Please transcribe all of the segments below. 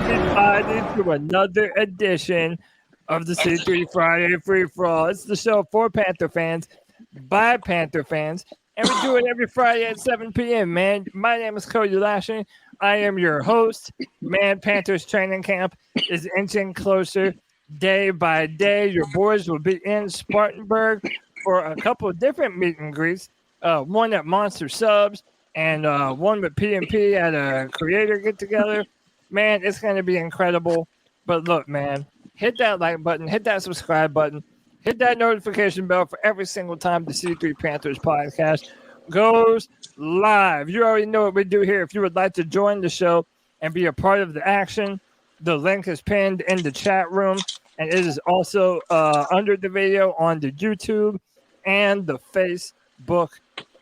everybody to another edition of the C3 Friday Free For All. It's the show for Panther fans, by Panther fans, and we do it every Friday at 7 p.m., man. My name is Cody Lashing. I am your host. Man, Panthers training camp is inching closer day by day. Your boys will be in Spartanburg for a couple of different meet and greets, one at Monster Subs and one with PMP at a creator get-together. Man, it's going to be incredible. But look, man, hit that like button, hit that subscribe button, hit that notification bell for every single time the C3 Panthers podcast goes live. You already know what we do here. If you would like to join the show and be a part of the action, the link is pinned in the chat room, and it is also under the video on the YouTube and the Facebook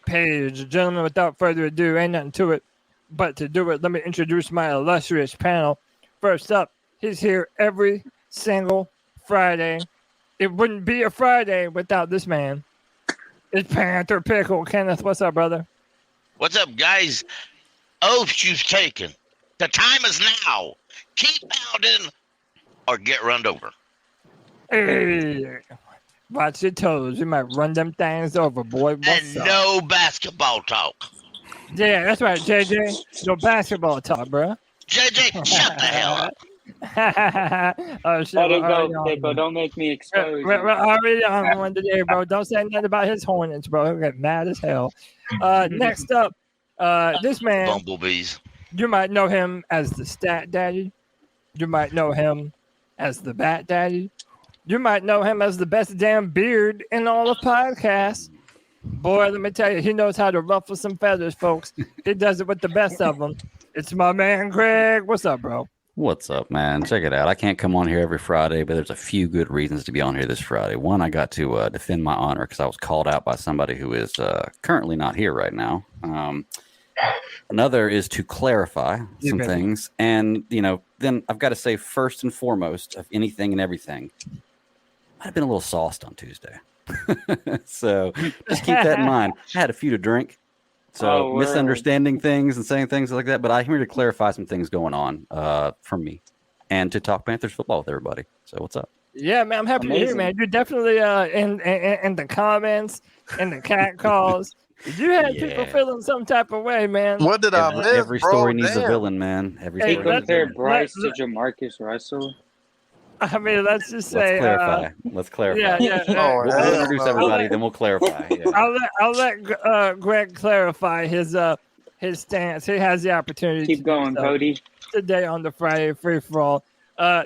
page. Gentlemen, without further ado, ain't nothing to it but to do it. Let me introduce my illustrious panel. First up, he's here every single Friday. It wouldn't be a Friday without this man. It's Panther Pickle. Kenneth, what's up, brother? What's up, guys? Oaths you've taken. The time is now. Keep pounding or get run over. Hey, watch your toes. You might run them things over, boy. What's and up? No basketball talk. Yeah, that's right, JJ. No basketball talk, bro. JJ, shut the hell up. Oh, shit. Let it go, Pickle. Don't make me expose you. We're already on one today, bro. Don't say nothing about his Hornets, bro. He'll get mad as hell. Next up, this man. Bumblebees. You might know him as the Stat Daddy. You might know him as the Bat Daddy. You might know him as the best damn beard in all of podcasts. Boy, let me tell you, he knows how to ruffle some feathers, folks. He does it with the best of them. It's my man, Greg. What's up, bro? What's up, man? Check it out. I can't come on here every Friday, but there's a few good reasons to be on here this Friday. One, I got to defend my honor because I was called out by somebody who is currently not here right now. Another is to clarify some things. And, then I've got to say, first and foremost of anything and everything, I'd have been a little sauced on Tuesday. So just keep that in mind. I had a few to drink. So misunderstanding things and saying things like that. But I'm here to clarify some things going on from me and to talk Panthers football with everybody. So what's up? Yeah, man, I'm happy to hear, man. You're definitely in the comments and the cat calls. You had people feeling some type of way, man. What did I miss, Every story needs a villain, man. Every story needs a compare villain. Bryce to Jamarcus Russell. I mean, let's just say. Let's clarify. Yeah. We'll introduce everybody, then we'll clarify. Yeah. I'll let Greg clarify his stance. He has the opportunity. Keep going, Cody. Today on the Friday Free For All.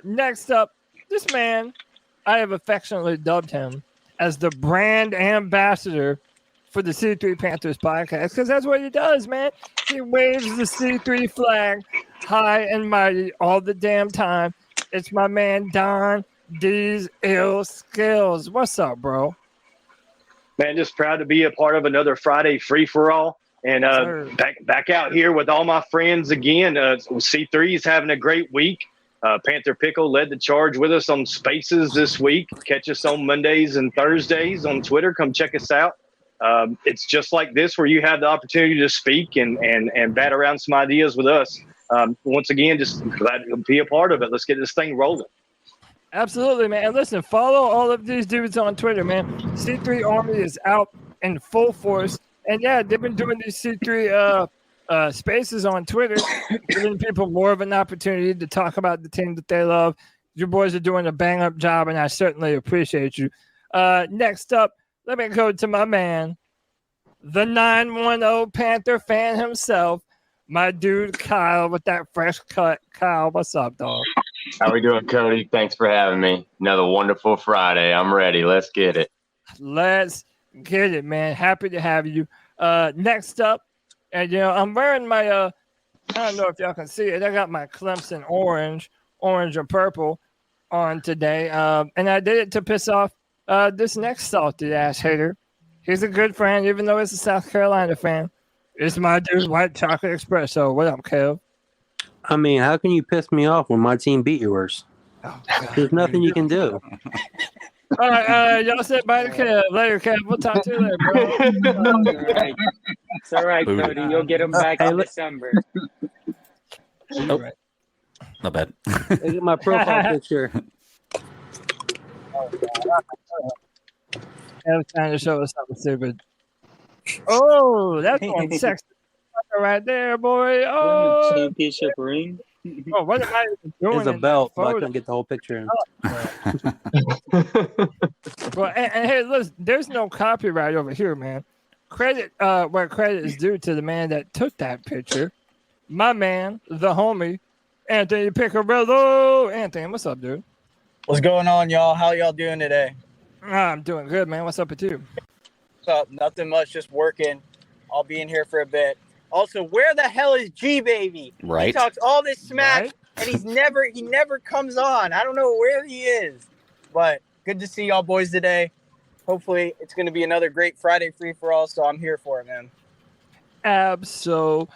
Next up, this man, I have affectionately dubbed him as the brand ambassador for the C3 Panthers podcast, because that's what he does, man. He waves the C3 flag high and mighty all the damn time. It's my man Don D's Ill Skills. What's up, bro? Man, just proud to be a part of another Friday Free For All, and back out here with all my friends again. C3 is having a great week. Panther Pickle led the charge with us on Spaces this week. Catch us on Mondays and Thursdays on Twitter. Come check us out. It's just like this where you have the opportunity to speak and bat around some ideas with us. Once again, just glad to be a part of it. Let's get this thing rolling. Absolutely, man. And listen, follow all of these dudes on Twitter, man. C3 Army is out in full force. And yeah, they've been doing these C3 spaces on Twitter, giving people more of an opportunity to talk about the team that they love. You boys are doing a bang-up job, and I certainly appreciate you. Next up, let me go to my man, the 910 Panther fan himself, my dude Kyle with that fresh cut. Kyle, what's up, dog? How we doing, Cody? Thanks for having me. Another wonderful Friday. I'm ready. Let's get it. Let's get it, man. Happy to have you. Next up, and I'm wearing my I don't know if y'all can see it. I got my Clemson orange and purple on today. And I did it to piss off this next salty ass hater. He's a good friend, even though he's a South Carolina fan. It's my dude, White Chocolate Espresso. What up, Kev? I mean, how can you piss me off when my team beat yours? Oh, There's nothing you can do. All right, y'all said bye to Kev. Later, Kev. We'll talk to you later, bro. It's all right, Cody. You'll get him back in December. Right. Not bad. Look at my profile picture. I was trying to show us something stupid. Oh, that's one sexy right there, boy. Oh, Championship ring. oh, what am I even doing? It's a in belt, that but I photo? couldn't get the whole picture in. Well, and hey, listen, there's no copyright over here, man. Credit where credit is due to the man that took that picture. My man, the homie, Anthony Piccarello. Anthony, what's up, dude? What's going on, y'all? How y'all doing today? I'm doing good, man. What's up with you? What's up? Nothing much, just working. I'll be in here for a bit. Also, where the hell is G Baby? He Right. talks all this smack, Right? and he never comes on. I don't know where he is, but good to see y'all boys today. Hopefully, it's going to be another great Friday free for all. So I'm here for it, man. Absolutely.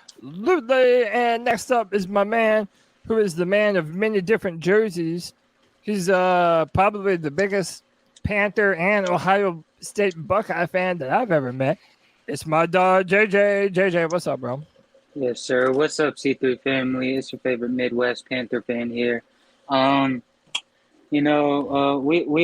And next up is my man, who is the man of many different jerseys. He's probably the biggest Panther and Ohio State Buckeye fan that I've ever met. It's my dog, JJ. JJ, what's up, bro? Yes, sir. What's up, C3 family? It's your favorite Midwest Panther fan here. We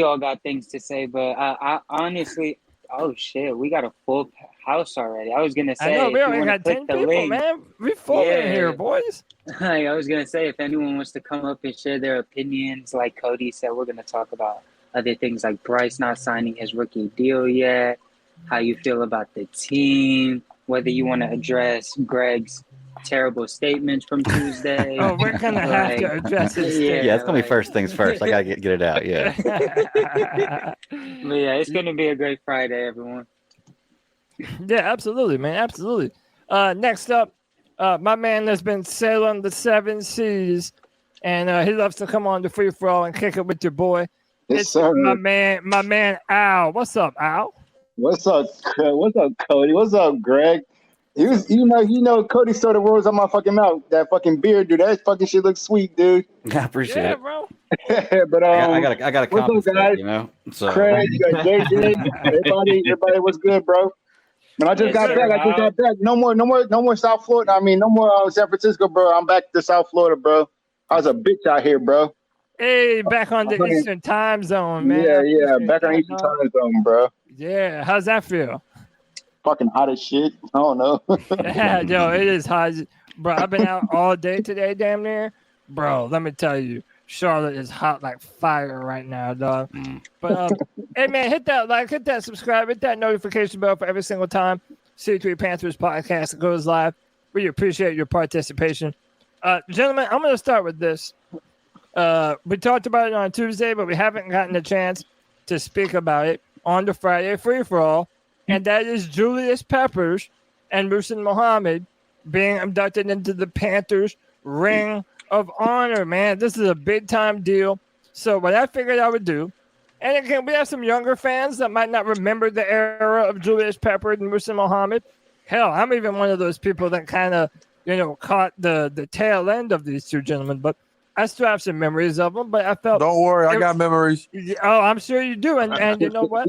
all got things to say, but I honestly, oh shit, we got a full house already. I was gonna say, I know, we if you only wanna got click 10 the people, link, man. We full in Yeah. here, boys. I was gonna say, if anyone wants to come up and share their opinions, like Cody said, we're gonna talk about other things like Bryce not signing his rookie deal yet, how you feel about the team, whether you want to address Greg's terrible statements from Tuesday. Oh, we're going to have to Like, address this. Yeah, it's gonna be like- first things first. I gotta get it out. Yeah. But yeah, it's gonna be a great Friday, everyone. Yeah, absolutely, man. Absolutely. Next up, my man has been sailing the 7 seas, and he loves to come on the free for all and kick it with your boy. Yes, It's sir. my man Al. What's up, Al? What's up, what's up, Cody? What's up, Greg? He was, Cody stole the words out my fucking mouth. That fucking beard, dude. That fucking shit looks sweet, dude. I appreciate Yeah, it. bro. But I gotta what's up, compensate, guys? you know. So Craig, you got JJ, everybody was good, bro. Man, I just Yes, got sir, back. Al. No more South Florida. I mean, no more San Francisco, bro. I'm back to South Florida, bro. I was a bitch out here, bro. Hey, back on the Okay. Eastern time zone, man. Yeah, I appreciate back on that, Eastern dog. Time Zone, bro. Yeah, how's that feel? Fucking hot as shit. I don't know. Yeah, yo, it is hot. Bro, I've been out all day today, damn near. Bro, let me tell you, Charlotte is hot like fire right now, dog. But hey, man, hit that like, hit that subscribe, hit that notification bell for every single time C3 Panthers podcast goes live. We appreciate your participation. Gentlemen, I'm going to start with this. We talked about it on Tuesday, but we haven't gotten a chance to speak about it on the Friday free-for-all, and that is Julius Peppers and Muhsin Muhammad being inducted into the Panthers Ring of Honor, man. This is a big-time deal. So what I figured I would do, and again, we have some younger fans that might not remember the era of Julius Peppers and Muhsin Muhammad. Hell, I'm even one of those people that kind of, caught the tail end of these two gentlemen, but I still have some memories of them, but I felt... Don't worry, I got memories. Oh, I'm sure you do. And you know what?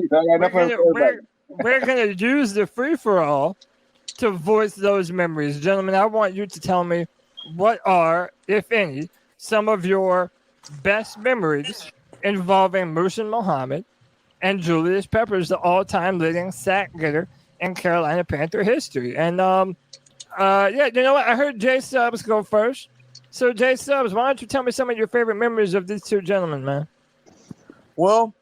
We're going to use the free-for-all to voice those memories. Gentlemen, I want you to tell me what are, if any, some of your best memories involving Muhsin Muhammad and Julius Peppers, the all-time leading sack getter in Carolina Panther history. And, you know what? I heard Jay Stubbs go first. So, Jay Stubbs, why don't you tell me some of your favorite memories of these two gentlemen, man? Well,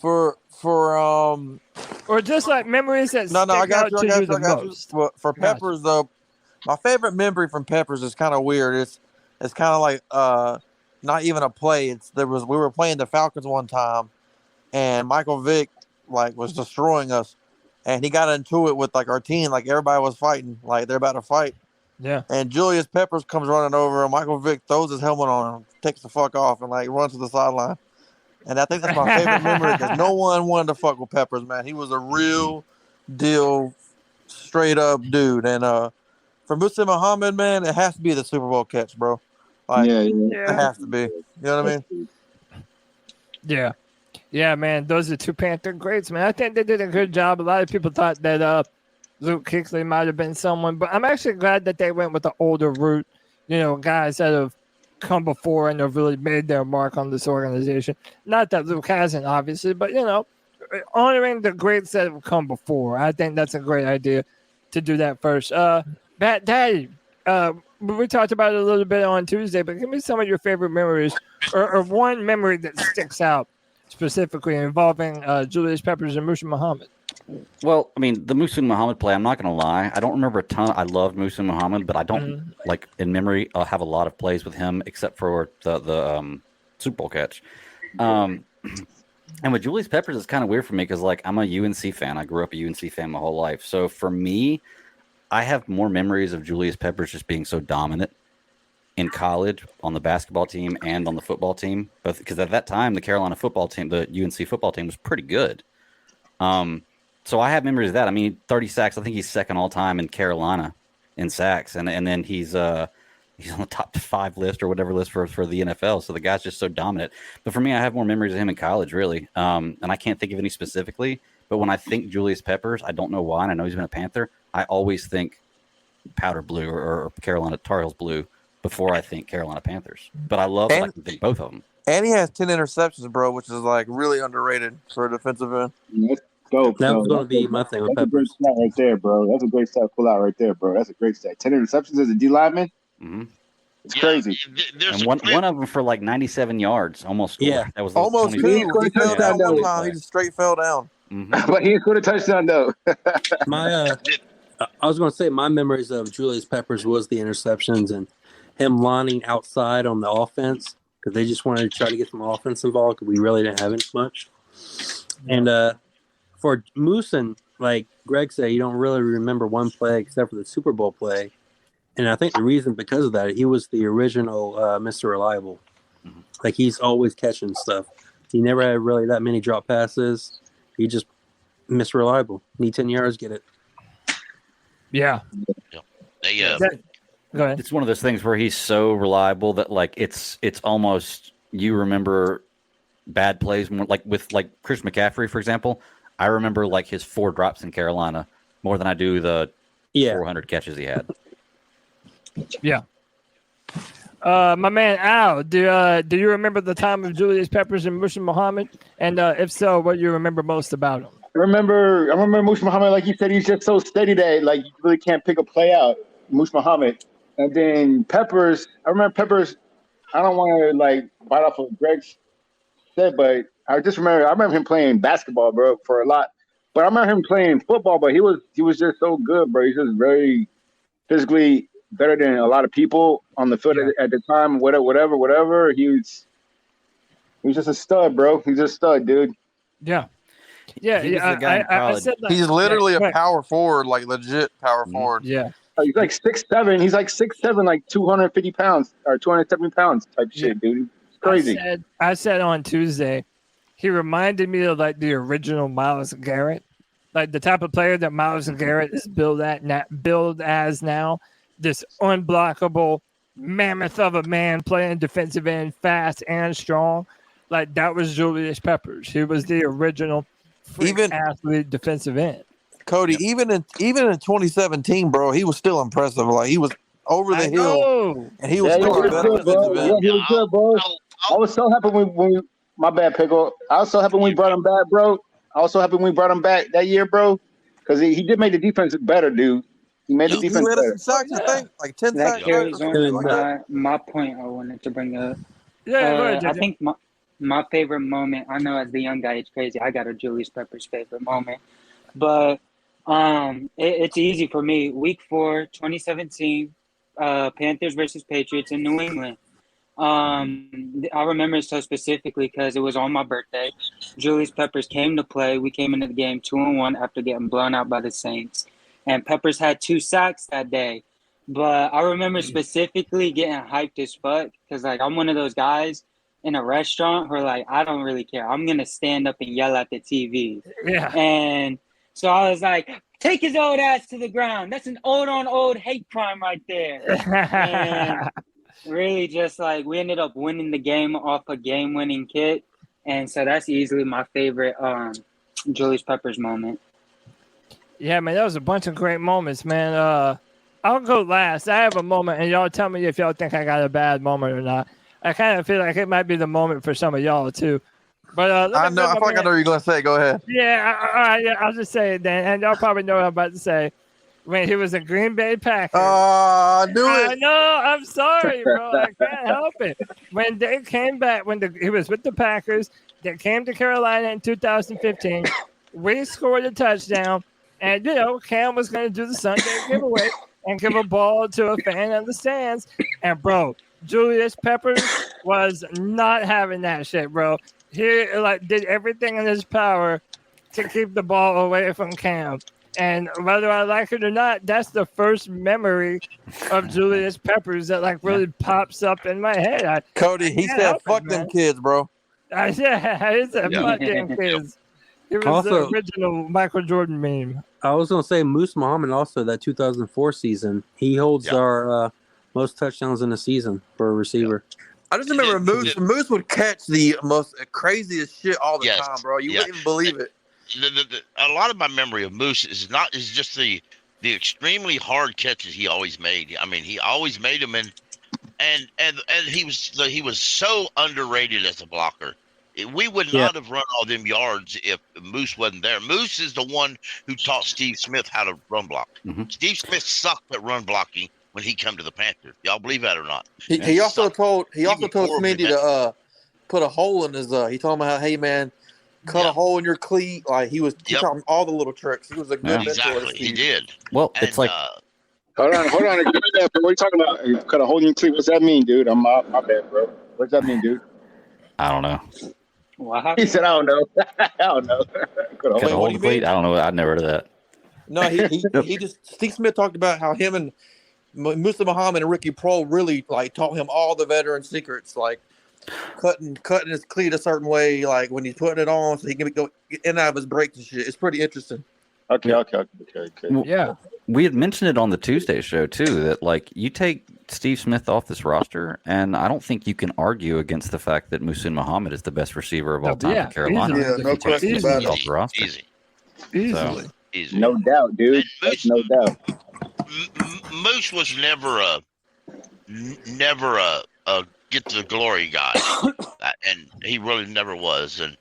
for or just like memories that no, I stick got out you. to I you got you. the I got you. most. For Peppers, though, my favorite memory from Peppers is kind of weird. It's kind of like not even a play. We were playing the Falcons one time, and Michael Vick was destroying us, and he got into it with our team. Everybody was fighting, they're about to fight. Yeah. And Julius Peppers comes running over, and Michael Vick throws his helmet on him, takes the fuck off, and runs to the sideline. And I think that's my favorite memory because no one wanted to fuck with Peppers, man. He was a real deal, straight up dude. And for Muhsin Muhammad, man, it has to be the Super Bowl catch, bro. It has to be. You know what I mean? Yeah. Yeah, man. Those are two Panther greats, man. I think they did a good job. A lot of people thought that Luke Kuechly might have been someone, but I'm actually glad that they went with the older route guys that have come before and have really made their mark on this organization. Not that Luke hasn't, obviously, but honoring the greats that have come before. I think that's a great idea to do that first. Bat Daddy, we talked about it a little bit on Tuesday, but give me some of your favorite memories or one memory that sticks out specifically involving Julius Peppers and Muhsin Muhammad. Well, I mean, the Muhsin Muhammad play, I'm not going to lie. I don't remember a ton. I loved Muhsin Muhammad, but I don't, in memory, I'll have a lot of plays with him except for the Super Bowl catch. And with Julius Peppers, it's kind of weird for me because, I'm a UNC fan. I grew up a UNC fan my whole life. So for me, I have more memories of Julius Peppers just being so dominant in college on the basketball team and on the football team. Because at that time, the Carolina football team, the UNC football team was pretty good. So I have memories of that. I mean, 30 sacks. I think he's second all time in Carolina in sacks, and then he's on the top 5 list or whatever list for the NFL. So the guy's just so dominant. But for me, I have more memories of him in college, really. And I can't think of any specifically. But when I think Julius Peppers, I don't know why, and I know he's been a Panther. I always think powder blue or Carolina Tar Heels blue before I think Carolina Panthers. But I love I can think both of them. And he has 10 interceptions, bro, which is really underrated for a defensive end. Let's go. That was going to be my thing with Peppers. That's a great stat right there, bro. That's a great stat pull out right there, bro. That's a great stat. 10 interceptions as a D lineman. Mm-hmm. It's crazy. And one of them for 97 yards, almost scored. Yeah, that was almost 2. He fell down one time. He just straight fell down. Mm-hmm. But he didn't score a touchdown though. I was going to say my memories of Julius Peppers was the interceptions and him lining outside on the offense because they just wanted to try to get some offense involved because we really didn't have it much. And for Muhsin, like Greg said, you don't really remember one play except for the Super Bowl play. And I think the reason because of that, he was the original Mr. Reliable. Like he's always catching stuff. He never had really that many drop passes. He just Mr. Reliable. Need 10 yards, get it. Yeah. Go ahead. It's one of those things where he's so reliable that it's almost you remember bad plays more with Chris McCaffrey, for example. I remember his 4 drops in Carolina more than I do the 400 catches he had. Yeah. My man Al, do you remember the time of Julius Peppers and Muhsin Muhammad? And if so, what do you remember most about him? I remember Muhsin Muhammad, like you said, he's just so steady that you really can't pick a play out. Muhsin Muhammad. And then Peppers, I remember Peppers, I don't want to bite off of Greg's said, but I remember him playing basketball, bro, for a lot. But I remember him playing football, but he was just so good, bro. He's just very physically better than a lot of people on the field at the time. Whatever. He was just a stud, bro. He's just a stud, dude. Yeah. I said he's literally a power forward, legit power forward. Yeah. He's 6'7". He's 6'7", 250 pounds or 270 pounds type shit, dude. It's crazy. I said on Tuesday, he reminded me of the original Myles Garrett, the type of player that Myles Garrett is billed as now. This unblockable mammoth of a man playing defensive end, fast and strong. That was Julius Peppers. He was the original athlete defensive end. Cody, even in 2017, bro, he was still impressive. He was over the hill, and he was still a better defensive end. Yeah, he was good, bro. I was so happy when we my bad, Pickle. I was so happy when we brought him back, bro. I was so happy when we brought him back that year, bro, because he did make the defense better, dude. He made the defense better. Sacks, I think, 10 that sacks. carries on my point I wanted to bring up. I think my favorite moment, I know as the young guy, it's crazy. I got a Julius Peppers favorite moment. But it's easy for me. Week 4, 2017, Panthers versus Patriots in New England. I remember it so specifically because it was on my birthday. Julius Peppers came to play. We came into the game 2-1 after getting blown out by the Saints. And Peppers had 2 sacks that day. But I remember specifically getting hyped as fuck because, I'm one of those guys in a restaurant where, I don't really care. I'm going to stand up and yell at the TV. Yeah. And so I was like, take his old ass to the ground. That's an old hate crime right there. And really just, we ended up winning the game off a game-winning kick. And so that's easily my favorite Julius Peppers moment. Yeah, man, that was a bunch of great moments, man. I'll go last. I have a moment, and y'all tell me if y'all think I got a bad moment or not. I kind of feel like it might be the moment for some of y'all too. But I know. I feel like I know what you're gonna say. Go ahead. Yeah, I'll just say it then, and y'all probably know what I'm about to say. When he was a Green Bay Packer. I knew it. I know. I'm sorry, bro. I can't help it. When they came back, he was with the Packers, they came to Carolina in 2015. We scored a touchdown, and Cam was going to do the Sunday giveaway and give a ball to a fan in the stands. And bro, Julius Peppers was not having that shit, bro. He did everything in his power to keep the ball away from Cam. And whether I like it or not, that's the first memory of Julius Peppers that really pops up in my head. Cody, he said, "Fuck them kids, bro." He said, "Fuck them kids." It was Also, the original Michael Jordan meme. I was going to say Moose Muhammad also, that 2004 season. He holds our most touchdowns in a season for a receiver. I just remember Moose would catch the most craziest shit all the time, bro. You wouldn't even believe it. A lot of my memory of Moose is just the extremely hard catches he always made. I mean, he always made them, and he was so underrated as a blocker. We would not have run all them yards if Moose wasn't there. Moose is the one who taught Steve Smith how to run block. Mm-hmm. Steve Smith sucked at run blocking when he come to the Panthers. Y'all believe that or not? He also told Smitty to put a hole in his. He told him how, hey man, cut a hole in your cleat. Like he taught him all the little tricks. He was a good mentor. Exactly, he did. Well, it's like hold on. What are you talking about? Cut a hole in your cleat. What's that mean, dude? I'm my bad, bro. What's that mean, dude? I don't know. Wow. He said, I don't know. I don't know. Cut a hole in the cleat? I don't know. I'd never heard of that. No, he just Steve Smith talked about how him and Musa Muhammad and Ricky Prohl really taught him all the veteran secrets, like cutting his cleat a certain way, like when he's putting it on so he can go in and out of his brakes and shit. It's pretty interesting. Okay. Yeah. We had mentioned it on the Tuesday show too, that you take Steve Smith off this roster, and I don't think you can argue against the fact that Muhsin Muhammad is the best receiver of all time in Carolina. Yeah, no question about it. Off the roster. Easily. No doubt, dude. That's no doubt. Moose was never a get the glory guy, and he really never was. And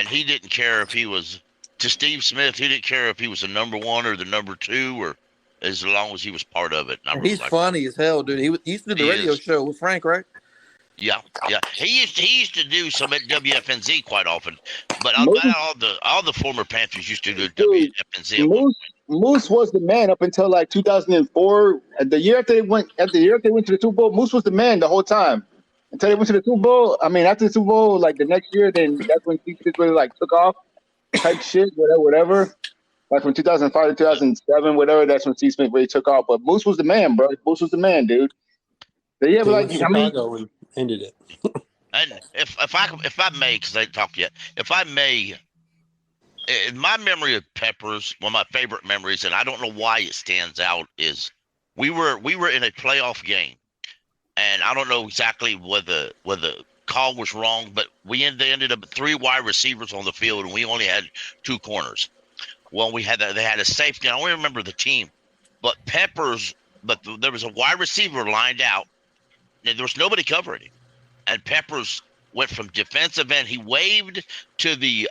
he didn't care if he was to Steve Smith. He didn't care if he was the number one or the number two, or as long as he was part of it. He's funny as hell, dude. He used to do the radio show with Frank, right? Yeah. He used to do some at WFNZ quite often, but all the former Panthers used to do WFNZ. Moose was the man up until 2004. The year after they went to the Super Bowl, Moose was the man the whole time until they went to the Super Bowl. I mean, after the Super Bowl, the next year, then that's when Steve Smith really took off, type shit, whatever. From 2005 to 2007, whatever. That's when Steve Smith really took off. But Moose was the man, bro. Moose was the man, dude. But Chicago ended it. And if I may, because I didn't talk yet, if I may, in my memory of Peppers, one of my favorite memories, and I don't know why it stands out, is we were in a playoff game, and I don't know exactly whether the call was wrong, but they ended up with 3 wide receivers on the field, and we only had 2 corners. Well, they had a safety. I don't remember the team, but there was a wide receiver lined out, and there was nobody covering him. And Peppers went from defensive end. He waved to the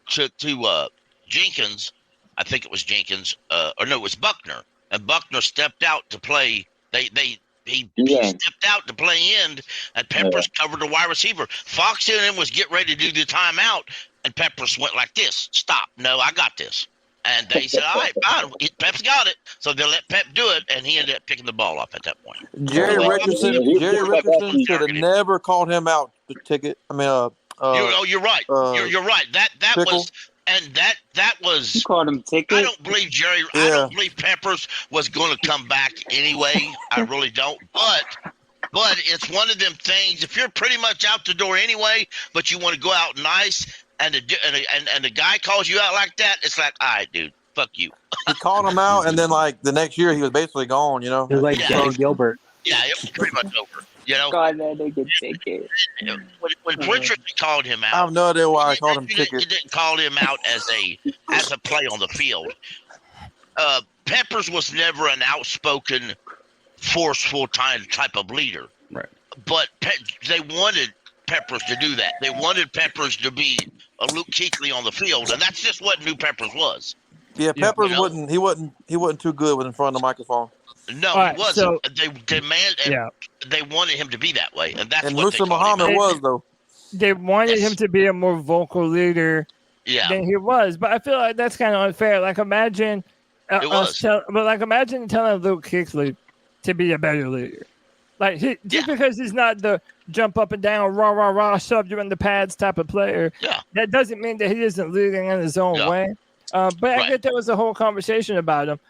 to Jenkins. I think it was Jenkins, or no, it was Buckner. And Buckner stepped out to play. He stepped out to play end, and Peppers covered the wide receiver. Fox in him was getting ready to do the timeout, and Peppers went like this. Stop. No, I got this. And they said, all right, fine. Pep's got it. So they let Pep do it, and he ended up picking the ball up at that point. Jerry Richardson should have never called him out the ticket. I mean, you're right. You're right. That was, and that was. You called him ticket. I don't believe Jerry. I don't believe Peppers was going to come back anyway. I really don't. But it's one of them things. If you're pretty much out the door anyway, but you want to go out nice, and the guy calls you out like that, it's like, all right, dude, fuck you. He called him out, and then the next year he was basically gone. It was like Dave Gilbert. Yeah, it was pretty much over. God, that nigga ticket. When Richardson called him out, I have no idea why I called him ticket. He didn't call him out as a play on the field. Peppers was never an outspoken, forceful type of leader. Right. But they wanted Peppers to do that. They wanted Peppers to be a Luke Kuechly on the field, and that's just what New Peppers was. Yeah, Peppers wasn't. He wasn't too good in front of the microphone. No, All right, he wasn't. They they wanted him to be that way, and that's what Muhsin Muhammad was though. They wanted him to be a more vocal leader than he was, but I feel like that's kind of unfair. Like imagine, imagine telling Luke Kuechly to be a better leader. Like just because he's not the jump up and down, rah rah rah, shove you in the pads type of player. Yeah, that doesn't mean that he isn't leading in his own way. But I get there was a whole conversation about him.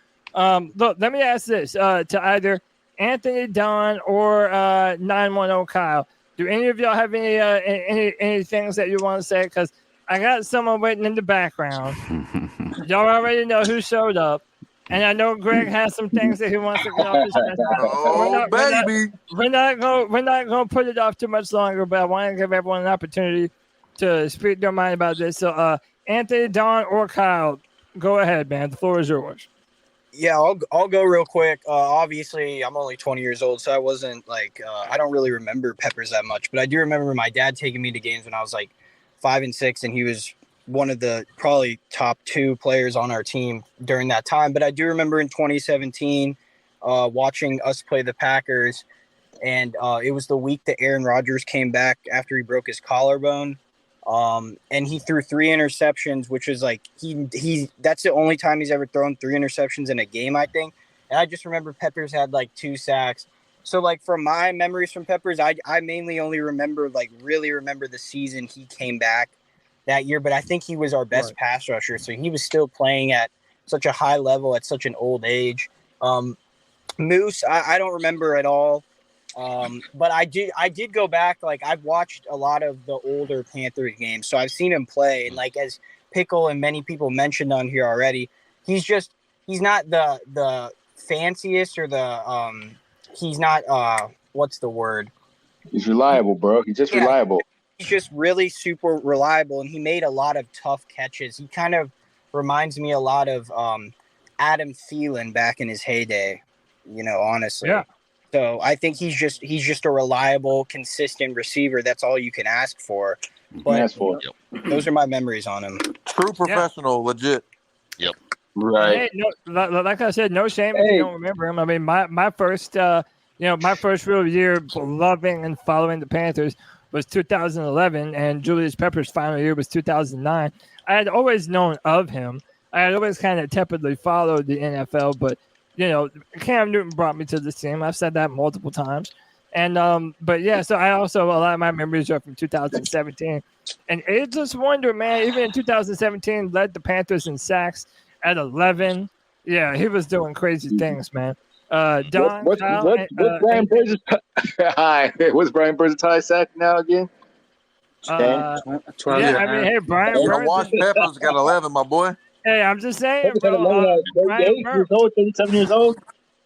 Look, let me ask this to either Anthony, Don, or 910 Kyle. Do any of y'all have any things that you want to say? Because I got someone waiting in the background. Y'all already know who showed up. And I know Greg has some things that he wants to get off his chest. We're not going to put it off too much longer, but I want to give everyone an opportunity to speak their mind about this. So, Anthony, Don, or Kyle, go ahead, man. The floor is yours. Yeah, I'll go real quick. Obviously, I'm only 20 years old, so I wasn't I don't really remember Peppers that much, but I do remember my dad taking me to games when I was 5 and 6, and he was one of the probably top 2 players on our team during that time. But I do remember in 2017 watching us play the Packers, and it was the week that Aaron Rodgers came back after he broke his collarbone. And he threw 3 interceptions, which is that's the only time he's ever thrown 3 interceptions in a game, I think. And I just remember Peppers had 2 sacks. So from my memories from Peppers, I mainly only remember really remember the season he came back that year, but I think he was our best pass rusher. So he was still playing at such a high level at such an old age. Moose, I don't remember at all. But I did go back. I've watched a lot of the older Panthers games, so I've seen him play. And as Pickle and many people mentioned on here already, he's not the fanciest or he's not what's the word? He's reliable, bro. He's just reliable. He's just really super reliable, and he made a lot of tough catches. He kind of reminds me a lot of Adam Thielen back in his heyday, honestly. Yeah. So I think he's just a reliable, consistent receiver. That's all you can ask for. But those are my memories on him. True professional, legit. Yep. Right. Hey, like I said, no shame if you don't remember him. I mean, my first real year loving and following the Panthers was 2011, and Julius Pepper's final year was 2009. I had always known of him. I had always kind of tepidly followed the NFL, but Cam Newton brought me to this team. I've said that multiple times. And, so I also, a lot of my memories are from 2017. And it's just wonder, man, even in 2017, led the Panthers in sacks at 11. Yeah, he was doing crazy things, man. Don, what's Brian Burns' hi? What's Brian Burns' tie sack now again? 12. Yeah, I mean, hey, Brian Burns. Wash Peppers got 11, my boy. Hey, I'm just saying, bro. 37 years old.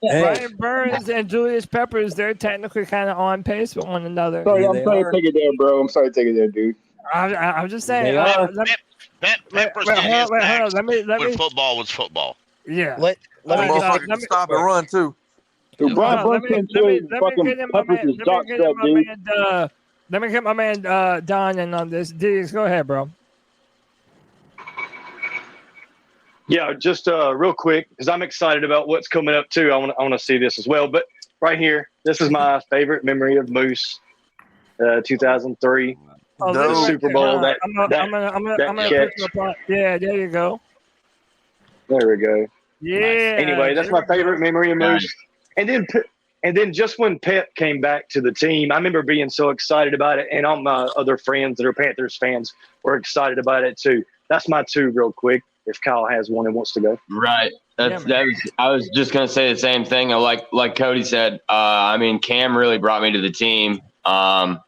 Brian Burns and Julius Peppers, they're technically kind of on pace with one another. Sorry, I'm sorry to take it there, bro. I'm sorry to take it there, dude. I'm just saying. Peppers did his best when football was football. Yeah. Let me stop and run too. Dude, Brian Burns can do fucking Peppers' jock strap, dude. Let me get my man Don in on this. Diggs, go ahead, bro. Yeah, just real quick, because I'm excited about what's coming up too. I want to see this as well. But right here, this is my favorite memory of Moose, 2003, the Super Bowl. I'm gonna catch. Yeah, there you go. There we go. Yeah. Anyway, that's my favorite memory of Moose. And then just when Pep came back to the team, I remember being so excited about it, and all my other friends that are Panthers fans were excited about it too. That's my 2 real quick. If Kyle has one and wants to go. Right. I was just going to say the same thing. Like Cody said, I mean, Cam really brought me to the team. I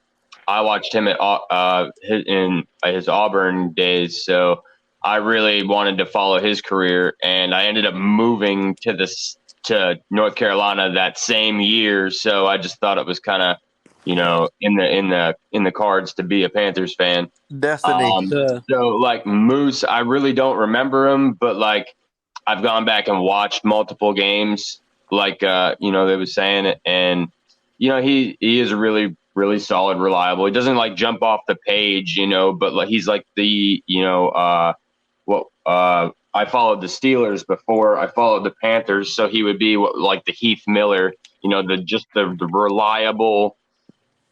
watched him in his Auburn days. So I really wanted to follow his career, and I ended up moving to North Carolina that same year. So I just thought it was kind of, in the cards to be a Panthers fan. Destiny. So Moose, I really don't remember him, but I've gone back and watched multiple games, like they was saying, and he is a really, really solid, reliable. He doesn't like jump off the page, but like he's like the I followed the Steelers before I followed the Panthers, so he would be like the Heath Miller, the reliable,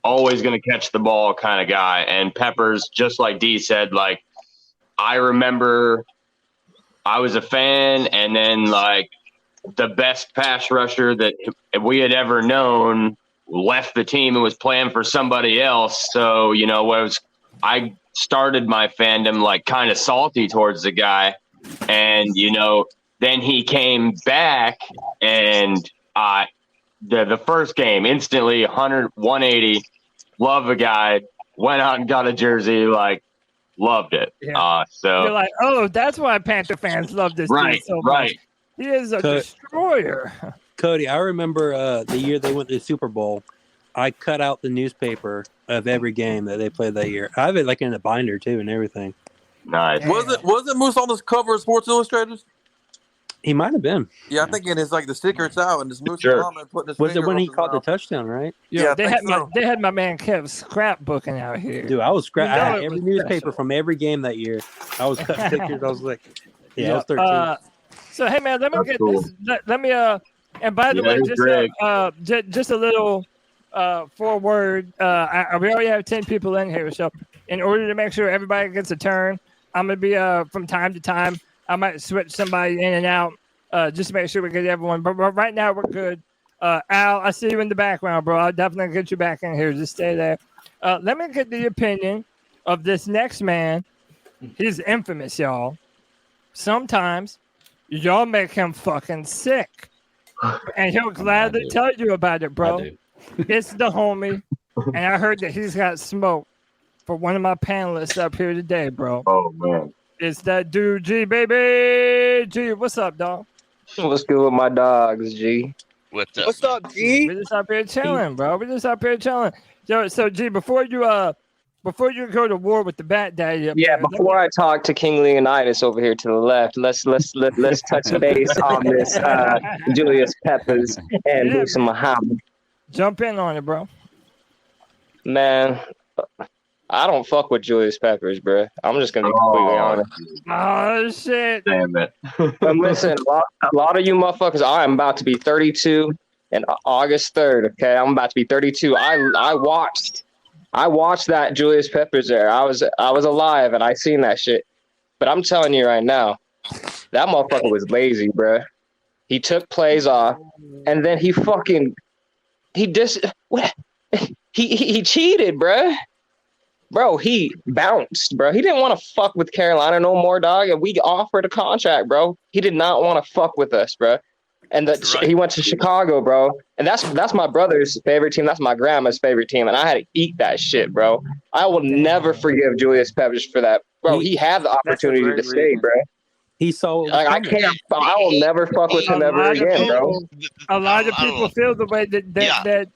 always going to catch the ball kind of guy. And Peppers, just like D said, like I remember I was a fan, and then like the best pass rusher that we had ever known left the team and was playing for somebody else. So I started my fandom like kind of salty towards the guy. And, then he came back, and the first game, instantly 180, love the guy, went out and got a jersey, like, loved it. Yeah. So you're like, oh, that's why Panther fans love this dude so much. He is a destroyer. Cody, I remember the year they went to the Super Bowl, I cut out the newspaper of every game that they played that year. I have it like in a binder, too, and everything. Nice. Was it Moose on this cover of Sports Illustrated? He might have been. Yeah, I think it is like the sticker it's out, and this Moose comment putting his Was it finger when he over caught the his mouth. touchdown, right? Yeah, they had my man Kev scrapbooking out here. Dude, I was I had it every was newspaper special. from every game that year. I was cutting pictures. I was like, I was 13. So hey man, let me That's get cool. this. Let me and by the way, just a little forward. We already have 10 people in here, so in order to make sure everybody gets a turn, I'm gonna be from time to time. I might switch somebody in and out just to make sure we get everyone. But right now we're good. Al, I see you in the background, bro. I'll definitely get you back in here. Just stay there. Let me get the opinion of this next man. He's infamous, y'all. Sometimes y'all make him fucking sick. And he'll gladly tell you about it, bro. It's the homie. And I heard that he's got smoke for one of my panelists up here today, bro. Oh, man. It's that dude, G, baby. G, what's up, dog? What's good with my dogs, G? What's up, G? We're just up here chilling, bro. We're just up here chilling. So G, before you go to war with the Bat Daddy up Yeah, there, before I talk to King Leonidas over here to the left, let's touch base on this Julius Peppers and Muhsin Muhammad. jump in on it, bro. Man, I don't fuck with Julius Peppers, bro. I'm just gonna be completely honest. Oh shit! Damn it. But listen, a lot of you motherfuckers, I am about to be 32 and August 3rd. Okay, I'm about to be 32. I watched that Julius Peppers there. I was alive and I seen that shit. But I'm telling you right now, that motherfucker was lazy, bro. He took plays off, and then he cheated, bro. Bro, he bounced, bro. He didn't want to fuck with Carolina no more, dog. And we offered a contract, bro. He did not want to fuck with us, bro. And he went to Chicago, bro. And that's my brother's favorite team. That's my grandma's favorite team. And I had to eat that shit, bro. I will never forgive Julius Peppers for that, bro. He had the opportunity to stay, bro. He saw. Like, I will never fuck with him ever again, bro. A lot of people feel the way that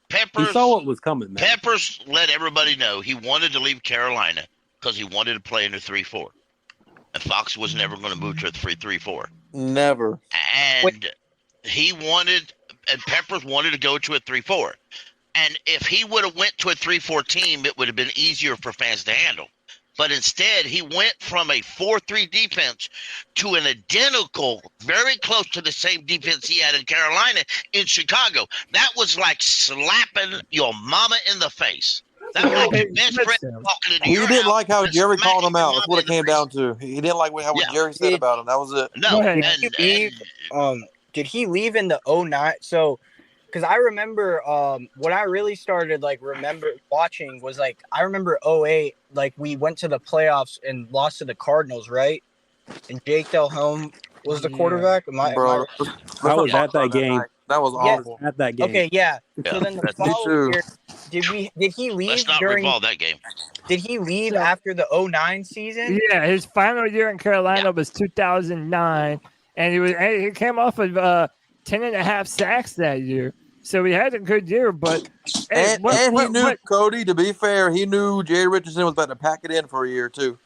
Peppers, he saw what was coming, man. Peppers let everybody know he wanted to leave Carolina because he wanted to play in a 3-4. And Fox was never going to move to a 3-3-4. Never. And Peppers wanted to go to a 3-4. And if he would have went to a 3-4 team, it would have been easier for fans to handle. But instead, he went from a 4-3 defense to an identical, very close to the same defense he had in Carolina in Chicago. That was like slapping your mama in the face. That was like your best friend walking into your house. He didn't like how Jerry called him out. That's what it came down to. He didn't like what Jerry said about him. That was it. No. Did he leave in the 09? So, because I remember what I really started remember watching was I remember 08, we went to the playoffs and lost to the Cardinals, right? And Jake Delhomme was the quarterback. I was at that game. That was awful. At that game. Okay, yeah. So then the following year, did he leave? Let's not revolve that game. Did he leave after the 09 season? Yeah, his final year in Carolina was 2009, and he came off of 10.5 sacks that year. So he had a good year, but he knew Cody. To be fair, he knew Jerry Richardson was about to pack it in for a year too.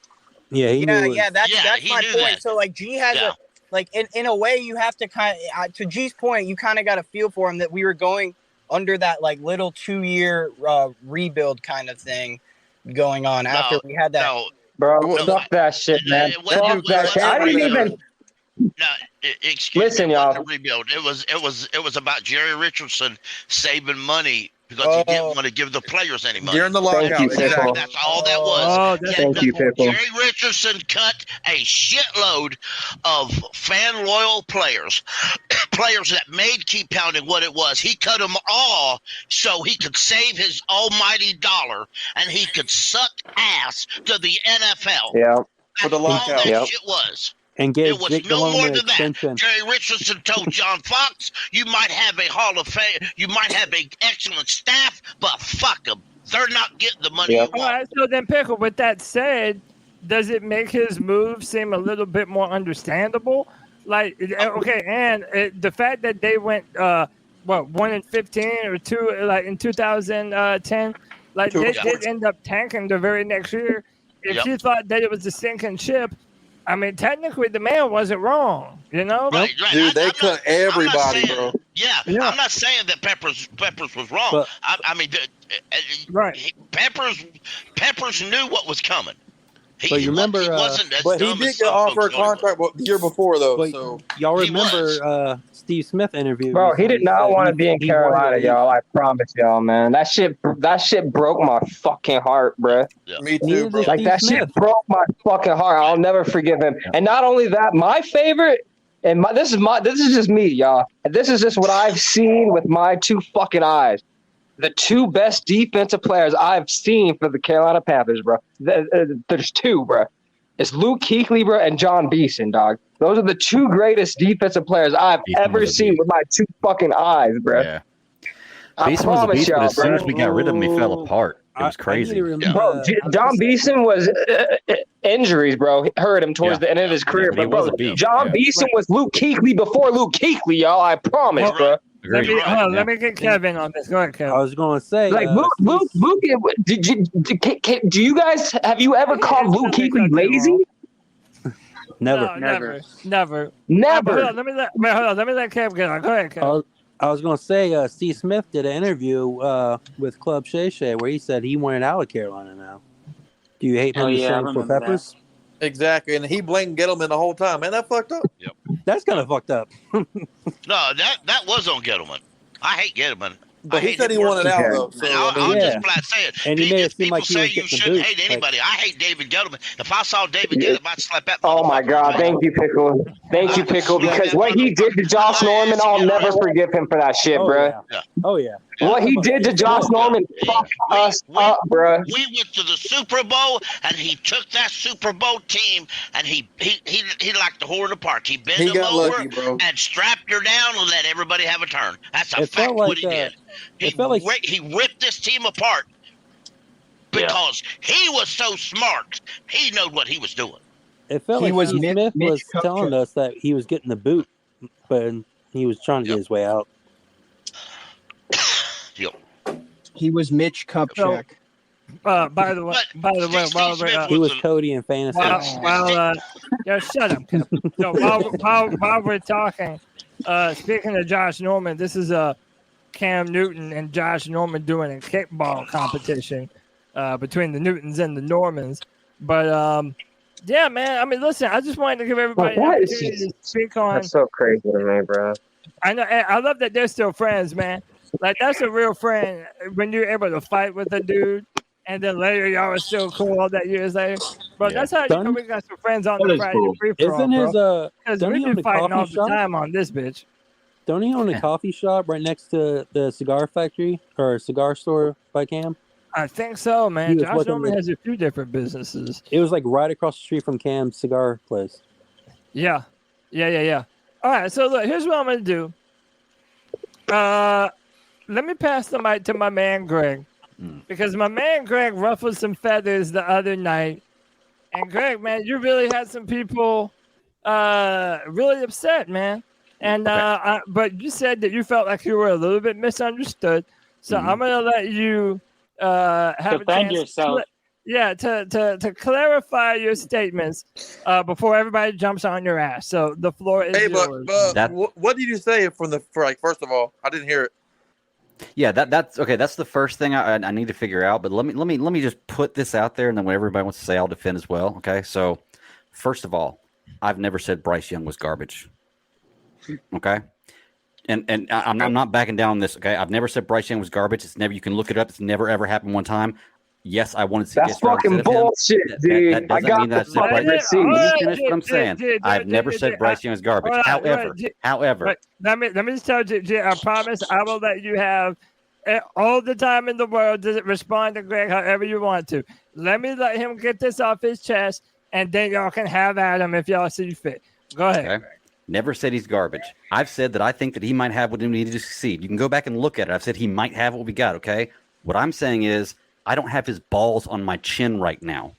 Yeah, he knew. That's he my knew point. that. So like G has Yeah. in a way you have to kind of to G's point, you kind of got to feel for him that we were going under that like little 2-year rebuild kind of thing going on after we had that. No, Bro, fuck that shit, man. Fuck that shit. I didn't even. No, excuse Listen, me. It wasn't y'all. a rebuild. It was about Jerry Richardson saving money because he didn't want to give the players any money. During the lockout, Thank you, Pickle. That's all that was. Thank you, Pickle. Jerry Richardson cut a shitload of fan loyal players, players that made keep pounding what it was. He cut them all so he could save his almighty dollar and he could suck ass to the NFL. Yeah. For the That's all lockout. that shit was. And gave It was Jake no Delhomme more an than that. extension. Jerry Richardson told John Fox, "You might have a Hall of Fame, you might have an excellent staff, but fuck them. They're not getting the money you want." All right, so then, Pickle, with that said, does it make his move seem a little bit more understandable? Like, okay, and the fact that they went, 1-15 or 2, like in 2010, like they did end up tanking the very next year. If you thought that it was a sinking ship, I mean, technically the man wasn't wrong, you know? Right. Dude, they cut everybody, bro. Yeah, I'm not saying that Peppers was wrong. But- I mean, Peppers knew what was coming. But you remember, he wasn't as But he dumb did as get some offered a folks thought he was. contract the year before, though. But So y'all He remember Steve Smith interview? Bro, he did not want to be in he wanted Carolina, to leave. y'all. I promise y'all, man. That shit broke my fucking heart, bro. me too, Neither bro. did Like that Steve shit Smith. broke my fucking heart. I'll never forgive him. And not only that, my favorite, and this is just me, y'all. And this is just what I've seen with my two fucking eyes. The two best defensive players I've seen for the Carolina Panthers, bro. There's two, bro. It's Luke Kuechly, bro, and John Beeson, dog. Those are the two greatest defensive players I've ever seen with my two fucking eyes, bro. Yeah. I Beeson was a promise beast, but y'all, as soon bro. as we got rid of him, he fell apart. It was crazy. Bro, John Beeson was injuries, bro. Hurt him towards the end of his career. He But was bro, a beast, John Beeson was Luke Kuechly before Luke Kuechly, y'all. I promise, bro. Let me get Kevin on this. Go ahead, Kevin. I was going to say, Like Luke. Do you guys have you ever called Luke Kuechly lazy? Never. Never. Never. Hold on, let me let Kev get on. Go ahead, Kev. I was going to say, Steve Smith did an interview with Club Shay Shay where he said he wanted out of Carolina now. Do you hate him the same for Peppers? Exactly, and he blamed Gettleman the whole time. Man, that fucked up. Yep. That's kind of fucked up. No, that was on Gettleman. I hate Gettleman. But he said he wanted out, though. So, I'll just flat say it. And he made it seem People like he say was you getting the shouldn't boot. hate anybody. I hate David Gettleman. If I saw David Gettleman, I'd slap that. Oh my God! Thank you, Pickle. Thank you, Pickle. Because what he did to Josh Norman, I'll never forgive him for that shit, bro. Yeah. Oh yeah. What he did to Josh Norman fucked us up, bro. We went to the Super Bowl, and he took that Super Bowl team, and he like the whore in the park. He bent them got over lucky, bro. and strapped her down and let everybody have a turn. That's a It fact felt like what he did. He ripped this team apart because he was so smart. He knew what he was doing. It felt like Steve Smith was telling us that he was getting the boot, but he was trying to get his way out. He was Mitch Kupchak. By the way, he was Cody in fantasy. Shut up, Kevin. So while we're talking, speaking of Josh Norman, this is Cam Newton and Josh Norman doing a kickball competition between the Newtons and the Normans. But yeah, man. I mean, listen, I just wanted to give everybody an opportunity to speak on. That's so crazy to me, bro. I know. I love that they're still friends, man. Like that's a real friend when you're able to fight with a dude, and then later y'all are still cool all that years later. But that's how you know we got some friends on the Friday free for all, Isn't his because don't we've he own been the fighting all coffee the shop? time on this bitch. Don't he own a coffee shop right next to the cigar factory or a cigar store by Cam? I think so, man. He was Josh working Norman with- has a few different businesses. It was like right across the street from Cam's cigar place. Yeah. All right, so look, here's what I'm gonna do. Let me pass the mic to my man Greg, because my man Greg ruffled some feathers the other night, and Greg, man, you really had some people really upset, man. And but you said that you felt like you were a little bit misunderstood, so I'm gonna let you have Defend a chance. yourself. to clarify your statements before everybody jumps on your ass. So the floor is yours. But what did you say first of all? I didn't hear it. Yeah, that's okay. That's the first thing I need to figure out. But let me just put this out there, and then what everybody wants to say, I'll defend as well. Okay, so first of all, I've never said Bryce Young was garbage. Okay, and I'm not backing down on this. Okay, I've never said Bryce Young was garbage. It's never. You can look it up. It's never ever happened one time. Yes, I wanted to see. That's fucking bullshit, dude. That doesn't mean that I said Bryce. Let me finish what I'm saying. I've never said Bryce Young is garbage. However, let me just tell you, I promise I will let you have all the time in the world to respond to Greg however you want to. Let him get this off his chest, and then y'all can have at him if y'all see fit. Go ahead. Okay. Never said he's garbage. I've said that I think that he might have what he needed to succeed. You can go back and look at it. I've said he might have what we got, okay? What I'm saying is I don't have his balls on my chin right now,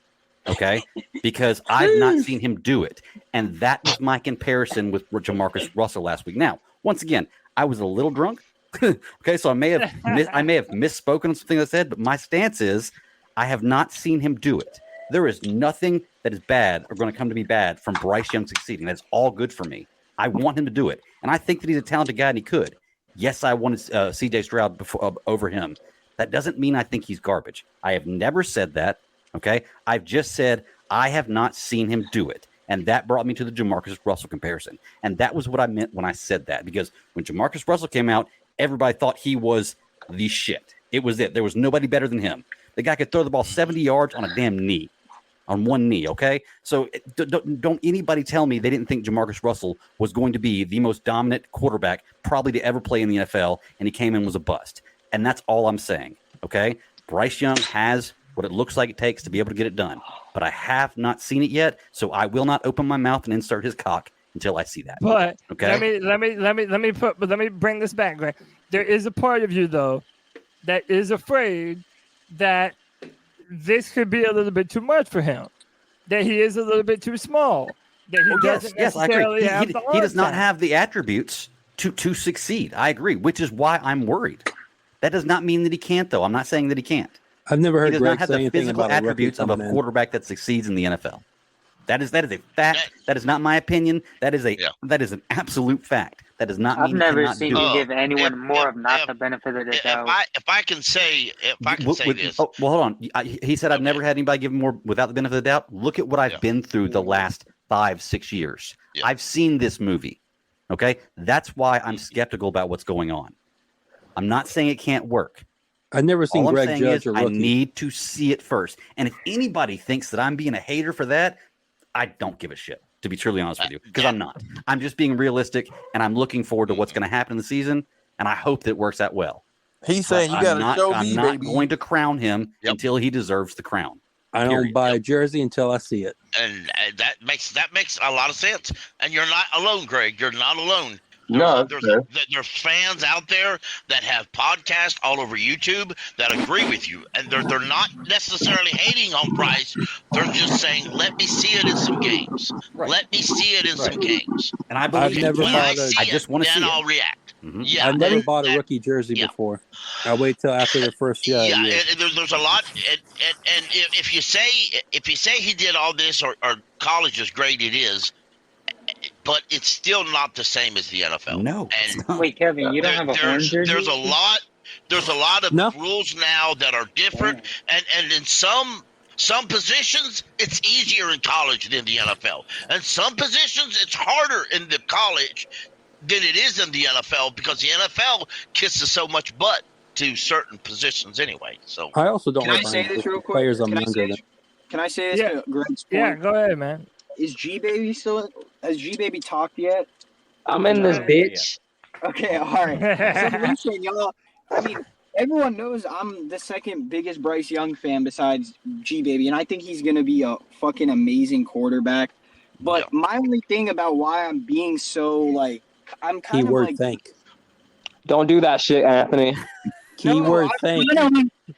okay? Because I've not seen him do it. And that was my comparison with Jamarcus Russell last week. Now, once again, I was a little drunk. Okay, so I may have misspoken on something I said, but my stance is I have not seen him do it. There is nothing that is bad or going to come to be bad from Bryce Young succeeding. That's all good for me. I want him to do it. And I think that he's a talented guy and he could. Yes, I wanted CJ Stroud over him. That doesn't mean I think he's garbage. I have never said that, okay? I've just said I have not seen him do it. And that brought me to the Jamarcus Russell comparison. And that was what I meant when I said that. Because when Jamarcus Russell came out, everybody thought he was the shit. It was it. There was nobody better than him. The guy could throw the ball 70 yards on a damn knee. On one knee, okay? So don't anybody tell me they didn't think Jamarcus Russell was going to be the most dominant quarterback probably to ever play in the NFL, and he came in and was a bust. And that's all I'm saying, okay? Bryce Young has what it looks like it takes to be able to get it done, but I have not seen it yet, so I will not open my mouth and insert his cock until I see that. But okay, let me bring this back, Greg. There is a part of you though that is afraid that this could be a little bit too much for him, that he is a little bit too small, that he doesn't necessarily have the he does not have the attributes to succeed. I agree, which is why I'm worried. That does not mean that he can't, though. I'm not saying that he can't. I've never heard he does Greg not have say the anything physical about attributes of a quarterback that succeeds in the NFL. That is a fact. That is not my opinion. That is an absolute fact. That does not mean I've never seen you give anyone more of not the benefit of the doubt. If I can say this. Oh, well, hold on. He said I've never had anybody give him more without the benefit of the doubt. Look at what I've been through the last 5-6 years. Yeah. I've seen this movie. Okay, that's why I'm skeptical about what's going on. I'm not saying it can't work. I've never seen All Greg I'm saying judge is a rookie. I need to see it first. And if anybody thinks that I'm being a hater for that, I don't give a shit, to be truly honest with you, because I'm not. I'm just being realistic, and I'm looking forward to what's going to happen in the season, and I hope that it works out well. He's saying you got to show me, I'm not going to crown him until he deserves the crown. I don't buy a jersey until I see it. And that makes a lot of sense. And you're not alone, Greg. You're not alone. No, there's fans out there that have podcasts all over YouTube that agree with you, and they're not necessarily hating on Bryce. They're just saying, "Let me see it in some games. Let me see it in some games." And I believe I just want to see it. Then I'll react. Mm-hmm. Yeah, I've never bought a rookie jersey before. I wait till after the first year. Yeah, and there's a lot. And if you say he did all this or college is great, it is. But it's still not the same as the NFL. No. And wait, Kevin, you don't have a horn jersey? There's a lot of rules now that are different, and in some positions it's easier in college than the NFL, and some positions it's harder in the college than it is in the NFL because the NFL kisses so much butt to certain positions anyway. So I also don't. Can I say this real quick? Players I'm younger than. Can I say this to Greg's point? Yeah, go ahead, man. Is G-Baby still? Has G-Baby talked yet? I'm in this bitch. Okay, all right. So listen, y'all. I mean, everyone knows I'm the second biggest Bryce Young fan besides G-Baby, and I think he's gonna be a fucking amazing quarterback. But my only thing about why I'm being so I'm kind Keyword of like. think. Don't do that shit, Anthony. Keyword think.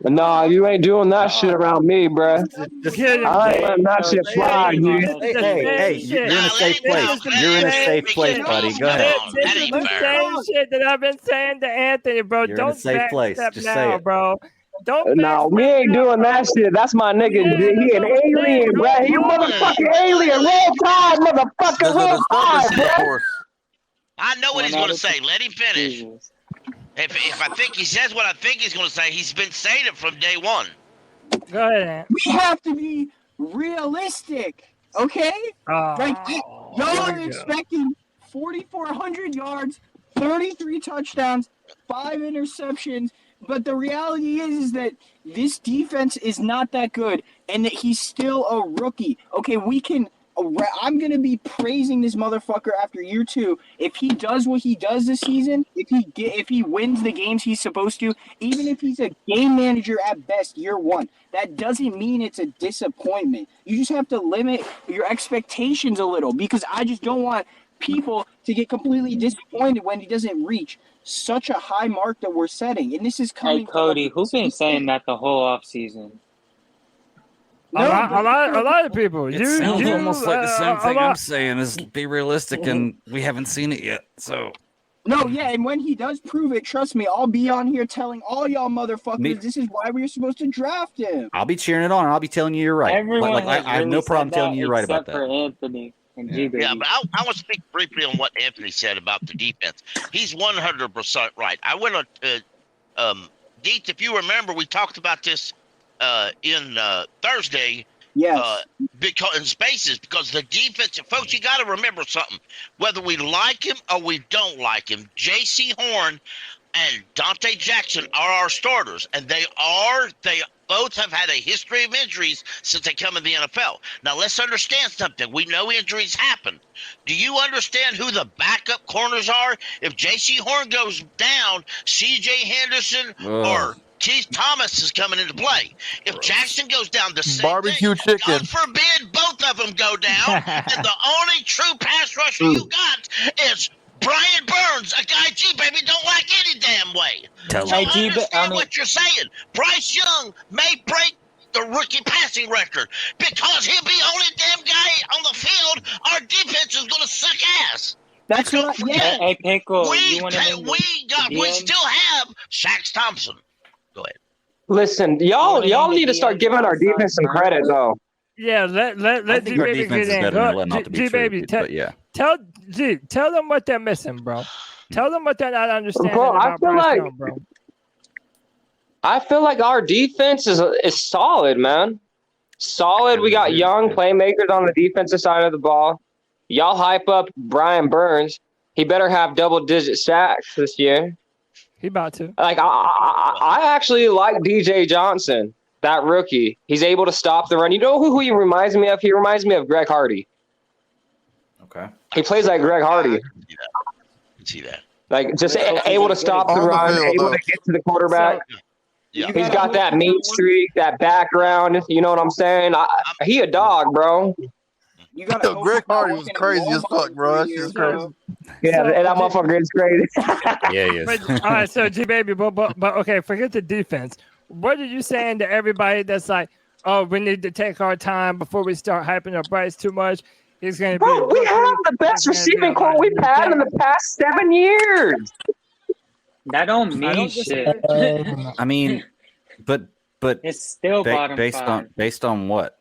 Nah, you ain't doing that shit around me, bruh. I ain't letting that shit fly, dude. Hey, you're in a safe place. You're in a safe place, buddy. Go ahead. This is the same shit that I've been saying to Anthony, bro. You're in a Don't safe place. backstep Just now, say it. bro. Don't No, we ain't doing that shit. That's my nigga. He an alien, bro. He a motherfucking alien. Roll Tide, motherfucker. There's a Roll disturbance Tide, in the bro. course. I know what he's going to say. Let him finish. Jesus. If I think he says what I think he's going to say, he's been saying it from day one. Go ahead, Ant. We have to be realistic, okay? Like, y'all are expecting 4,400 yards, 33 touchdowns, 5 interceptions, but the reality is that this defense is not that good, and that he's still a rookie. Okay, I'm going to be praising this motherfucker after year 2. If he does what he does this season, if he wins the games he's supposed to, even if he's a game manager at best year 1, that doesn't mean it's a disappointment. You just have to limit your expectations a little, because I just don't want people to get completely disappointed when he doesn't reach such a high mark that we're setting. And this is coming Hey, Cody, who's been saying that the whole offseason? A lot of people. It sounds almost like the same thing I'm saying is be realistic, and we haven't seen it yet. So no, yeah, and when he does prove it, trust me, I'll be on here telling all y'all motherfuckers this is why we were supposed to draft him. I'll be cheering it on, and I'll be telling you you're right. Everyone I have no problem telling you you're right about that. Except for Anthony and G-Baby. Yeah, but I want to speak briefly on what Anthony said about the defense. He's 100% right. I went on Deets, if you remember, we talked about this in Thursday. Yes. Because in spaces, because the defense, folks, you got to remember something. Whether we like him or we don't like him, J.C. Horn and Dante Jackson are our starters, and they both have had a history of injuries since they come in the NFL. Now, let's understand something. We know injuries happen. Do you understand who the backup corners are? If J.C. Horn goes down, C.J. Henderson or Keith Thomas is coming into play. If Jackson goes down, the same Barbecue thing. chicken. God forbid both of them go down. And the only true pass rusher you got is Brian Burns, a guy G-Baby don't like any damn way. So I understand what you're saying. Bryce Young may break the rookie passing record because he'll be only damn guy on the field. Our defense is going to suck ass. That's what. Yeah. Hey, Pickle, We you want to still have Shax Thompson. Go ahead. Listen, y'all need to start giving our defense some credit, though. Yeah, let G-Baby get in. G-Baby, tell them what they're missing, bro. Tell them what they're not understanding about Bryce Young, bro. I feel like our defense is solid, man. Solid. We got young playmakers on the defensive side of the ball. Y'all hype up Brian Burns. He better have double-digit sacks this year. He about to. Like I actually like DJ Johnson, that rookie. He's able to stop the run. You know who he reminds me of? He reminds me of Greg Hardy. Okay. He plays like Greg Hardy. I can see that. Like just able to stop the run, able to get to the quarterback. Yeah. He's got that mean streak, that background. You know what I'm saying? He a dog, bro. You got Greg Hardy was crazy as fuck, bro. That shit's crazy. Yeah, and that motherfucker is crazy. Yeah, he is. But, all right, so G-Baby, but okay, forget the defense. What are you saying to everybody that's like, oh, we need to take our time before we start hyping up Bryce too much? He's going to be. Bro, we have the best receiving core we've had in the past 7 years. That don't mean shit. I mean, but it's still bottom based on what?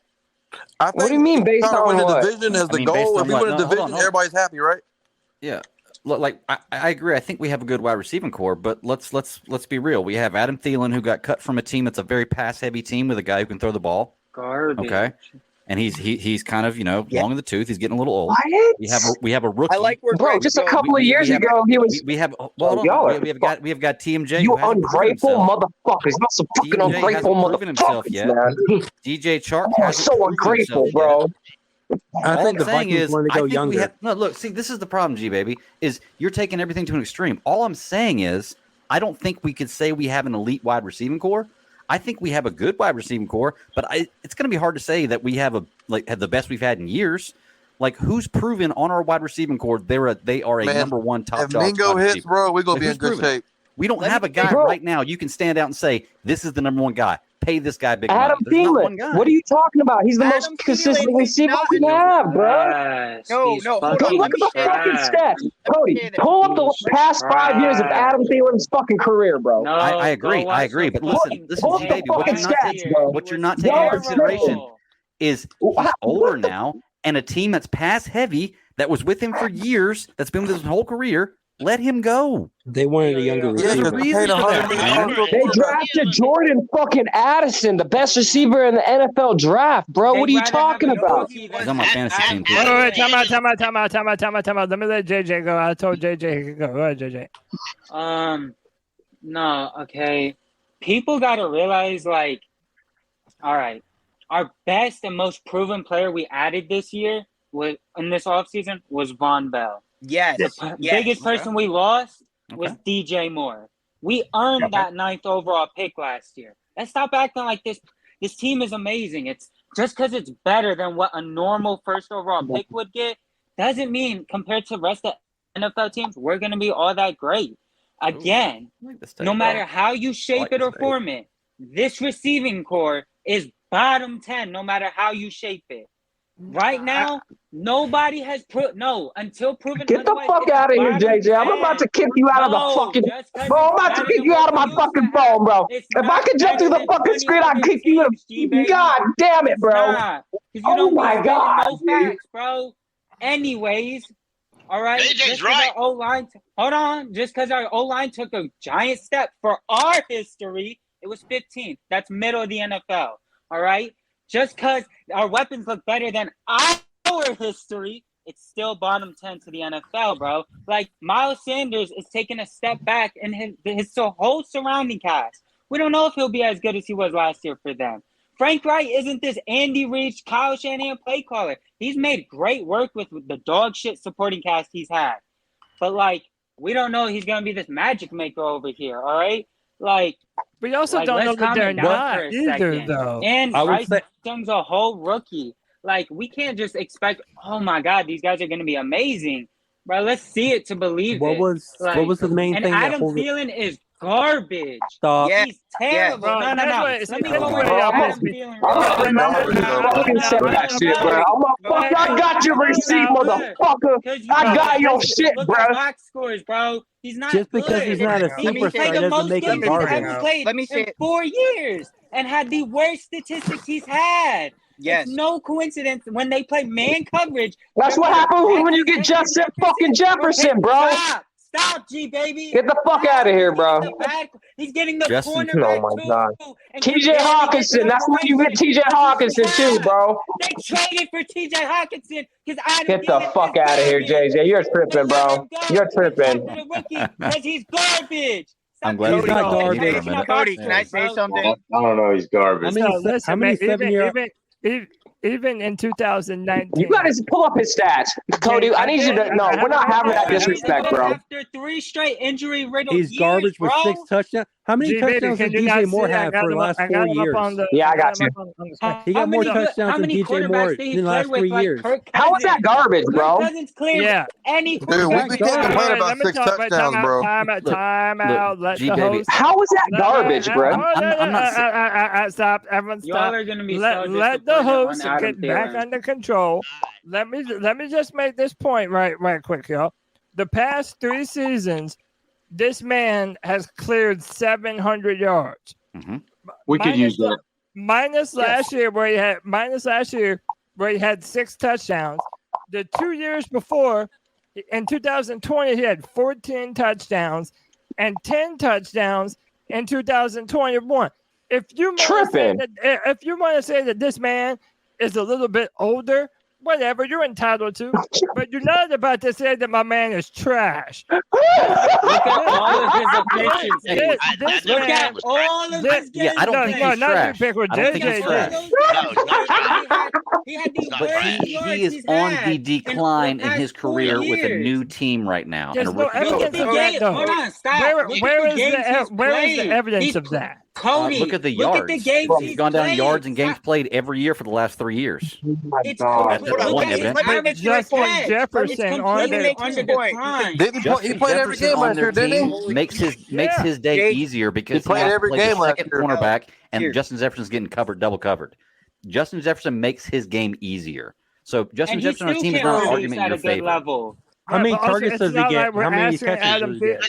I think what do you mean based on win what? the division is the goal. If we win a division, everybody's happy, right? Yeah. Like I agree. I think we have a good wide receiving core, but let's be real. We have Adam Thielen, who got cut from a team that's a very pass heavy team with a guy who can throw the ball. Garbage. Okay. And he's kind of long in the tooth. He's getting a little old. What? We have a rookie. I like where bro. Just a couple of years ago, he was. We have got TMJ. You ungrateful motherfuckers! Not some fucking TMJ ungrateful motherfuckers, man. DJ Chark hasn't so proven ungrateful, himself bro. Yet. I think the thing Vikings is, wanted to I go think younger. look, see, this is the problem, G-Baby, is you're taking everything to an extreme. All I'm saying is, I don't think we could say we have an elite wide receiving core. I think we have a good wide receiving core, but it's going to be hard to say that we have have the best we've had in years. Like, who's proven on our wide receiving core they are a number one top dog? If Mingo hits, bro, we're going to be in good shape. We don't have a guy right now you can stand out and say, this is the number one guy. pay this guy big money. Adam There's not one Thielen. guy. What are you talking about? He's the most Adam consistent Thielen is receiver not we a have, bro. Trash. No, He's no, hold Go on. fucking look at the fucking trash. stats. Cody, say that. pull up the He's past 5 years of trash. Adam Thielen's fucking career, bro. No, I agree. go I watch agree. the But listen, fucking listen, Pull up G the baby, what fucking you're not stats, taking, bro. what you're He not was taking into Y'all consideration terrible. is he's older now, and a team that's pass heavy that was with him for years, that's been with his whole career. Let him go. They wanted a younger Yeah, There's a receiver. reason paid for that, $100 million man. to a They quarterback. drafted Jordan fucking Addison, the best receiver in the NFL draft, bro. What are They'd you rather have talking a about? rookie He's than on my fantasy team, too. Wait, time out. Let me let JJ go. I told JJ he could go. Go ahead, JJ. No, okay. People got to realize, like, all right, our best and most proven player we added this year was in this offseason was Von Bell. Yes. The yes. biggest person we lost was Okay. DJ Moore. We earned that 9th overall pick last year. Let's stop acting like this. This team is amazing. It's just because it's better than what a normal first overall pick would get doesn't mean compared to the rest of NFL teams we're going to be all that great. Again, I like this take, no bro. matter how you shape like it or this take. form it, this receiving core is bottom 10 no matter how you shape it. Right now, nobody has until proven Get the otherwise, fuck it's out of here, bottom JJ. I'm about to 10. kick you out of the No, fucking. just 'cause Bro, I'm it's about to better kick than you what out of my we used to fucking have. phone, bro. It's If I not could jump better through the than fucking 20 screen, I'd other kick you. teams, G-baby. God damn it, It's bro. not. 'Cause you Oh don't be my spitting God, no dude. facts, bro. Anyways, all right. JJ's Just 'cause right. our O-line, hold on. Just because our O-line took a giant step for our history, it was 15th. That's middle of the NFL. All right. Just because our weapons look better than our history, it's still bottom 10 to the NFL, bro. Like, Miles Sanders is taking a step back in his whole surrounding cast. We don't know if he'll be as good as he was last year for them. Frank Wright isn't this Andy Reid, Kyle Shanahan play caller. He's made great work with the dog shit supporting cast he's had. But, like, we don't know he's going to be this magic maker over here, all right? Like, We also like, don't know let's that they're calm it down not for a either, second. though. And I would Bryce say- Young's a whole rookie. Like, we can't just expect, oh my God, these guys are going to be amazing. Bro, let's see it to believe What it. was Like, the main and thing that Adam hold it? Thielen is garbage. Stop. Yeah. He's terrible. Bro, No. that's what- Let see, me that's go the with way y'all Adam supposed to be. Thielen. I'm gonna Garbage, though, bro. fucking say that shit, bro. I'm a fuck. I got your receipt, motherfucker. I got your shit, Look bro. at box scores, bro. He's not Just because good. he's not a He Let me say- played superstar the doesn't most make him games he's garbage. ever played Let me say in it. 4 years and had the worst statistics he's had. Yes. It's no coincidence when they play man coverage. That's what happens when you get Justin fucking Jefferson, bro. Stop, G baby. Get the fuck out of here, bro. He's getting the Justin- cornerback Oh my God. too. And TJ barely Hawkinson. gets That's when you get separation. TJ Hawkinson too, bro. They traded for TJ Hawkinson because I Get the fuck out of here, JJ. You're tripping, bro. You're tripping. Because he's garbage. I'm glad He's not garbage. Cody, can I say something? I don't know. He's garbage. How many, Listen, how many man, 7-year? even in 2019. You gotta pull up his stats, Cody. I need you to. No, we're not having that disrespect, bro. After 3 straight injury-riddled He's years, garbage bro. with 6 touchdowns. How many G-Baby, touchdowns can did you not DJ Moore see? I have got for the him- last I 4 got him up years? on the- Yeah, I got him you. up on the screen. He got more How touchdowns than many DJ Moore quarterbacks did he in the last play 3 with, like years. Kirk How is that Cousins? garbage, bro? Kirk Cousins cleared Yeah. any Dude, we quarterback. can't in the complain league. about Let me 6 talk, wait, touchdowns, bro. Time out. Let G the baby. host. How is that garbage, bro? I'm not Stop. Everyone Y'all stop. are gonna be Let so the disappointed host on Adam get back Thielen. under control. Let me just make this point right quick, y'all. The past 3 seasons, this man has cleared 700 yards. We could use that. Minus last year where he had 6 touchdowns. The 2 years before, in 2020, he had 14 touchdowns and 10 touchdowns in 2021. If you want to say that this man is a little bit older, whatever, you're entitled to. But you're not about to say that my man is trash. Look at all of his efficiency. Look at all of his games. Yeah, I don't think he's not trash. you pick with I don't think JJ. he's trash. He He had the not worst trash. yards he is he's on had the in decline the in his past 4 career with a years. new team right now. There's And a no rookie Look at evidence the of that, game. though. Hold on, stop. Where Look where at the is games he's where is the played. evidence of that? Cody, look at the look yards. at the games He's he's gone down in played. yards and games Stop. played every year for the last 3 years. It's That's complete. one Look at his evidence. But average Justin yards. It's Jefferson on completely there. on the decline. Did he Justin played every Jefferson game on last their year, didn't team he? makes his Yeah. day Jake, easier because played he has to every play the game last second year. cornerback, and Here. Justin Jefferson's getting double covered. Justin Jefferson makes his game easier. So Justin And he Jefferson on a still team is can't not an produce argument in at your a good favor. level. How many But also, targets it's does he not get? like we're How many asking catches Adam does he get?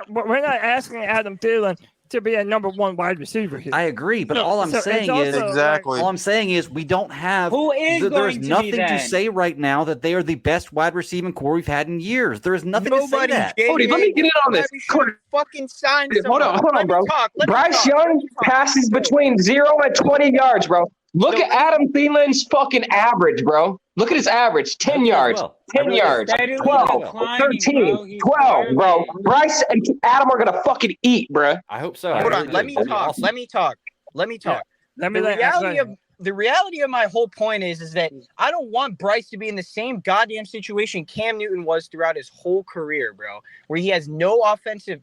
we're not asking Adam Thielen to be a number one wide receiver here. I agree, but So- all I'm so it's saying is also, Exactly. all I'm saying is we don't have. Who is There's going to be nothing to then? say right now that they are the best wide receiving core we've had in years. There is nothing to say Nobody, that. JJ. Cody, let me get in on this. Maybe should fucking sign Hold someone. on, Let me bro. talk. Let me Bryce talk. Young Let me talk. passes between 0 and 20 yards, bro. Look at Adam Thielen's fucking average, bro. Look at his average. 10 yards, well. 10 yards, Steadily 12, declining, 13, bro. He's 12, bro. garbage. Bryce and Adam are going to fucking eat, bro. I hope so. Hold I on. really Let do. me That'd be talk. awesome. Let me talk. Let me talk. Let me The let- reality go of the reality of my whole point is that I don't want Bryce to be in the same goddamn situation Cam Newton was throughout his whole career, bro, where he has no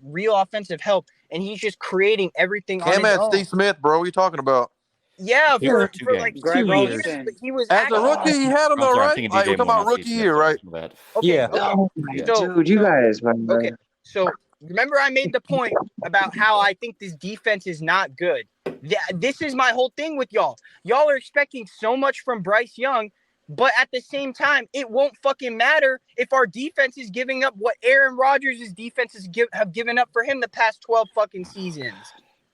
real offensive help, and he's just creating everything on Cam his had own. Steve Smith, bro. What are you talking about? Yeah, He for worked 2 like games. Greg 2 years, Olsen. but he was As a actually rookie, he had him I'm though, sorry, I'm right? thinking Like, DJ we're talking Moore, about not rookie Steve year, Smith. right? But okay. Yeah. Oh, dude, you guys, man. Okay. So remember, I made the point about how I think this defense is not good. This is my whole thing with y'all. Y'all are expecting so much from Bryce Young, but at the same time, it won't fucking matter if our defense is giving up what Aaron Rodgers' defenses have given up for him the past 12 fucking seasons.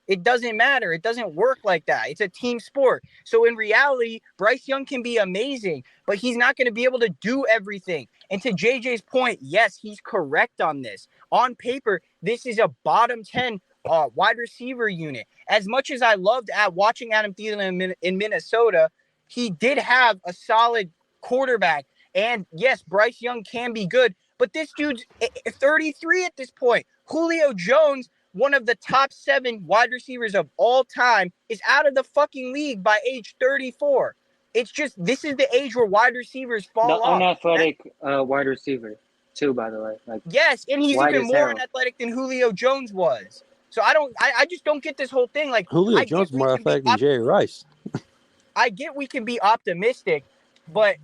It doesn't matter. It doesn't work like that. It's a team sport. So in reality, Bryce Young can be amazing, but he's not going to be able to do everything. And to JJ's point, yes, he's correct on this. On paper, this is a bottom 10 wide receiver unit. As much as I loved watching Adam Thielen in Minnesota, he did have a solid quarterback. And yes, Bryce Young can be good, but this dude's 33 at this point. Julio Jones, one of the top 7 wide receivers of all time, is out of the fucking league by age 34. It's just, this is the age where wide receivers fall The off. unathletic wide receiver, too, by the way. Like, Yes, and he's wide even as more hell. unathletic than Julio Jones was. So I just don't get this whole thing. Like, Julio I Jones get more we can be athletic than Jerry Rice. I get we can be optimistic, but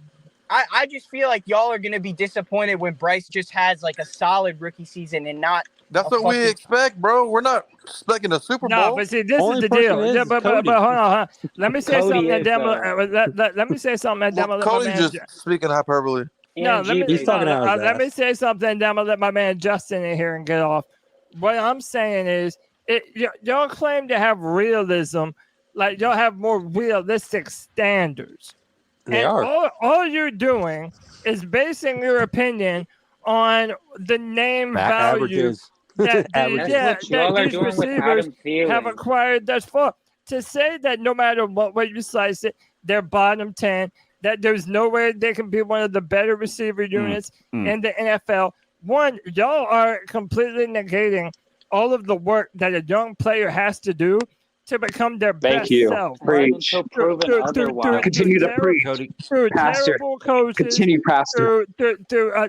I just feel like y'all are going to be disappointed when Bryce just has like a solid rookie season and not. That's what we expect, bro. We're not expecting a Super Bowl. No, but see, this is the deal. Yeah, but hold on. Let me say something that demo. Let me say something that demo. Cody's just speaking hyperbole. No, let me say something that I'm gonna let my man Justin in here and get off. What I'm saying is, y'all claim to have realism, like y'all have more realistic standards. They and are. All you're doing is basing your opinion on the name Back value averages. that, Averages. that these receivers have acquired thus far. To say that no matter what way you slice it, they're bottom 10, that there's no way they can be one of the better receiver units in the NFL. One, y'all are completely negating all of the work that a young player has to do to become their best self. Preach. Continue to preach. Through Pastor. terrible coaches, Continue, Pastor. through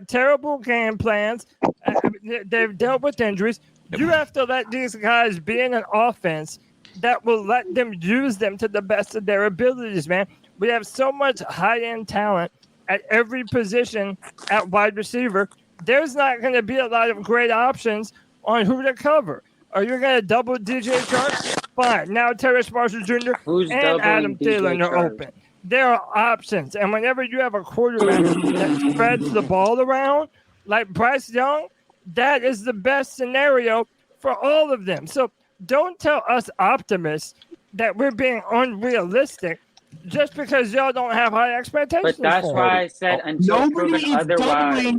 terrible game plans. They've dealt with injuries. You have to let these guys be in an offense that will let them use them to the best of their abilities, man. We have so much high-end talent at every position at wide receiver. There's not going to be a lot of great options on who to cover. Are you going to double DJ Chark? Fine. Now Terrace Marshall Jr. Who's and doubling Adam DJ Thielen are Chark? open. There are options. And whenever you have a quarterback that spreads the ball around, like Bryce Young, that is the best scenario for all of them. So don't tell us optimists that we're being unrealistic just because y'all don't have high expectations. But that's for why it. I said until proven otherwise.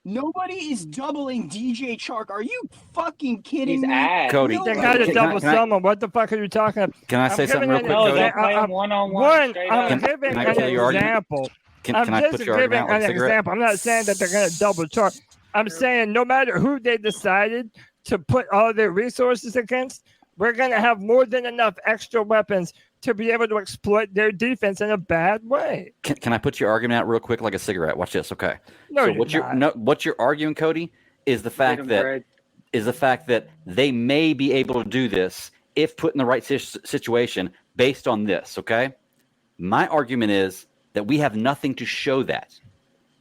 Nobody is doubling DJ Chark. Are you fucking kidding He's me? ass. Cody, They got to Can double I- someone. What the fuck are you talking about? Can I say something real quick, Cody? Play him one-on-one, straight up. I'm giving Can I an kill your argument? example. Can I'm I just put your giving argument out like an a cigarette? example. I'm not saying that they're going to double Chark. I'm saying no matter who they decided to put all their resources against, we're going to have more than enough extra weapons to be able to exploit their defense in a bad way. Can I put your argument out real quick like a cigarette? Watch this, okay? No, So what you're arguing, Cody, is the fact that they may be able to do this if put in the right situation based on this, okay? My argument is that we have nothing to show that.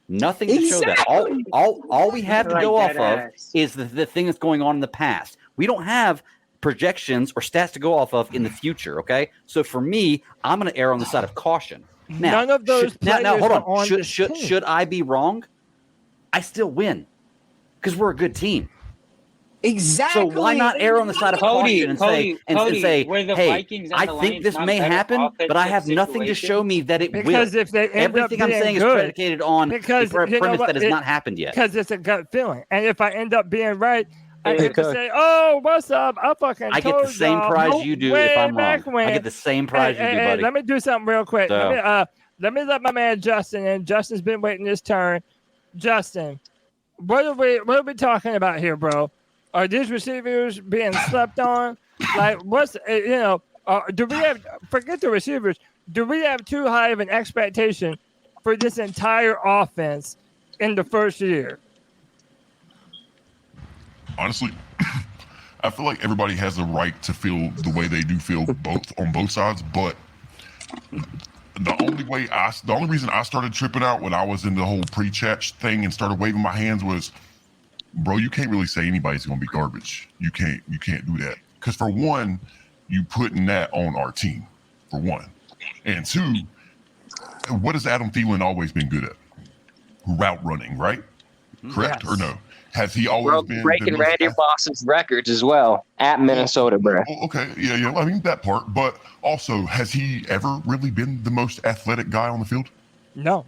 Nothing to show that. All we have to go off of is the thing that's going on in the past. We don't have projections or stats to go off of in the future, okay? So for me, I'm going to err on the side of caution. Now, none of those players now hold are on. on Should I be wrong? I still win because we're a good team. Exactly. So why not err on the side of caution and say, hey, I think this may happen, but I have nothing to show me that it will. Because if they end everything up I'm being saying good, is predicated on a premise that has not happened yet. Because it's a gut feeling, and if I end up being right, I get to say, "Oh, what's up? I get the same prize you do if I'm wrong. I get the same prize you do, buddy. Let me do something real quick. So. Let me let my man Justin in. Justin's been waiting his turn. Justin, what are we talking about here, bro? Are these receivers being slept on? Like, do we have, forget the receivers, do we have too high of an expectation for this entire offense in the first year? Honestly, I feel like everybody has a right to feel the way they do feel on both sides, but the only reason I started tripping out when I was in the whole pre-chat thing and started waving my hands was, bro, you can't really say anybody's going to be garbage. You can't do that. Because for one, you putting that on our team, for one. And two, what has Adam Thielen always been good at? Route running, right? Correct or no? Has he always been breaking Randy Moss's records as well at Minnesota, bro? Okay, yeah. I mean, that part. But also, has he ever really been the most athletic guy on the field? No.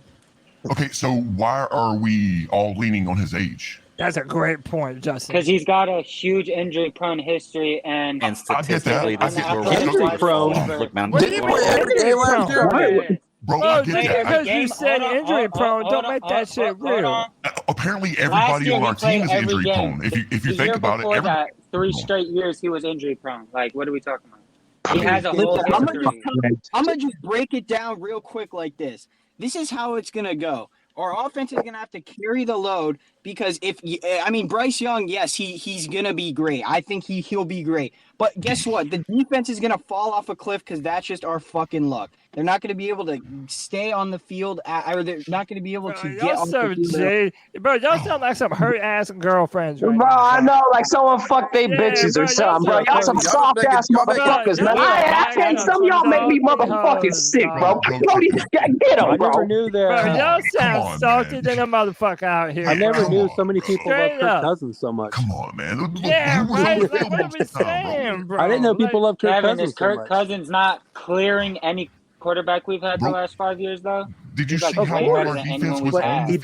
Okay, so why are we all leaning on his age? That's a great point, Justin. Because he's got a huge injury-prone history, and statistically, this is injury-prone. Look, man, what do you mean injury-prone? Bro, I get that. Because you said injury-prone, don't make that shit real. Apparently, everybody on our team is injury-prone. If you think about it, 3 straight years he was injury-prone. Like, what are we talking about? He has a whole history. I'm gonna just break it down real quick like this. This is how it's gonna go. Our offense is going to have to carry the load because Bryce Young, yes, he's going to be great. I think he'll be great. But guess what? The defense is going to fall off a cliff because that's just our fucking luck. They're not going to be able to stay on the field, or they're not going to be able to get on the field. Bro, y'all sound like some hurt-ass girlfriends right bro, now. I know, like someone fucked they bitches or something, bro. Y'all some soft-ass motherfuckers, man. I can't, some of y'all make me motherfucking sick, bro. Cody, get him, bro. I never knew that. Bro, y'all sound salty than a motherfucker out here. I never knew so many people love Kirk Cousins so much. Come on, man. Yeah, right. Like, what are we saying, bro? I didn't know people love Kirk Cousins is Kirk Cousins not clearing any quarterback we've had the last 5 years, though? Did you see how hard our defense was on the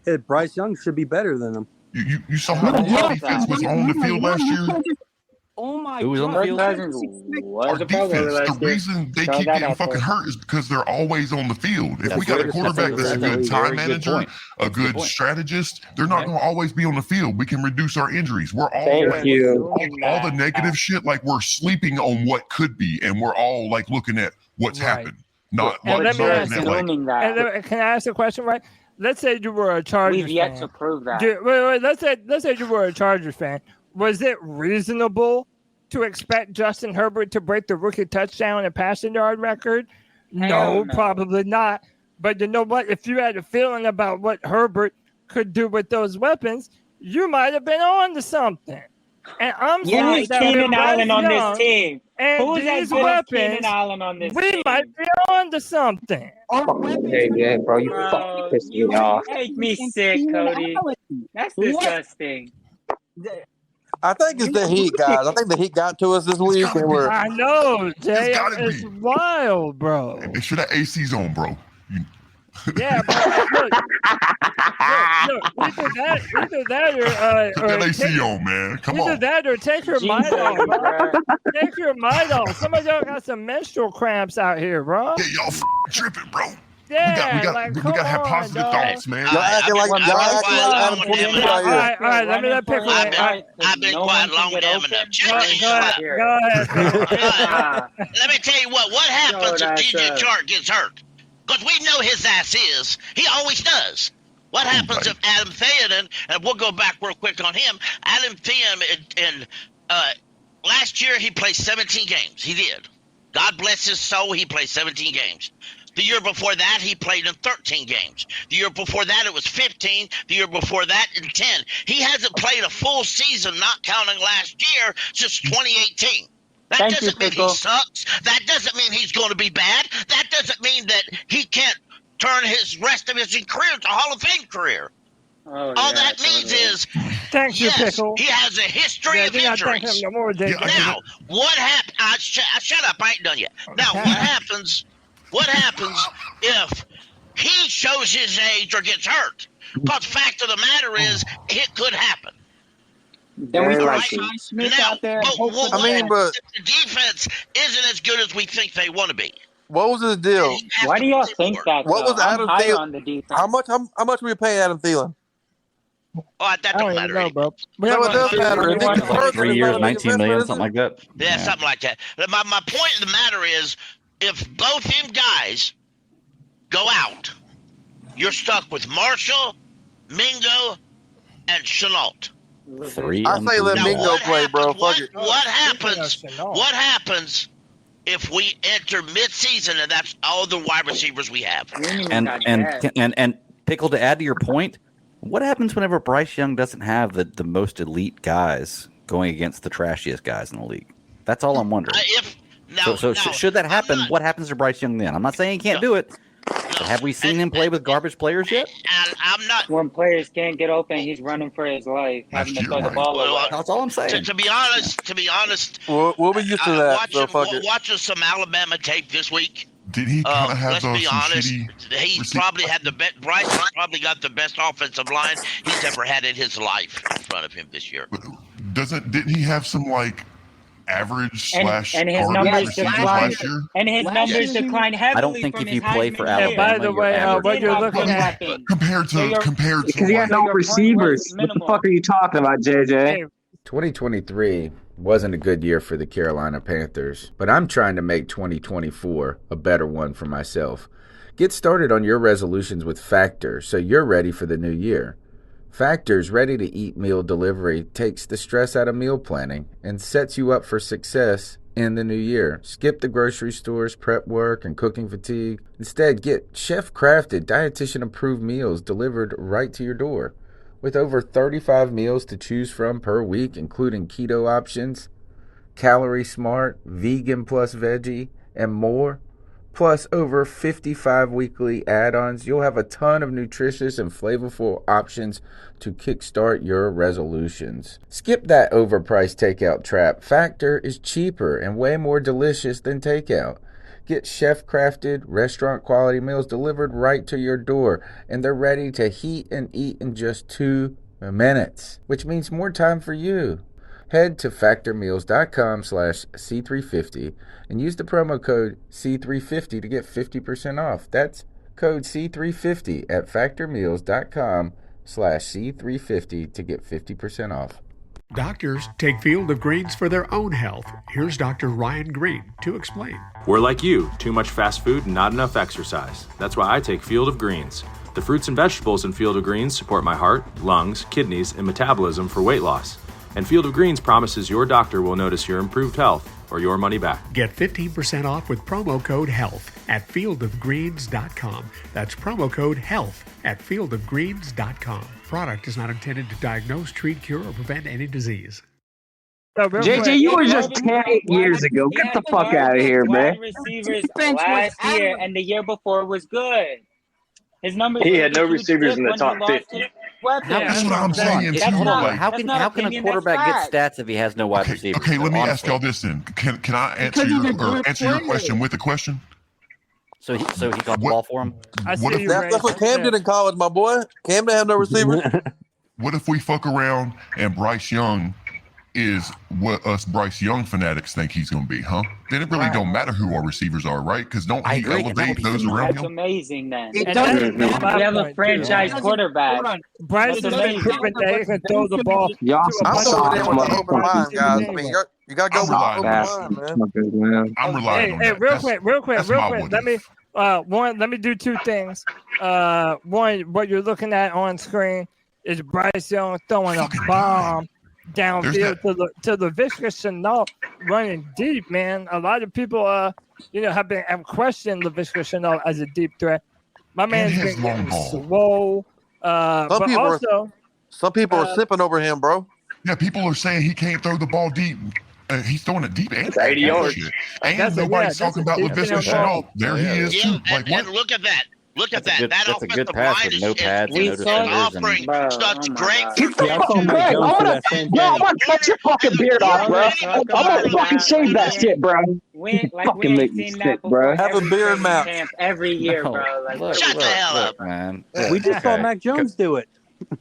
field? Bryce Young should be better than him. You saw how our defense was on the field last year? Oh my Who was on the field? Our defense, the reason they keep getting fucking hurt is because they're always on the field. If we got a quarterback that's a good time manager, a good strategist, they're not going to always be on the field. We can reduce our injuries. We're all all the negative shit, like we're sleeping on what could be, and we're all like looking at what's happened. Not and let me ask you, Can I ask a question, right? Let's say you were a Chargers fan. We've yet to prove that. Wait. Let's say you were a Chargers fan. Was it reasonable to expect Justin Herbert to break the rookie touchdown and passing yard record? No, probably not. But you know what? If you had a feeling about what Herbert could do with those weapons, you might have been on to something. And I'm sorry that Keenan Allen on this team. And Who's these Keenan Allen on this we team? might be on to something. Yeah, bro, you fucking pissed me off. Make me sick, Cody. That's disgusting. I think it's the Heat, guys. I think the Heat got to us this week. I know, Jay. It's wild, bro. Make sure that AC's on, bro. Yeah, but look, either that or that AC on, man. Come on. Either that or take your mic off, bro. Take your mic off. Some of y'all got some menstrual cramps out here, bro. Yeah, y'all tripping, bro. Yeah, we gotta have positive thoughts, man. Y'all acting like Adam 22 out here. All right, let me let Pickle in. I've been quiet long damn enough. Go ahead. Let me tell you what happens if DJ Chark gets hurt. Because we know his ass is. He always does. What happens if Adam Thielen, and we'll go back real quick on him, Adam Thielen, last year he played 17 games. He did. God bless his soul, he played 17 games. The year before that, he played in 13 games. The year before that, it was 15. The year before that, in 10. He hasn't played a full season, not counting last year, since 2018. That doesn't mean he sucks. That doesn't mean he's going to be bad. That doesn't mean that he can't turn his rest of his career to Hall of Fame career. All that means is, Pickle. he has a history of injuries. Now, what happens? Shut up, I ain't done yet. Now, what happens if he shows his age or gets hurt? Because fact of the matter is, it could happen. Then we got Smith out there. But the defense isn't as good as we think they want to be. What was his deal? Why do y'all think that? What was Adam Thielen? On the defense. How much were you paying Adam Thielen? Oh, that don't matter. Bro. No, it does matter. Like 3 years, 19 million, something like that. Yeah, something like that. My point of the matter is, if both them guys go out, you're stuck with Marshall, Mingo, and Chenault. I say let Mingo play, bro. Fuck it. What happens if we enter mid-season and that's all the wide receivers we have? And Pickle, to add to your point, what happens whenever Bryce Young doesn't have the most elite guys going against the trashiest guys in the league? That's all I'm wondering. Should that happen, what happens to Bryce Young then? I'm not saying he can't do it. But have we seen him play with garbage players yet? I'm not. When players can't get open, he's running for his life, having to throw the ball away. That's all I'm saying. To be honest, we'll be used to that. Watching some Alabama tape this week. Did he kind of have let's those be honest. He probably had the best. Bryce probably got the best offensive line he's ever had in his life in front of him this year. Didn't he have some average slash and his numbers declined declined heavily. I don't think if you play for Alabama, by the way, what you're looking at compared to because he had no receivers. What the fuck are you talking about, JJ? 2023 wasn't a good year for the Carolina Panthers, but I'm trying to make 2024 a better one for myself. Get started on your resolutions with Factor so you're ready for the new year. Factor's ready-to-eat meal delivery takes the stress out of meal planning and sets you up for success in the new year. Skip the grocery stores, prep work, and cooking fatigue. Instead, get chef-crafted, dietitian-approved meals delivered right to your door. With over 35 meals to choose from per week, including keto options, calorie smart, vegan plus veggie, and more, plus over 55 weekly add-ons, you'll have a ton of nutritious and flavorful options to kickstart your resolutions. Skip that overpriced takeout trap. Factor is cheaper and way more delicious than takeout. Get chef-crafted, restaurant-quality meals delivered right to your door, and they're ready to heat and eat in just 2 minutes, which means more time for you. Head to factormeals.com/C350 and use the promo code C350 to get 50% off. That's code C350 at factormeals.com/C350 to get 50% off. Doctors take Field of Greens for their own health. Here's Dr. Ryan Green to explain. We're like you, too much fast food and not enough exercise. That's why I take Field of Greens. The fruits and vegetables in Field of Greens support my heart, lungs, kidneys, and metabolism for weight loss. And Field of Greens promises your doctor will notice your improved health or your money back. Get 15% off with promo code HEALTH at fieldofgreens.com. That's promo code HEALTH at fieldofgreens.com. Product is not intended to diagnose, treat, cure, or prevent any disease. JJ, you were just 10 years ago. Get the fuck out of here, man. Receivers last year and the year before was good. His numbers. He had no receivers in the top 50. That's what I'm saying. How can a quarterback get stats if he has no wide receivers? Okay, let me ask y'all this then. Can I answer your question with a question? So he got the ball for him. That's what Cam did in college, my boy. Cam didn't have no receivers. What if we fuck around and Bryce Young is what us Bryce Young fanatics think he's going to be, huh? Then it really don't matter who our receivers are, right? Because don't he elevate those around That's him? amazing, then. It And doesn't that's- matter. we have a franchise Hold quarterback. on. Bryce has been proven that he can throw the ball. Y'all to a I'm bunch going of in with an open mind, receivers guys. I anyway. mean, you got to go with an open mind, man. I'm relying on Hey, that. real quick. that's my Let what me let me do two things. One, what you're looking at on screen is Bryce Young throwing a bomb downfield to the Laviska Shenault running deep, man. A lot of people have questioned Laviska Shenault as a deep threat. My man's his been long getting ball. slow. Some people are sipping over him, bro. Yeah, people are saying he can't throw the ball deep. He's throwing it deep and 80 yards. shit. And nobody's talking about Laviska Shenault. There he is too. Like And what? look at that. Look at that. That That's a good offensive pass line with is no pads and no offering defenders. such great. Get the fucking Greg. I'm gonna cut your fucking beard off, bro. I'm gonna fucking shave that shit, bro. We fucking make ain't me seen sick, that bro. before. Have a Every beard training match. camp every year, bro. Like, Look, Shut the hell up. man. We just saw Okay. Mac Jones do it.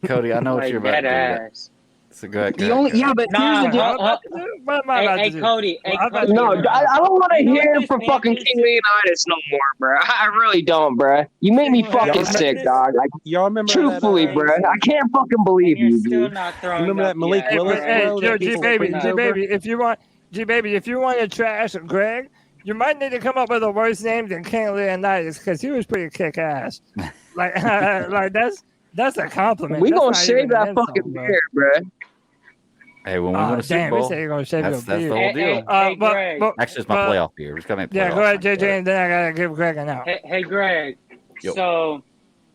Cody, I know what like you're about to dead do. ass. So go ahead. The only but Nah, here's the deal. Hey, Cody. Hey, Cody. No, I don't want to You know what hear this from fucking Panthers- King Leonidas no more, bro. I really don't, bro. You make me fucking sick, dog. Like, Y'all remember truthfully, that? bro, I can't fucking believe And you're you, still dude. not throwing Remember up that Malik yet, Willis bro. throw that G people baby, put over? if you want to trash Greg, you might need to come up with a worse name than King Leonidas because he was pretty kick ass. like that's a compliment. We That's gonna not shave even an that insult, fucking bro. beard, bro. Hey, when we win a Super Damn, we Bowl, say you're gonna shave that's your the beard. whole deal. Hey, Greg. Actually, it's my playoff beer. It's got me Yeah, go ahead, JJ, and then I gotta give Greg an out. Hey, Greg. Yo. So,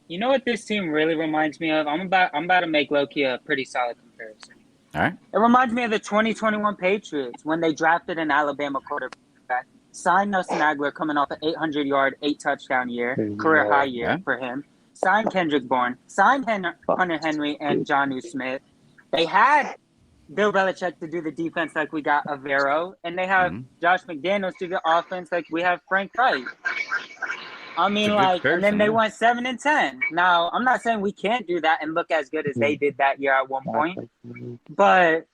you know what this team really reminds me of? I'm about to make Loki a pretty solid comparison. All right. It reminds me of the 2021 Patriots when they drafted an Alabama quarterback, signed Nelson Aguilar coming off an 800-yard, 8-touchdown year, career high year for him. Signed Kendrick Bourne, signed Hunter Henry and Jonnu Smith. They had Bill Belichick to do the defense like we got Avero, and they have Josh McDaniels to do the offense like we have Frank Reich. I mean, and then they went 7-10. Now, I'm not saying we can't do that and look as good as they did that year at one point, but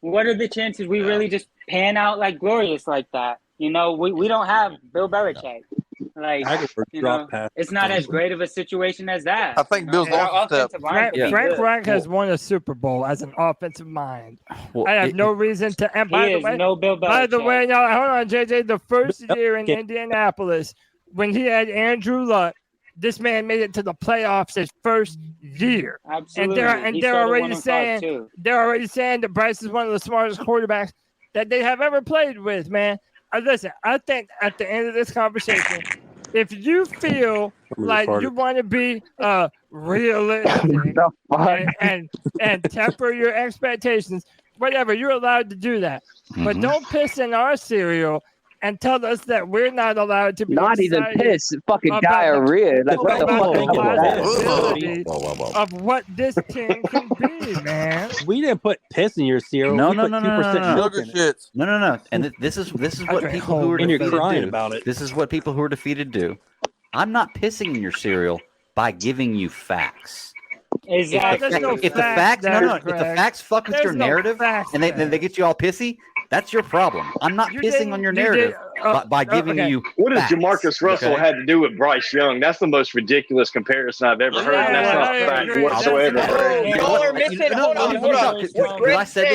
what are the chances we really just pan out like glorious like that? You know, we don't have Bill Belichick. Like, you know, it's not as great of a situation as that. I think Bill's lost a step. Frank Reich has won a Super Bowl as an offensive mind. I have no reason to. And by the way, no Bill by the Belichick. way, now hold on, JJ. The first year in Indianapolis, when he had Andrew Luck, this man made it to the playoffs his first year. Absolutely. And He they're started already 1-5 saying too. that Bryce is one of the smartest quarterbacks that they have ever played with, man. Listen, I think at the end of this conversation, if you feel like you want to be realistic and temper your expectations, whatever, you're allowed to do that. But don't piss in our cereal and tell us that we're not allowed to be Not even excited piss, fucking about diarrhea. Like, what the about fuck the is that? possibility of what this team can be, man. We didn't put piss in your cereal. No, we no, put no, 2% milk in it. No. And this is what people who are And you're defeated crying do. about it. This is what people who are defeated do. I'm not pissing in your cereal by giving you facts. Exactly. If the facts fuck with your narrative and they get you all pissy, that's your problem. I'm not pissing on your narrative by giving you. What does facts, Jamarcus Russell okay? have to do with Bryce Young? That's the most ridiculous comparison I've ever heard, and that's not a fact whatsoever. Y'all are missing. Hold on. Because I said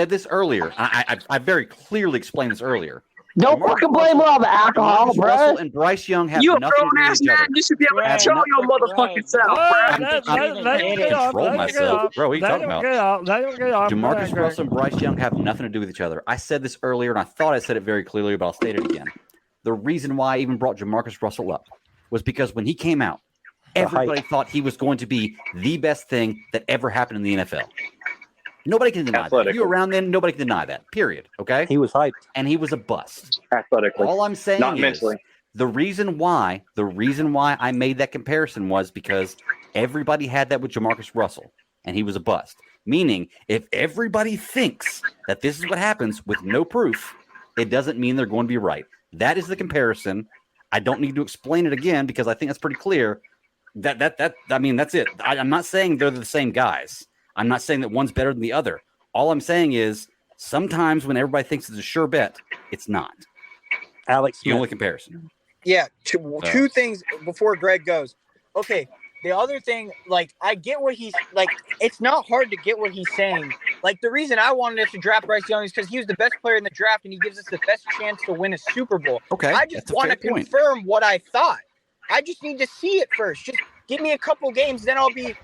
this earlier. I very clearly explained this earlier. Don't fucking blame all the alcohol, Jamarcus bro. Russell and Bryce Young have You a nothing to grown do with ass each man. other. You should be able to control your motherfucking self, bro. Let him get off. Control myself, bro. What are you talking about? Let him get off. Jamarcus Russell and Bryce Young have nothing to do with each other. I said this earlier, and I thought I said it very clearly, but I'll state it again. The reason why I even brought Jamarcus Russell up was because when he came out, everybody thought he was going to be the best thing that ever happened in the NFL. Nobody can deny that. If you were around then, nobody can deny that. Period. Okay? He was hyped. And he was a bust. Athletically. All I'm saying Not is mentally. the reason why I made that comparison was because everybody had that with Jamarcus Russell, and he was a bust. Meaning, if everybody thinks that this is what happens with no proof, it doesn't mean they're going to be right. That is the comparison. I don't need to explain it again because I think that's pretty clear. I mean, that's it. I'm not saying they're the same guys. I'm not saying that one's better than the other. All I'm saying is sometimes when everybody thinks it's a sure bet, it's not. Alex The Smith. only comparison. Yeah, two things before Greg goes. Okay, the other thing, like, I get what he's like. It's not hard to get what he's saying. Like, the reason I wanted us to draft Bryce Young is because he was the best player in the draft and he gives us the best chance to win a Super Bowl. Okay, I just want to confirm what I thought. I just need to see it first. Just give me a couple games, then I'll be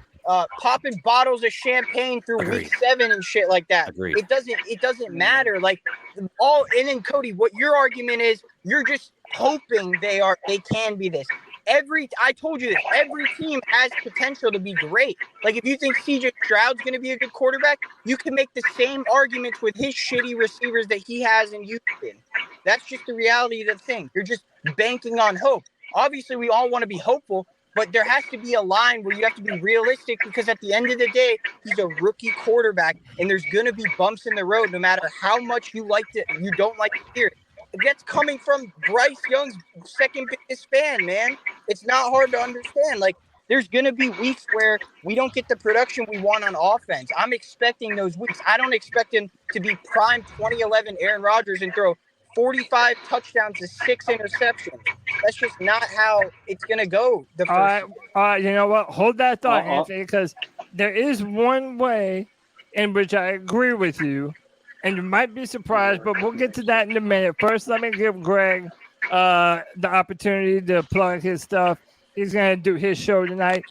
popping bottles of champagne through week 7 and shit like that. Agreed. It doesn't matter. Like, and then Cody, what your argument is, you're just hoping they can be this. I told you this, every team has potential to be great. Like, if you think CJ Stroud's going to be a good quarterback, you can make the same arguments with his shitty receivers that he has in Houston. That's just the reality of the thing. You're just banking on hope. Obviously, we all want to be hopeful, but there has to be a line where you have to be realistic, because at the end of the day, he's a rookie quarterback, and there's going to be bumps in the road no matter how much you don't like to hear it. That's coming from Bryce Young's second biggest fan, man. It's not hard to understand. Like, there's going to be weeks where we don't get the production we want on offense. I'm expecting those weeks. I don't expect him to be prime 2011 Aaron Rodgers and throw 45 touchdowns to 6 interceptions. That's just not how it's going to go. All right, you know what? Hold that thought, Anthony, because there is one way in which I agree with you, and you might be surprised, but we'll get to that in a minute. First, let me give Greg the opportunity to plug his stuff. He's going to do his show tonight.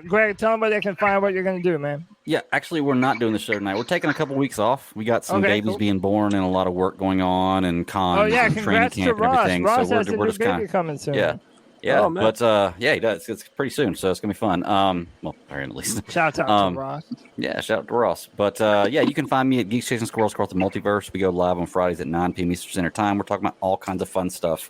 Greg, tell them where they can find what you're going to do, man. Yeah, actually, we're not doing the show tonight. We're taking a couple weeks off. We got some babies being born and a lot of work going on and cons and training camp and everything. Ross so has we're just baby kind of coming soon. Yeah. Oh, man. But he does. It's pretty soon, so it's gonna be fun. Well, at least. Shout out to Ross. Yeah, shout out to Ross. But yeah, you can find me at Geeks Chasing Squirrels across the multiverse. We go live on Fridays at 9 p.m. Eastern Standard Time. We're talking about all kinds of fun stuff,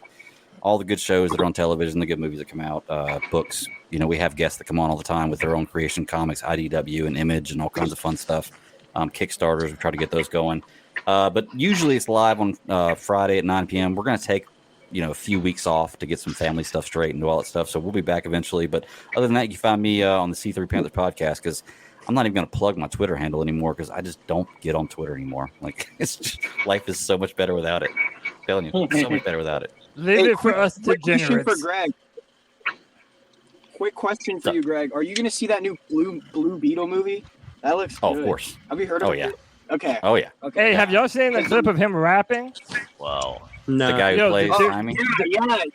all the good shows that are on television, the good movies that come out, books. You know, we have guests that come on all the time with their own creation, comics, IDW, and Image, and all kinds of fun stuff. Kickstarters, we try to get those going. But usually it's live on Friday at 9 p.m. We're gonna take a few weeks off to get some family stuff straight and do all that stuff. So we'll be back eventually. But other than that, you can find me on the C3 Panthers podcast, because I'm not even going to plug my Twitter handle anymore, because I just don't get on Twitter anymore. Like, it's just, life is so much better without it. I'm telling you, it's so much better without it. Leave it for us degenerates. For Greg. Quick question for you, Greg. Are you going to see that new Blue Beetle movie? That looks good. Of course. Have you heard of it? Okay. Oh, yeah. Okay. Hey, have y'all seen the clip of him rapping? Wow. No. The guy who plays Timing?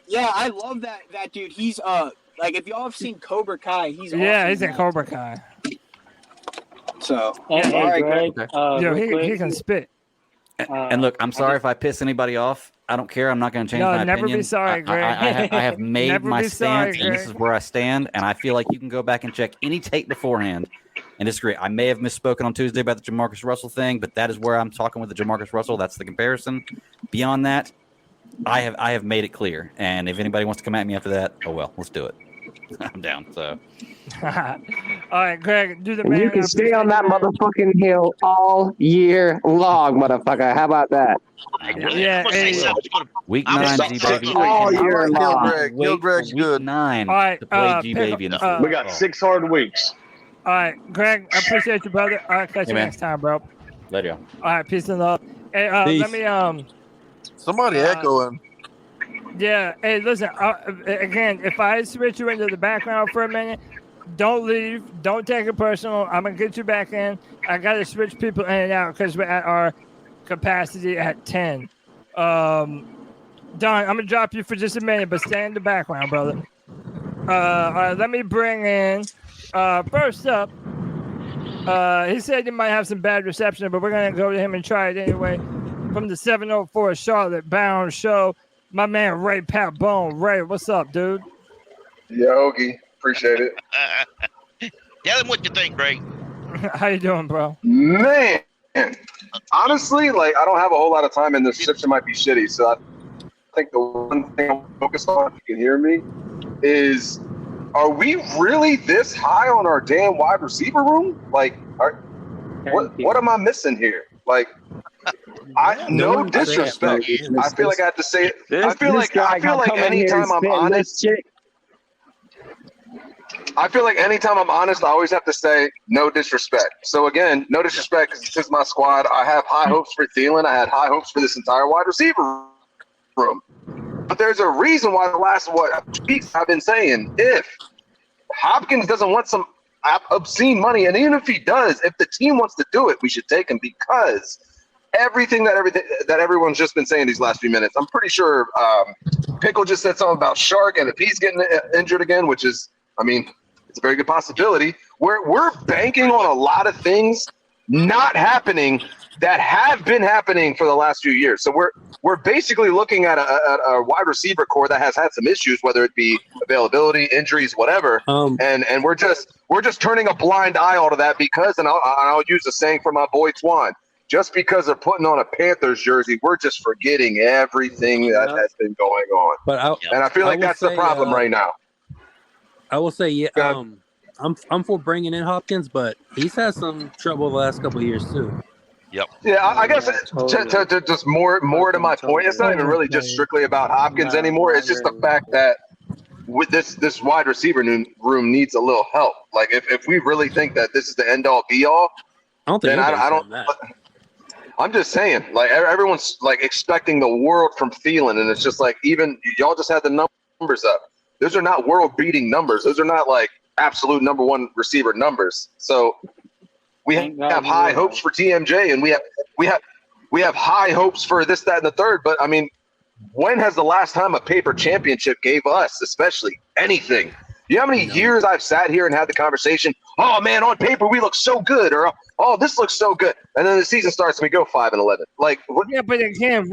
Yeah, I love that dude. He's like, if y'all have seen Cobra Kai, he's he's in Cobra Kai. So all right, Greg. He can spit. And look, I'm sorry if I piss anybody off. I don't care. I'm not going to change my opinion. Never be sorry, Greg. I have made my stance, and this Greg. is where I stand. And I feel like you can go back and check any tape beforehand and disagree. I may have misspoken on Tuesday about the Jamarcus Russell thing, but that is where I'm talking with the Jamarcus Russell. That's the comparison. Beyond that, I have made it clear. And if anybody wants to come at me after that, oh well, let's do it. I'm down. So, all right, Greg, do the And man. you can stay on that motherfucking hill all year long, motherfucker. How about that? Yeah, week 9, G baby. All year long. Kill Greg's good. 9 All right, to play G baby. We got 6 hard weeks. All right, Greg, I appreciate you, brother. All right, catch you man. next time, bro. Later. All right, peace and love. Hey, let me Somebody echoing. Yeah, hey, listen, again, if I switch you into the background for a minute, don't leave. Don't take it personal. I'm going to get you back in. I got to switch people in and out because we're at our capacity at 10. Don, I'm going to drop you for just a minute, but stay in the background, brother. All right, let me bring in, first up, he said you might have some bad reception, but we're going to go to him and try it anyway. From the 704 Charlotte Bound Show, my man Ray Pat Bone. Ray, what's up, dude? Yeah, Ogie. Appreciate it. Tell him what you think, Greg. How you doing, bro? Man, honestly, like, I don't have a whole lot of time, and the reception might be shitty, so I think the one thing I'm focused on, if you can hear me, is, are we really this high on our damn wide receiver room? Like, what am I missing here? Like, no disrespect. I feel like I have to say it. I feel like anytime I'm honest. I feel like anytime I'm honest, I always have to say no disrespect. So again, no disrespect because this is my squad. I have high hopes for Thielen. I had high hopes for this entire wide receiver room. But there's a reason why the last weeks I've been saying if Hopkins doesn't want some obscene money, and even if he does, if the team wants to do it, we should take him because everything that everyone's just been saying these last few minutes. I'm pretty sure Pickle just said something about Shark, and if he's getting injured again, which is, I mean, it's a very good possibility. We're banking on a lot of things not happening that have been happening for the last few years. So we're basically looking at a wide receiver core that has had some issues, whether it be availability, injuries, whatever. And we're just turning a blind eye all to that because, and I'll use a saying from my boy Twan, just because they're putting on a Panthers jersey, we're just forgetting everything that has been going on. And I feel like that's the problem right now. I will say, yeah, I'm for bringing in Hopkins, but he's had some trouble the last couple of years too. Yep. Yeah, I guess to just more to my point, it's not even really just strictly about Hopkins anymore. It's just the fact that with this wide receiver room needs a little help. Like if we really think that this is the end all be all, then I don't. I'm just saying, like everyone's like expecting the world from Thielen, and it's just like even y'all just had the numbers up. Those are not world-beating numbers. Those are not like absolute number one receiver numbers. So we have high hopes for TMJ, and we have high hopes for this, that, and the third. But I mean, when has the last time a paper championship gave us, especially anything? You know how many years I've sat here and had the conversation? Oh man, on paper we look so good, or oh this looks so good, and then the season starts and we go 5-11. Like what? Yeah, but again,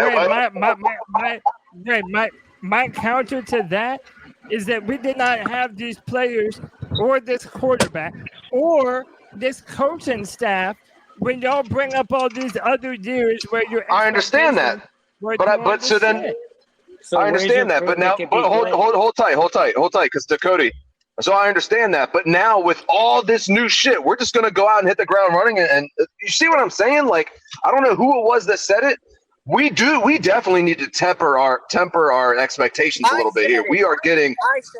my counter to that is that we did not have these players or this quarterback or this coaching staff when y'all bring up all these other years where you're. I understand that, but so then. I understand that, but now hold tight, because to Cody. So I understand that, but now with all this new shit, we're just gonna go out and hit the ground running. And you see what I'm saying? Like I don't know who it was that said it. We definitely need to temper our expectations a little bit here. We are getting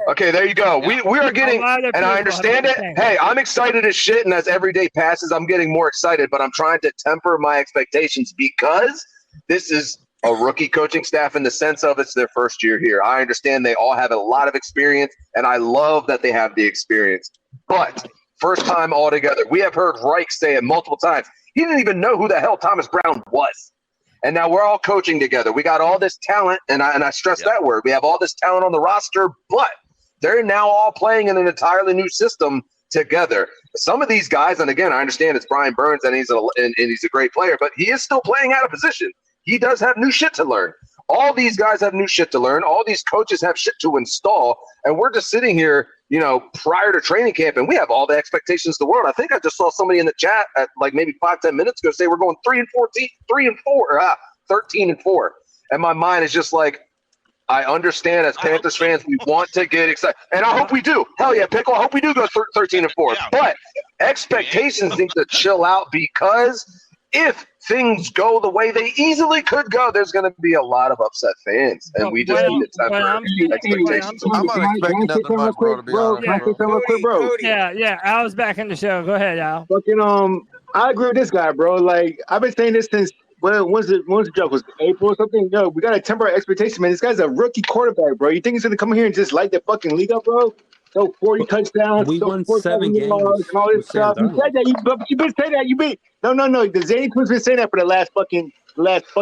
okay. There you go. We are getting, and I understand it. Hey, I'm excited as shit, and as every day passes, I'm getting more excited. But I'm trying to temper my expectations because this is a rookie coaching staff in the sense of it's their first year here. I understand they all have a lot of experience, and I love that they have the experience. But first time all together, we have heard Reich say it multiple times. He didn't even know who the hell Thomas Brown was. And now we're all coaching together. We got all this talent, and I stress that word. We have all this talent on the roster, but they're now all playing in an entirely new system together. Some of these guys, and again, I understand it's Brian Burns, and he's a great player, but he is still playing out of position. He does have new shit to learn. All these guys have new shit to learn. All these coaches have shit to install. And we're just sitting here, prior to training camp, and we have all the expectations in the world. I think I just saw somebody in the chat at like maybe 5-10 minutes ago say we're going 13-4. And my mind is just like, I understand as Panthers fans, we want to get excited. And I hope we do. Hell yeah, Pickle. I hope we do go 13-4. Yeah. But expectations need to chill out because if things go the way they easily could go, there's going to be a lot of upset fans, and we just need to temper expectations. I'm not expecting nothing much, bro, to be honest, bro. Yeah. Al's back in the show. Go ahead, Al. I agree with this guy, bro. Like I've been saying this since when's the joke? Was it April or something? No, we got to temper our expectations, man. This guy's a rookie quarterback, bro. You think he's going to come here and just light the fucking league up, bro? So 40 touchdowns. We won 7 games. And all this stuff. You said that. You've been saying that. No. The Zany Twins been saying that for the last fucking 6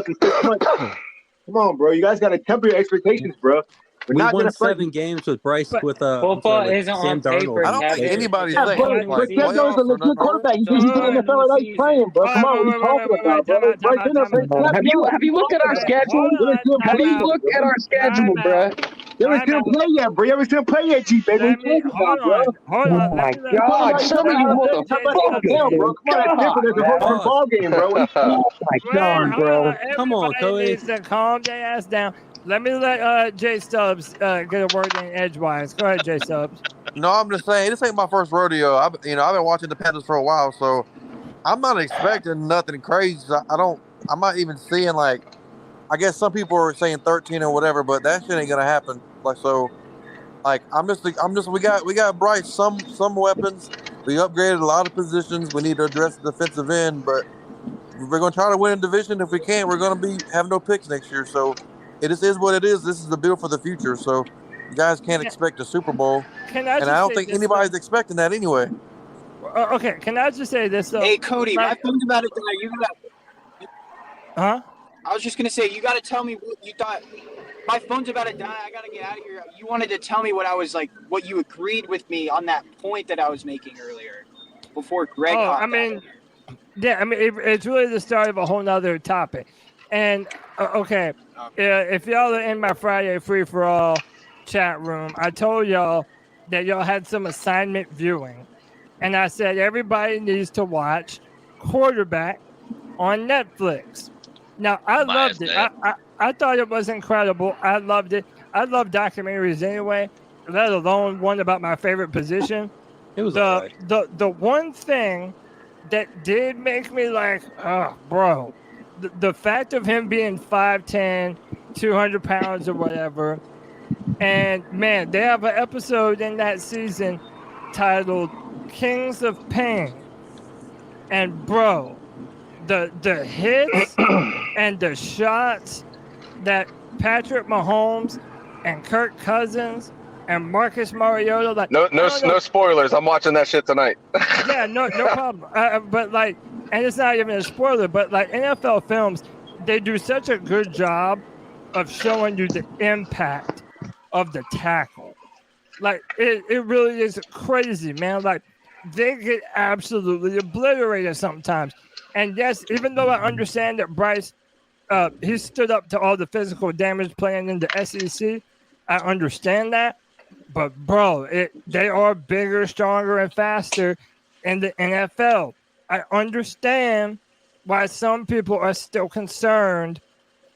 months. Come on, bro. You guys got to temper your expectations, bro. We won 7 games with Bryce football isn't Sam on paper. Darnold. I don't think anybody's saying but Sam Darnold's a legit quarterback. He's in the NFL like he's playing, bro. Come on, what are you talking about, bro? Have you looked at our schedule? Have you looked at our schedule, bro? You haven't seen him play yet, bro. You haven't seen him play yet, G, baby. Hold on. Oh my God! Some of you motherfuckers, bro. Come on, it's a whole ball game, bro. Oh my God, bro! Come on, Cody. Needs to calm their ass down. Let me let Jay Stubbs get a word in edgewise. Go ahead, Jay Stubbs. No, I'm just saying this ain't my first rodeo. I've been watching the Panthers for a while, so I'm not expecting nothing crazy. I'm not even seeing like. I guess some people are saying 13 or whatever, but that shit ain't gonna happen. Like so, Like we got Bryce some weapons. We upgraded a lot of positions. We need to address the defensive end, but we're going to try to win a division. If we can't, we're going to have no picks next year. So it is what it is. This is the build for the future. So you guys can't expect a Super Bowl, and I don't think anybody's expecting that anyway. Okay, can I just say this though? Hey, Cody, my phone's about to die. You got. Huh? I was just gonna say you got to tell me what you thought. My phone's about to die. I gotta get out of here. You wanted to tell me what I was like, what you agreed with me on that point that I was making earlier, before Greg. It's really the start of a whole nother topic. And okay, if y'all are in my Friday free for all chat room, I told y'all that y'all had some assignment viewing, and I said everybody needs to watch Quarterback on Netflix. Now I loved it. I thought it was incredible. I loved it. I love documentaries anyway, let alone one about my favorite position. It was the one thing that did make me like, oh, bro, the fact of him being 5'10", 200 pounds or whatever. And man, they have an episode in that season titled Kings of Pain. And bro, the hits and the shots that Patrick Mahomes and Kirk Cousins and Marcus Mariota, like no spoilers. I'm watching that shit tonight. Yeah, no problem. But like, and it's not even a spoiler, but like NFL films, they do such a good job of showing you the impact of the tackle. Like it really is crazy, man. Like they get absolutely obliterated sometimes. And yes, even though I understand that Bryce, he stood up to all the physical damage playing in the SEC, I understand that. But bro, they are bigger, stronger, and faster in the NFL. I understand why some people are still concerned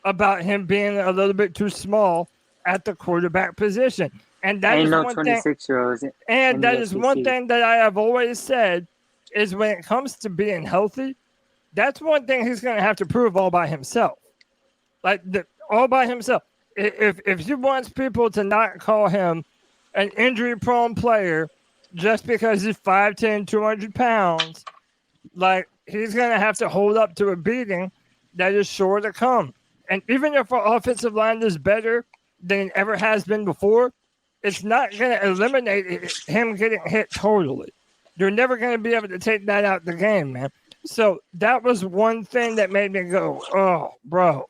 about him being a little bit too small at the quarterback position. And that is one 26-year-olds. And that is one thing that I have always said is when it comes to being healthy, that's one thing he's going to have to prove all by himself. All by himself. If he wants people to not call him an injury-prone player just because he's 5'10", 200 pounds, like he's going to have to hold up to a beating that is sure to come. And even if our offensive line is better than it ever has been before, it's not going to eliminate him getting hit totally. You're never going to be able to take that out the game, man. So that was one thing that made me go, oh, bro.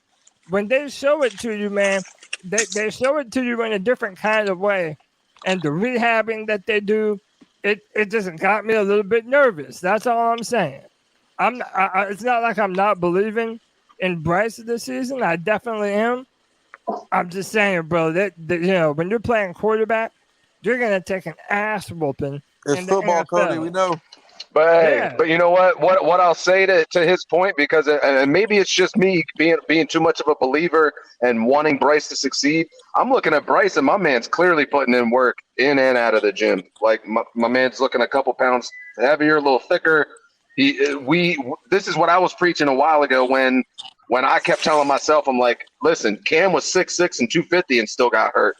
When they show it to you, man, they show it to you in a different kind of way. And the rehabbing that they do, it just got me a little bit nervous. That's all I'm saying. It's not like I'm not believing in Bryce this season. I definitely am. I'm just saying, bro, that when you're playing quarterback, you're gonna take an ass whooping. It's football, Cody. We know. But hey, but you know what? What I'll say to his point, because and maybe it's just me being too much of a believer and wanting Bryce to succeed. I'm looking at Bryce, and my man's clearly putting in work in and out of the gym. Like my man's looking a couple pounds heavier, a little thicker. This is what I was preaching a while ago when I kept telling myself, I'm like, listen, Cam was 6'6" and 250 and still got hurt.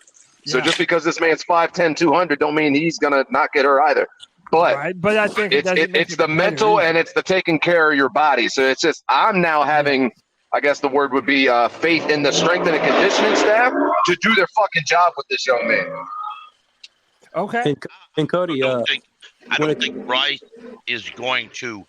So just because this man's 5'10", 200 don't mean he's gonna not get hurt either. But, right, but I think it's the mental and it's the taking care of your body. So it's just I'm now having, I guess the word would be faith in the strength and the conditioning staff to do their fucking job with this young man. Okay. And Cody, I don't think Bryce is going to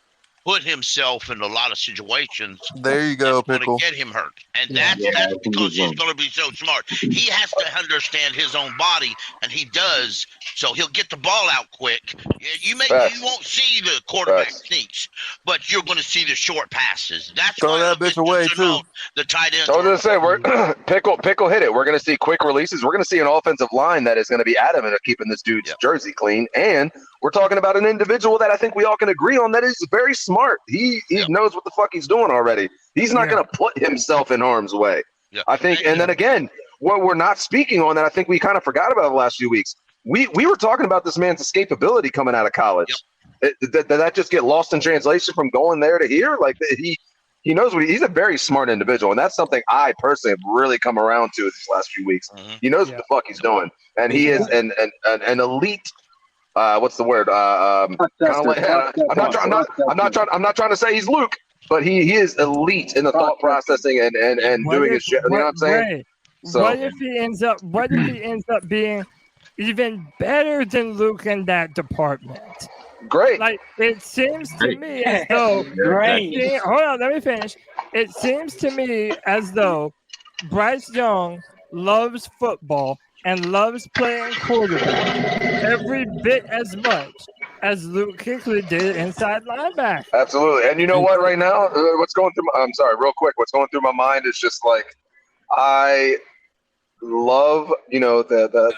put himself in a lot of situations. There you go, that's Pickle. going to get him hurt, and that's because he's going to be so smart. He has to understand his own body, and he does. So he'll get the ball out quick. You won't see the quarterback sneaks, but you're going to see the short passes. That's throw that bitch away too. The tight end. I was going to say, we're Pickle hit it. We're going to see quick releases. We're going to see an offensive line that is going to be adamant of keeping this dude's jersey clean, and we're talking about an individual that I think we all can agree on that is very smart. He knows what the fuck he's doing already. He's not going to put himself in harm's way. Yeah. I think, and then again, what we're not speaking on that I think we kind of forgot about the last few weeks. We were talking about this man's escapability coming out of college. Did that just get lost in translation from going there to here? Like He knows he's a very smart individual, and that's something I personally have really come around to these last few weeks. He knows what the fuck he's doing, and he is an elite. What's the word? I'm not trying to say he's Luke, but he is elite in the thought processing and doing his shit. You know what I'm saying? Right. So What if he ends up being even better than Luke in that department? Great. Like, it seems to me as though hold on, let me finish. It seems to me as though Bryce Young loves football and loves playing quarterback every bit as much as Luke Kuechly did inside linebacker. Absolutely. And you know what? Right now, what's going through? I'm sorry, real quick. What's going through my mind is just like I love, the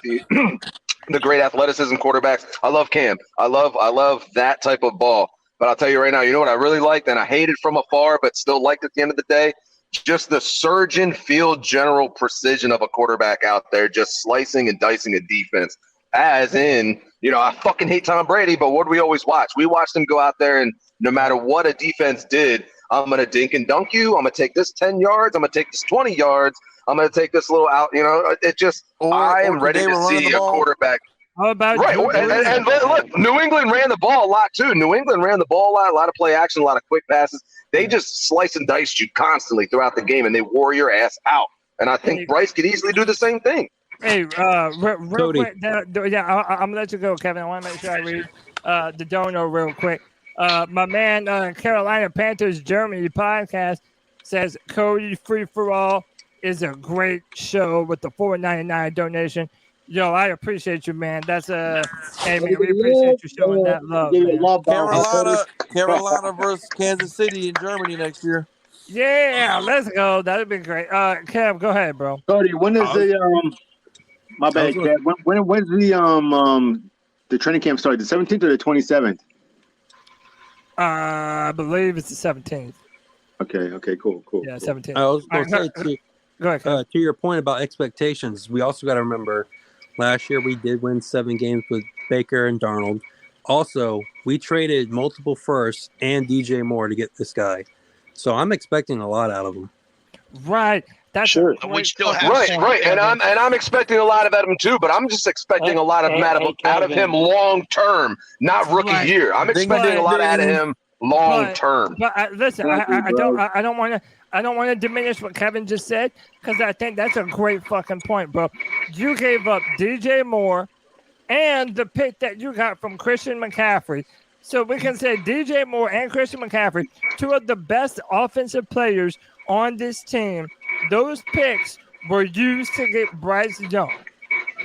the great athleticism quarterbacks. I love Cam. I love that type of ball. But I'll tell you right now, you know what I really liked, and I hated from afar, but still liked at the end of the day? Just the surgeon field general precision of a quarterback out there, just slicing and dicing a defense. As in, I fucking hate Tom Brady, but what do we always watch? We watched him go out there, and no matter what a defense did, I'm going to dink and dunk you. I'm going to take this 10 yards. I'm going to take this 20 yards. I'm going to take this little out. It just I am ready to see a quarterback. How about right? And look, New England ran the ball a lot too. New England ran the ball a lot of play action, a lot of quick passes. They just slice and dice you constantly throughout the game, and they wore your ass out. And I think Bryce could easily do the same thing. Hey, real quick, I'm gonna let you go, Kevin. I want to make sure I read the dono real quick. My man, Carolina Panthers Germany podcast says Cody Free for All is a great show with the $4.99 donation. Yo, I appreciate you, man. That's hey man, we appreciate you showing that love. Man. Carolina versus Kansas City in Germany next year. Yeah, let's go. That'd be great. Kev, go ahead, bro. Cody, when is my bad, Kev. When's the training camp start? The 17th or the 27th? I believe it's the 17th. Okay, cool. Yeah, 17th. I was going to say go ahead. To your point about expectations, we also got to remember last year we did win 7 games with Baker and Darnold. Also, we traded multiple firsts and DJ Moore to get this guy. So I'm expecting a lot out of him. Right. That's sure. We still have right. And I'm expecting a lot of him too, but I'm just expecting a lot of out of him long term, not rookie year. I'm expecting a lot out of him long term. But listen, I don't want to diminish what Kevin just said, because I think that's a great fucking point, bro. You gave up DJ Moore and the pick that you got from Christian McCaffrey. So we can say DJ Moore and Christian McCaffrey, 2 of the best offensive players on this team. Those picks were used to get Bryce Young.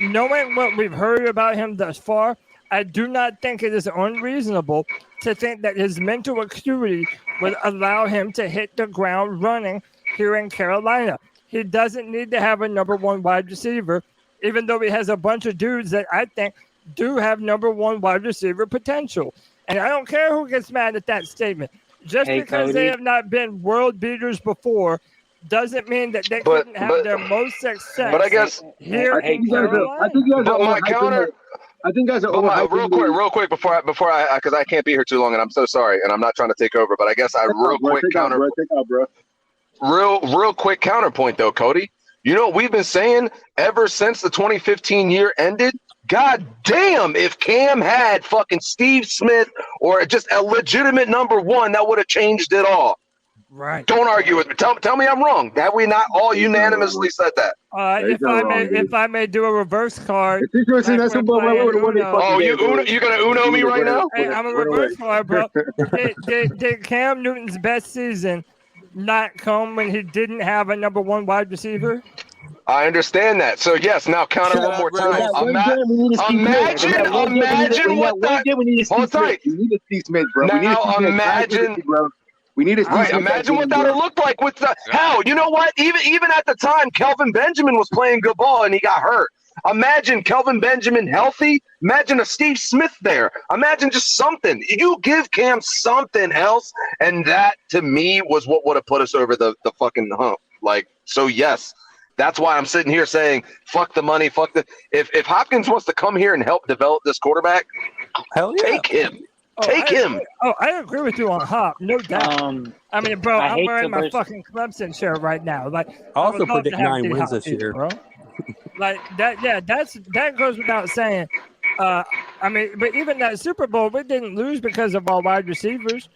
Knowing what we've heard about him thus far, I do not think it is unreasonable to think that his mental acuity would allow him to hit the ground running here in Carolina. He doesn't need to have a number 1 wide receiver, even though he has a bunch of dudes that I think do have number 1 wide receiver potential. And I don't care who gets mad at that statement. Just because Cody, they have not been world beaters before doesn't mean that they couldn't have their most success. But I guess here in Carolina. I think guys are real quick before I because I can't be here too long, and I'm so sorry, and I'm not trying to take over, but I guess real quick counterpoint though, Cody. You know what we've been saying ever since the 2015 year ended? God damn, if Cam had fucking Steve Smith or just a legitimate number 1, that would have changed it all. Right. Don't argue with me. Tell me I'm wrong. Have we not all unanimously said that? If I may do a reverse card. You gonna Uno me right now? Hey, I'm a reverse card, bro. Did Cam Newton's best season not come when he didn't have a number 1 wide receiver? I understand that. So yes, now counter one more time. Imagine what that. Hold tight. We need a Steve Smith, bro. Now imagine. We need a Steve Smith. Imagine what that would look like with the hell. You know what? Even at the time, Kelvin Benjamin was playing good ball and he got hurt. Imagine Kelvin Benjamin healthy. Imagine a Steve Smith there. Imagine just something. You give Cam something else, and that to me was what would have put us over the fucking hump. Like, so yes. That's why I'm sitting here saying, fuck the money, fuck the. If Hopkins wants to come here and help develop this quarterback, hell yeah. take him. Take him. I agree with you on Hop, no doubt. I mean, bro, I I'm hate wearing to my burst- fucking Clemson shirt right now. Like, I also would love to predict have 9 D-Hop wins this here, year. bro. Like that, yeah, that goes without saying. I mean, but even that Super Bowl, we didn't lose because of our wide receivers.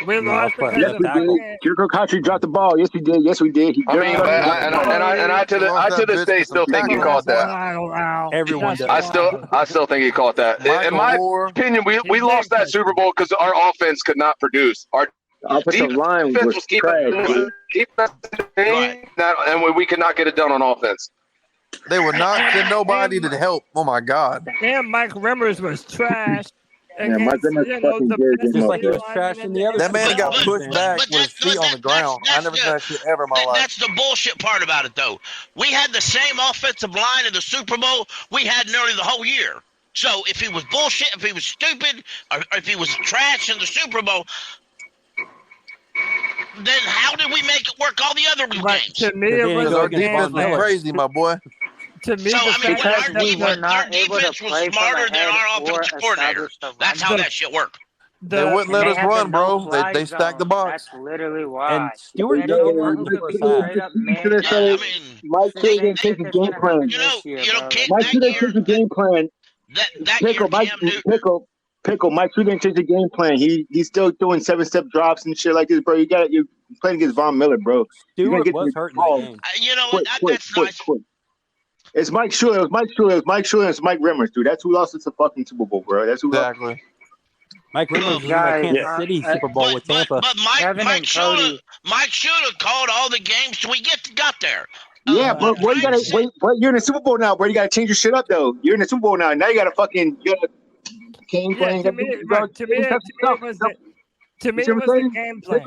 We lost because Yes, we did. Kirko Country dropped the ball. Yes, we did. Yes, we did. I mean, but I to this day still think he caught that. Everyone does. I still think he caught that. In my opinion, we lost that Super Bowl because our offense could not produce. Our offensive line was trash, dude. And we could not get it done on offense. They would not send nobody to help. Oh my God! And Mike Remmers was trash. Yeah, Mike Remmers fucking good. Just like he was trash in the other. That man got pushed back but with his feet on the ground. I never seen that shit ever in my life. That's the bullshit part about it, though. We had the same offensive line in the Super Bowl we had nearly the whole year. So if he was bullshit, if he was stupid, or if he was trash in the Super Bowl, then how did we make it work all the other games? To me, it was our defense was crazy, my boy. To me, So, I mean, our able to defense was play from smarter than ahead our or offensive coordinator. establish the That's run. how that shit worked. They wouldn't let us run, bro. They stacked the box. That's literally why. And Stewart doesn't run the Mike Q didn't take the game plan. Mike Q didn't take the game plan. Pickle. Mike Q didn't take the game plan. He's still doing 7-step drops and shit like this, bro. You're playing against Von Miller, bro. Stewart was hurt in that game. You know, that's nice. It's Mike Schuler. It was Mike Schuler. It's Mike Remmers, dude. That's who lost us the fucking Super Bowl, bro. That's who lost. Mike Remmers was in the Kansas City Super Bowl with Tampa. But Mike Schuler called all the games till we got there. Yeah, but you gotta wait. But you're in the Super Bowl now, bro. You gotta change your shit up, though. You're in the Super Bowl now. Now you gotta game plan. To me, it was the game plan.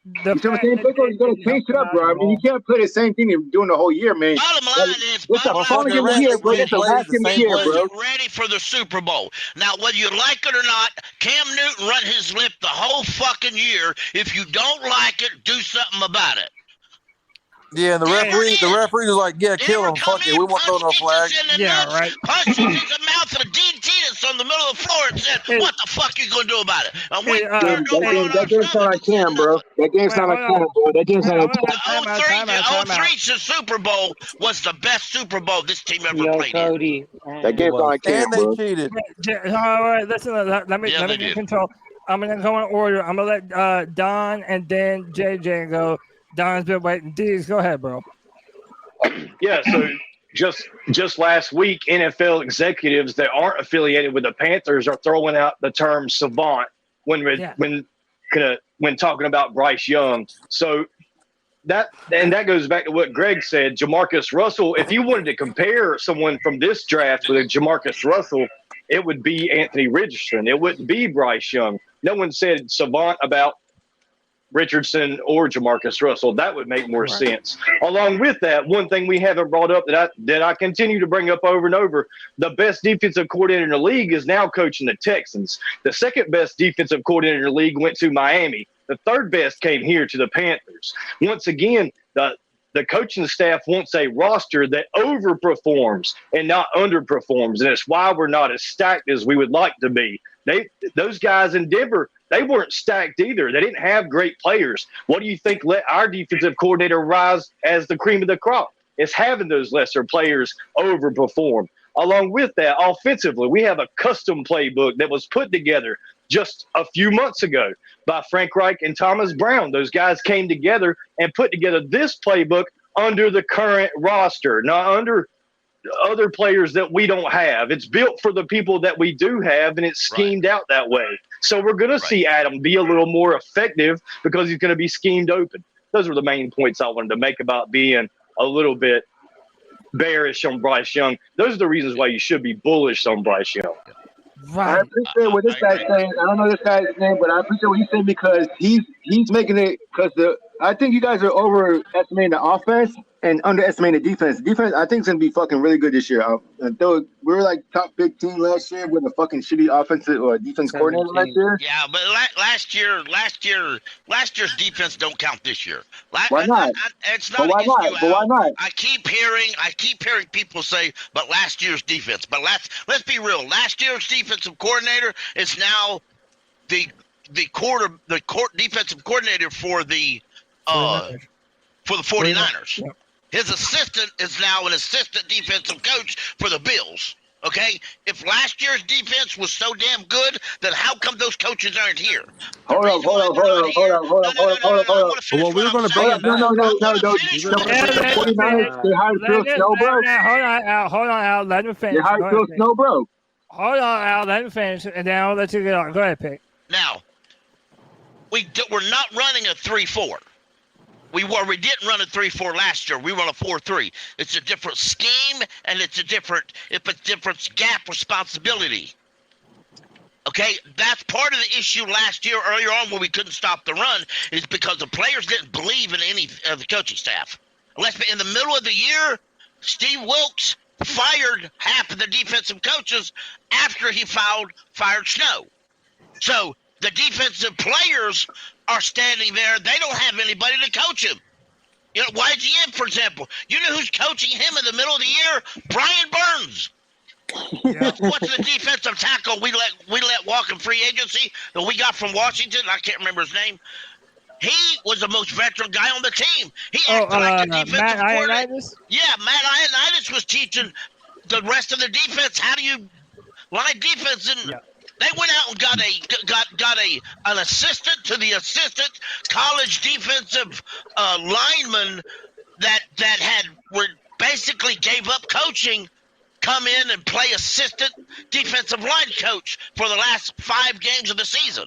You know what I'm saying? You gotta change it up, bro. I mean, you can't play the same thing you're doing the whole year, man. Bottom line is, it's the final game of the year, bro. It's the last game of the year, bro. Ready for the Super Bowl. Now, whether you like it or not, Cam Newton run his lip the whole fucking year. If you don't like it, do something about it. Yeah, and the referee was like, "Yeah, kill him. Fuck it. We won't throw no flag." Yeah, right. Punched him in the mouth of a DT that's on the middle of the floor and said, "What the fuck you gonna do about it?" And we that game sound like Cam, bro. That game sound like Cam, bro. That game sound like Cam. The 03's Super Bowl was the best Super Bowl this team ever played Cody. That game sound like Cam, bro. And they cheated. All right, listen. Let me get control. I'm gonna go in order. I'm gonna let Don and then JJ go. Don's been waiting. D's, go ahead, bro. Yeah, so just last week, NFL executives that aren't affiliated with the Panthers are throwing out the term savant when talking about Bryce Young. So that goes back to what Greg said. Jamarcus Russell. If you wanted to compare someone from this draft with a Jamarcus Russell, it would be Anthony Richardson. It wouldn't be Bryce Young. No one said savant about Richardson or Jamarcus Russell. That would make more sense. Along with that, one thing we haven't brought up that I continue to bring up over and over, the best defensive coordinator in the league is now coaching the Texans. The second best defensive coordinator in the league went to Miami. The third best came here to the Panthers. Once again, the coaching staff wants a roster that overperforms and not underperforms, and it's why we're not as stacked as we would like to be. Those guys in Denver, they weren't stacked either. They didn't have great players. What do you think let our defensive coordinator rise as the cream of the crop? It's having those lesser players overperform. Along with that, offensively, we have a custom playbook that was put together just a few months ago by Frank Reich and Thomas Brown. Those guys came together and put together this playbook under the current roster, not under other players that we don't have. It's built for the people that we do have, and it's schemed out that way. So we're going to see Adam be a little more effective because he's going to be schemed open. Those were the main points I wanted to make about being a little bit bearish on Bryce Young. Those are the reasons why you should be bullish on Bryce Young. I appreciate what this guy's saying. I don't know this guy's name, but I appreciate what he's saying because he's making it because I think you guys are overestimating the offense and underestimating the defense. Defense, I think, is going to be fucking really good this year. Though we were like top big team last year with a fucking shitty offensive or defense coordinator last year. Yeah, but last year's defense don't count this year. Why not? It's not. But why not? I keep hearing people say, but last year's defense. But let's be real. Last year's defensive coordinator is now defensive coordinator for the 49ers. Yep. His assistant is now an assistant defensive coach for the Bills. Okay, if last year's defense was so damn good, then how come those coaches aren't here? Hold up. Well, we were going to bring him back. No. The 49ers, they hired Phil Snow, bro. Hold on, Al. Let him finish. They hired Phil Snow, bro. Hold on, Al. Let him finish, and then I'll let you get on. Go ahead, Pick. Now, we're not running a 3-4. We didn't run a 3-4 last year. We run a 4-3. It's a different scheme, and it's a different gap responsibility. Okay, that's part of the issue last year earlier on when we couldn't stop the run is because the players didn't believe in any of the coaching staff. In the middle of the year, Steve Wilkes fired half of the defensive coaches after he fired Snow. So the defensive players are standing there. They don't have anybody to coach him. You know, YGM, for example. You know who's coaching him in the middle of the year? Brian Burns. Yeah. What's the defensive tackle we let walk in free agency that we got from Washington? I can't remember his name. He was the most veteran guy on the team. He acted like a defensive Matt coordinator. Ioannidis? Yeah, Matt Ioannidis was teaching the rest of the defense how do you line defense and they went out and got an assistant to the assistant college defensive lineman that basically gave up coaching, come in and play assistant defensive line coach for the last 5 games of the season.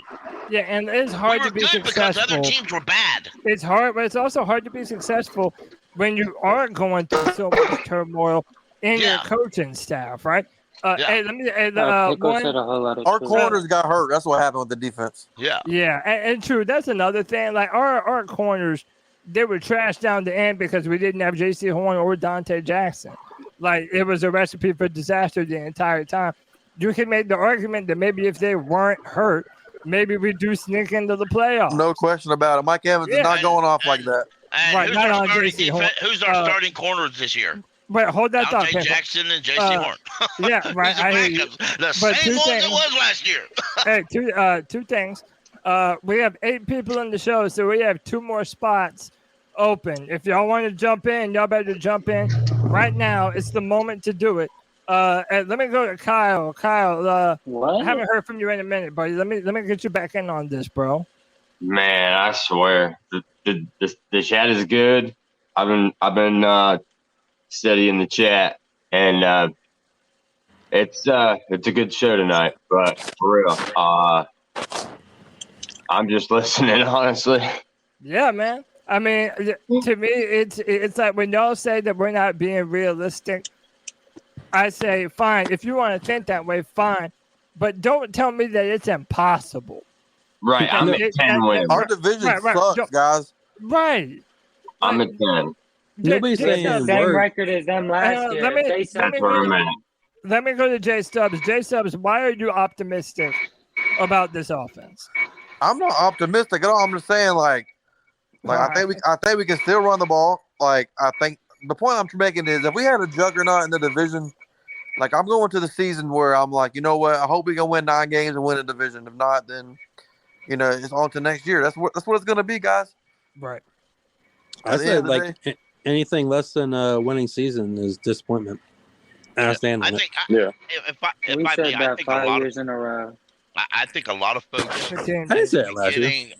Yeah, and it's hard to be good successful. because other teams were bad. It's hard, but it's also hard to be successful when you are going through so much turmoil in your coaching staff, right? Hey, let me. Pickle said a whole lot of Our shit. corners got hurt. That's what happened with the defense. Yeah. Yeah, and true. That's another thing. Like our corners, they were trashed down the end because we didn't have J.C. Horn or Dante Jackson. Like it was a recipe for disaster the entire time. You can make the argument that maybe if they weren't hurt, maybe we do sneak into the playoffs. No question about it. Mike Evans is not going off like that. And Right, not on J.C. Horn. who's our starting corners this year? Wait, hold that thought. Dante Pickle. Jackson and J.C. Horn. Yeah, right. I hear you. The But same two ones things- it was last year. Hey, two things. We have 8 people in the show, so we have 2 more spots open. If y'all want to jump in, y'all better jump in right now. It's the moment to do it. And let me go to Kyle. Kyle, What? I haven't heard from you in a minute, buddy. Let me get you back in on this, bro. Man, I swear the chat is good. I've been studying the chat, and it's a good show tonight. But for real, I'm just listening, honestly. Yeah, man. I mean, to me, it's like when y'all say that we're not being realistic, I say, fine. If you want to think that way, fine. But don't tell me that it's impossible. Right, I'm at 10 wins. Our division sucks, guys. Right. I'm at 10. Nobody's It's saying the a same word. record as them last year. That's where I'm at. Let me go to Jay Stubbs. Jay Stubbs, why are you optimistic about this offense? I'm not optimistic at all. I'm just saying, like I think we can still run the ball. Like I think the point I'm making is if we had a juggernaut in the division, like I'm going to the season where I'm like, you know what? I hope we can win 9 games and win a division. If not, then it's on to next year. That's what it's going to be, guys. Right. I said like anything less than a winning season is disappointment. And I stand on it. If I We may, said I that think 5 years in a row. I think a lot of folks I didn't say that last year.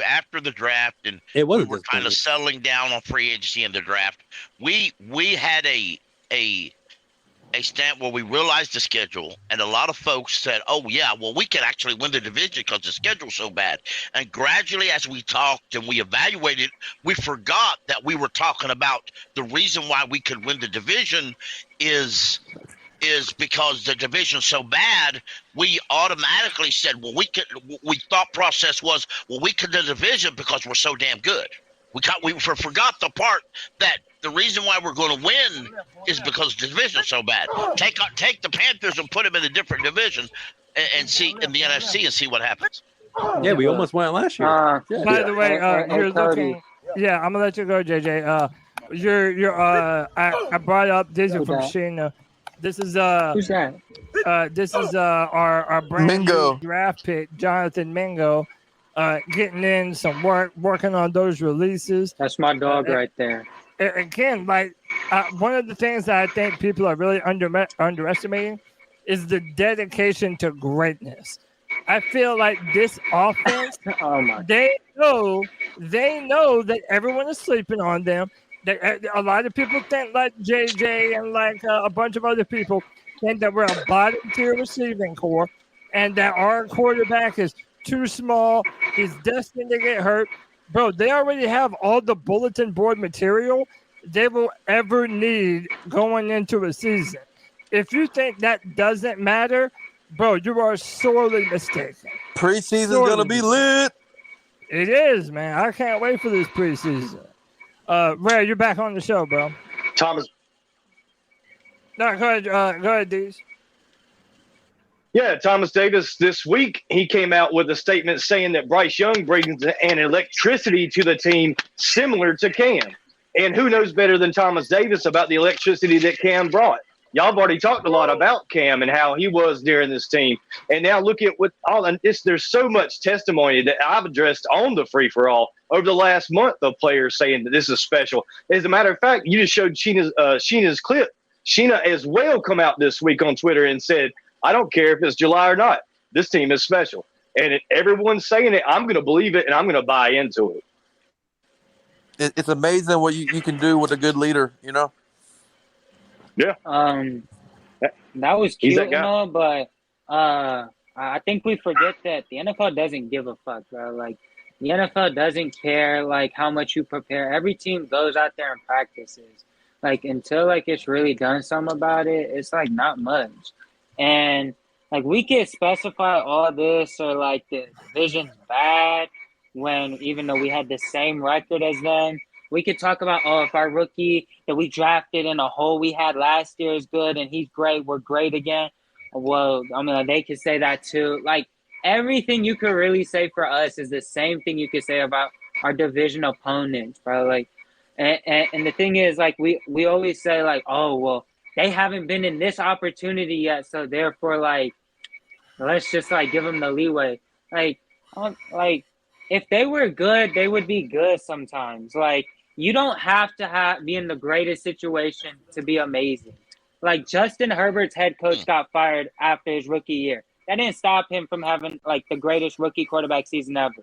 after the draft, and It we wasn't were kind of settling down on free agency in the draft. We had a stand where we realized the schedule, and a lot of folks said, "Oh yeah, well we can actually win the division because the schedule's so bad." And gradually, as we talked and we evaluated, we forgot that we were talking about the reason why we could win the division is because the division's so bad. We automatically said, well, we thought process was, well, we could do the division because we're so damn good. We forgot the part that the reason why we're going to win is because the division's so bad. Take the Panthers and put them in a different division and see in the NFC and see what happens. Yeah, we almost won it last year. By the way, you're looking. Yeah, I'm gonna let you go, JJ. I brought up Dizzy from Sheena. This is Who's that? This is our brand Mingo. new draft pick, Jonathan Mingo, getting in some working on those releases. That's my dog right there. Again, like one of the things that I think people are really underestimating is the dedication to greatness. I feel like this offense, they know that everyone is sleeping on them. A lot of people think, like JJ and like a bunch of other people, think that we're a bottom tier receiving core and that our quarterback is too small. He's destined to get hurt. Bro, they already have all the bulletin board material they will ever need going into a season. If you think that doesn't matter, bro, you are sorely mistaken. Preseason's going to be lit. It is, man. I can't wait for this preseason. Ray, you're back on the show, bro. Thomas. No, go ahead, Deez. Yeah, Thomas Davis this week, he came out with a statement saying that Bryce Young brings an electricity to the team similar to Cam. And who knows better than Thomas Davis about the electricity that Cam brought? Y'all have already talked a lot about Cam and how he was during this team. And now look at what all this. There's so much testimony that I've addressed on the free-for-all over the last month of players saying that this is special. As a matter of fact, you just showed Sheena's clip. Sheena as well come out this week on Twitter and said, I don't care if it's July or not. This team is special. And everyone's saying it. I'm going to believe it, and I'm going to buy into it. It's amazing what you can do with a good leader, you know? Yeah. That was cute and all, but I think we forget that the NFL doesn't give a fuck, bro. Like, the NFL doesn't care, like, how much you prepare. Every team goes out there and practices. Like, until, like, it's really done something about it, it's, like, not much. And, like, we can specify all this or, like, the division's bad when even though we had the same record as them. We could talk about, if our rookie that we drafted in a hole we had last year is good and he's great, we're great again. Well, I mean, they could say that too. Like, everything you could really say for us is the same thing you could say about our division opponents, bro. Like, and the thing is, like, we always say, like, oh, well, they haven't been in this opportunity yet, so therefore, like, let's just, like, give them the leeway. Like, if they were good, they would be good sometimes. Like, you don't have to be in the greatest situation to be amazing. Like, Justin Herbert's head coach got fired after his rookie year. That didn't stop him from having, like, the greatest rookie quarterback season ever.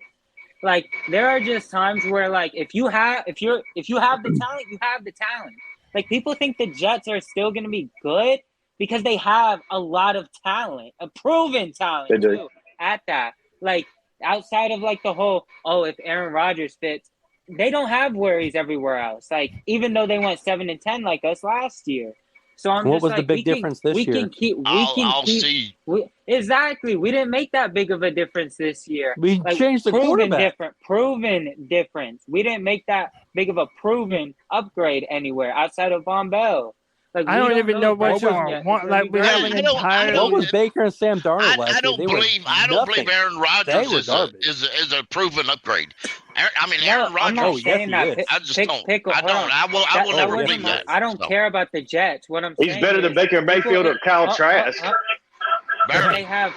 Like, there are just times where, like, if you have the talent, you have the talent. Like, people think the Jets are still going to be good because they have a lot of talent, a proven talent too, at that. Like, outside of, like, the whole, if Aaron Rodgers fits, they don't have worries everywhere else. Like, even though they went 7-10 like us last year. So I'm what just was like, the big difference this year? Exactly. We didn't make that big of a difference this year. We changed the quarterback. Proven difference. We didn't make that big of a proven upgrade anywhere outside of Von Bell. Like, I don't even know what you want. Like, we have an entire. What was Baker and Sam Darnold last year? I don't believe Aaron Rodgers is a proven upgrade. I mean, Aaron Rodgers. I just don't. I will never believe that. I don't care about the Jets. What I'm saying, he's better than Baker Mayfield or Kyle Trask. They have.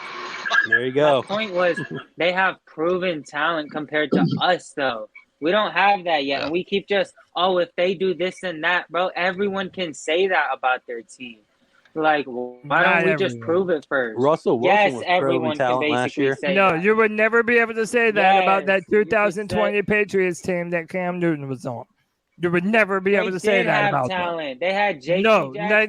There you go. My point was they have proven talent compared to us, though. We don't have that yet. And we keep just, if they do this and that, bro, everyone can say that about their team. Like, why don't we just prove it first? Russell Wilson was everyone talent can last year. say No, that. you would never be able to say that about that 2020 Patriots team that Cam Newton was on. You would never be able to say that about talent. They had J.C. No. They They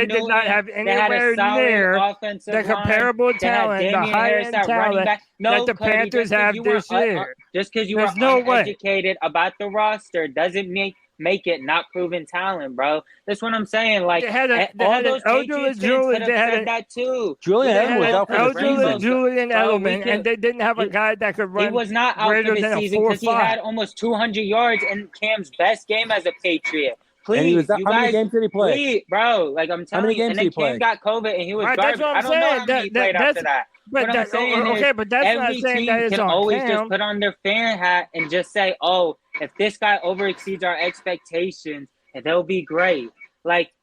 did not have anywhere near the comparable talent, the high-end talent that the Panthers have this year. Just because you were uneducated about the roster doesn't make it not proven talent, bro. That's what I'm saying. Like, all those Patriots fans could have said that too. Julian Edelman was out for the season. Julian Edelman, and they didn't have a guy that could run. He was not out for the season because he had almost 200 yards in Cam's best game as a Patriot. Please, how many games did he play? Please, bro, like, I'm telling you. And then Cam got COVID and he was garbage. I don't know how many he played after that. But I'm saying but that's not saying that it's can on always Cam. just put on their fan hat and just say, if this guy overexceeds our expectations, they'll be great. Like,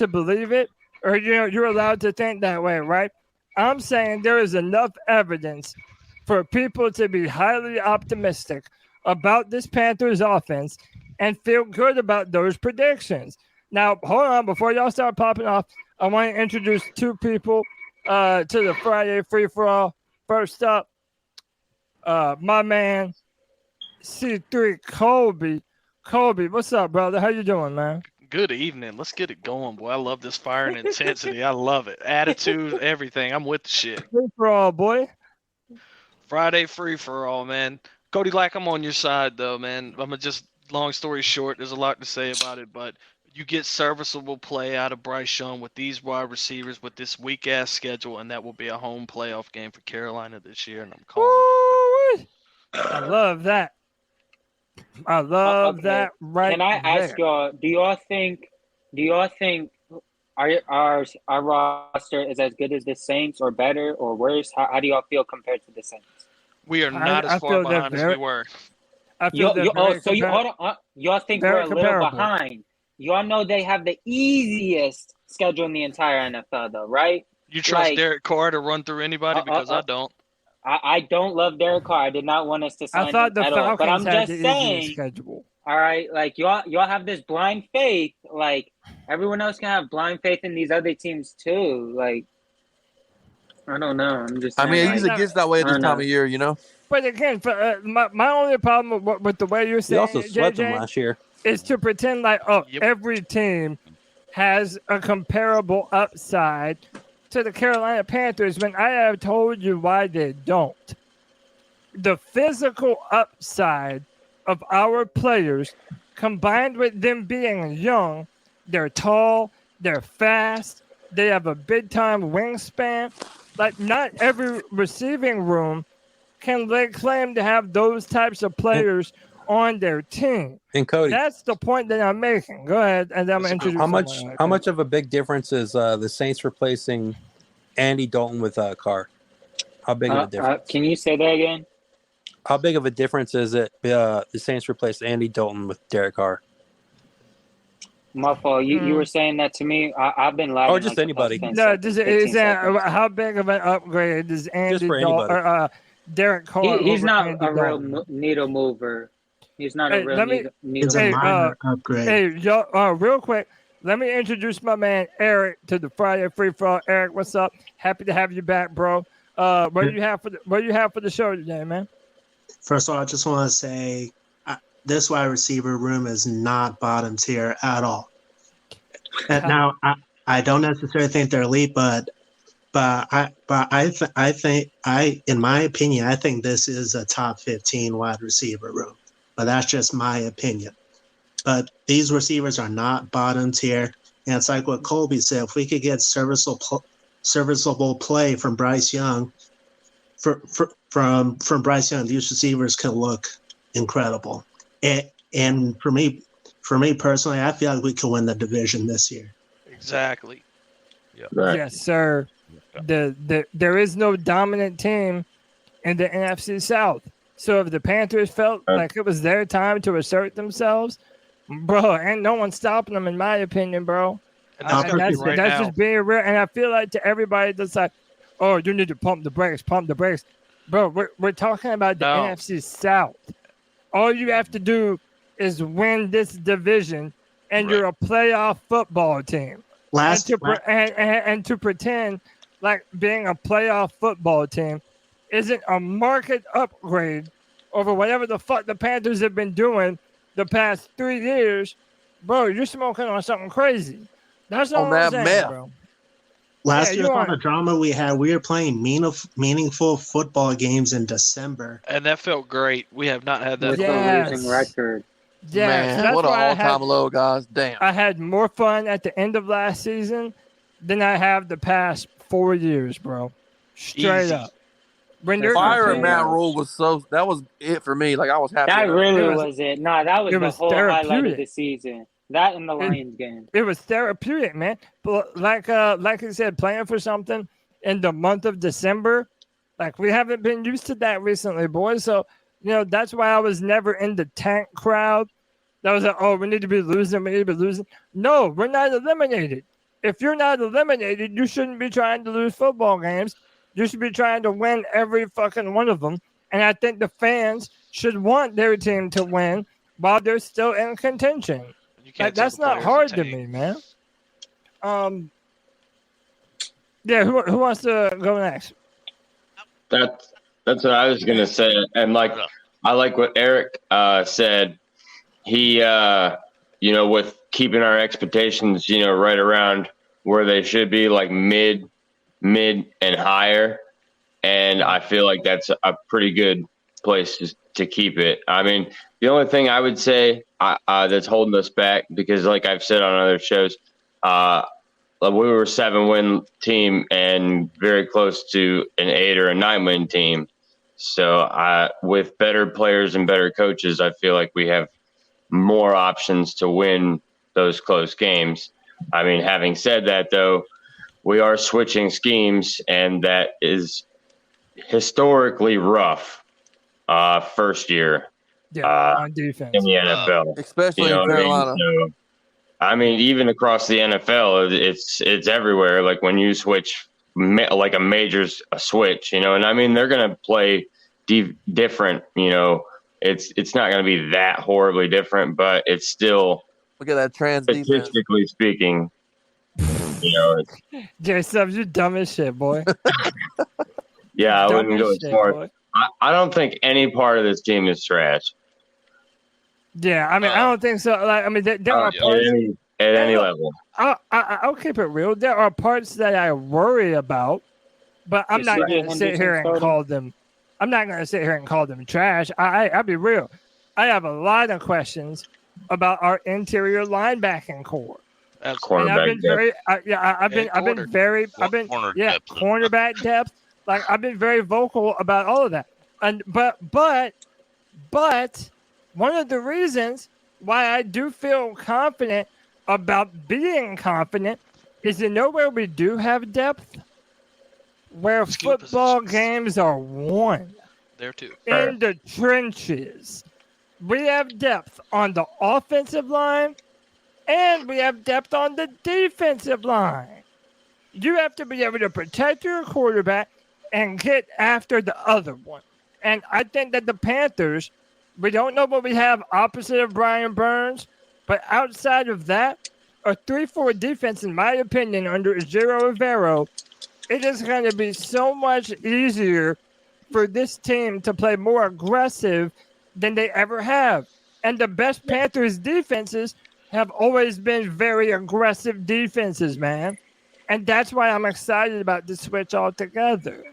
allowed to believe it, or you're allowed to think that way, right? I'm saying there is enough evidence for people to be highly optimistic about this Panthers offense and feel good about those predictions. Now, hold on. Before y'all start popping off, I want to introduce two people to the Friday free-for-all. First up, my man, C3 Cody. Cody, what's up, brother? How you doing, man? Good evening. Let's get it going, boy. I love this fire and intensity. I love it. Attitude, everything. I'm with the shit. Free-for-all, boy. Friday free-for-all, man. Cody, like I'm on your side, though, man. Long story short, there's a lot to say about it, but you get serviceable play out of Bryce Young with these wide receivers with this weak-ass schedule, and that will be a home playoff game for Carolina this year, and I'm calling it. I love that. I love that right Can I ask there. y'all, do y'all think our roster is as good as the Saints or better or worse? How do y'all feel compared to the Saints? We are not as far behind as we were. I feel hold on. Y'all think we're a little behind. Y'all know they have the easiest schedule in the entire NFL, though, right? You trust Derek Carr to run through anybody? Because I don't. I don't love Derek Carr. I did not want us to sign I thought him the at all. But I'm Falcons had just the saying, easiest schedule. all right, like y'all have this blind faith. Like everyone else can have blind faith in these other teams too. Like I don't know. I'm just. I mean, it usually gets that way at this time of year, you know. But again, my only problem with the way you're saying We also swept them JJ, last year. is to pretend like every team has a comparable upside to the Carolina Panthers when I have told you why they don't. The physical upside of our players, combined with them being young, they're tall, they're fast, they have a big-time wingspan. Like, not every receiving room can lay claim to have those types of players on their team. And Cody, that's the point that I'm making. Go ahead, and I'm going to introduce how much of a big difference is the Saints replacing Andy Dalton with Carr? How big of a difference? Can you say that again? How big of a difference is it the Saints replaced Andy Dalton with Derek Carr? My fault. You were saying that to me. I've been lying. Or just anybody. No, is that how big of an upgrade is Andy for Dalton or Derek Carr? He's over not Andy a real Dalton? needle mover. He's not a real needle Hey, mover. Hey, y'all, real quick, let me introduce my man Eric to the Friday Free For All. Eric, what's up? Happy to have you back, bro. What do you have for the show today, man? First of all, I just want to say this wide receiver room is not bottom tier at all. And now I don't necessarily think they're elite, but I think in my opinion, I think this is a top 15 wide receiver room. But that's just my opinion. But these receivers are not bottom tier, and it's like what Colby said. If we could get serviceable play from Bryce Young, from Bryce Young, these receivers can look incredible. And for me personally, I feel like we can win the division this year. Exactly. Yes, sir. There is no dominant team in the NFC South. So if the Panthers felt like it was their time to assert themselves, bro, ain't no one stopping them, in my opinion, bro. And that's just being real. And I feel like to everybody that's like, oh, you need to pump the brakes. Bro, we're talking about the NFC South. All you have to do is win this division, and you're a playoff football team. And to pretend like being a playoff football team isn't a market upgrade over whatever the fuck the Panthers have been doing the past 3 years, bro, you're smoking on something crazy. That's all I'm saying, bro. Last year on the drama we had, we were playing meaningful football games in December. And that felt great. We have not had that. With a losing record. Yeah, Man, what an all-time low, guys. Damn. I had more fun at the end of last season than I have the past 4 years, bro. Straight up. When The fire and Matt Rule was that was it for me. Like I was happy. That really was it. Nah, that was the whole highlight of the therapeutic. season. That and the Lions game. It was therapeutic, man. But like I said, playing for something in the month of December, like we haven't been used to that recently, boys. So, that's why I was never in the tank crowd. That was like, oh, we need to be losing. No, we're not eliminated. If you're not eliminated, you shouldn't be trying to lose football games. You should be trying to win every fucking one of them. And I think the fans should want their team to win while they're still in contention. That's not hard to me, man. Yeah, who wants to go next? That's what I was gonna say, and I like what Eric said. He, with keeping our expectations, right around where they should be, like mid and higher, and I feel like that's a pretty good place to keep it. I mean, the only thing I would say that's holding us back, because like I've said on other shows, we were a 7-win team and very close to an 8 or a 9-win team. So with better players and better coaches, I feel like we have more options to win those close games. I mean, having said that, though, we are switching schemes, and that is historically rough first year on defense in the NFL. Especially in Carolina. I mean, even across the NFL, it's everywhere. Like when you switch, like a major's a switch, and I mean they're gonna play different. It's not gonna be that horribly different, but it's still. Look at that trans statistically speaking. J-Subs, you're dumb as shit, boy. Yeah, I wouldn't go as far. I don't think any part of this team is trash. Yeah, I mean, I don't think so. Like, I mean, there are parts at any level. I'll keep it real. There are parts that I worry about, but I'm not going to sit here and call them. I'm not going to sit here and call them trash. I'll be real. I have a lot of questions about our interior linebacking core. And I've been very, cornerback depth. Like I've been very vocal about all of that. And but one of the reasons why I do feel confident about being confident is where we do have depth, where football games are won. There too. In the trenches. We have depth on the offensive line, and we have depth on the defensive line. You have to be able to protect your quarterback and get after the other one. And I think that the Panthers, we don't know what we have opposite of Brian Burns, but outside of that, a 3-4 defense, in my opinion, under Ejiro Rivero, it is going to be so much easier for this team to play more aggressive than they ever have. And the best Panthers defenses have always been very aggressive defenses, man. And that's why I'm excited about the switch altogether.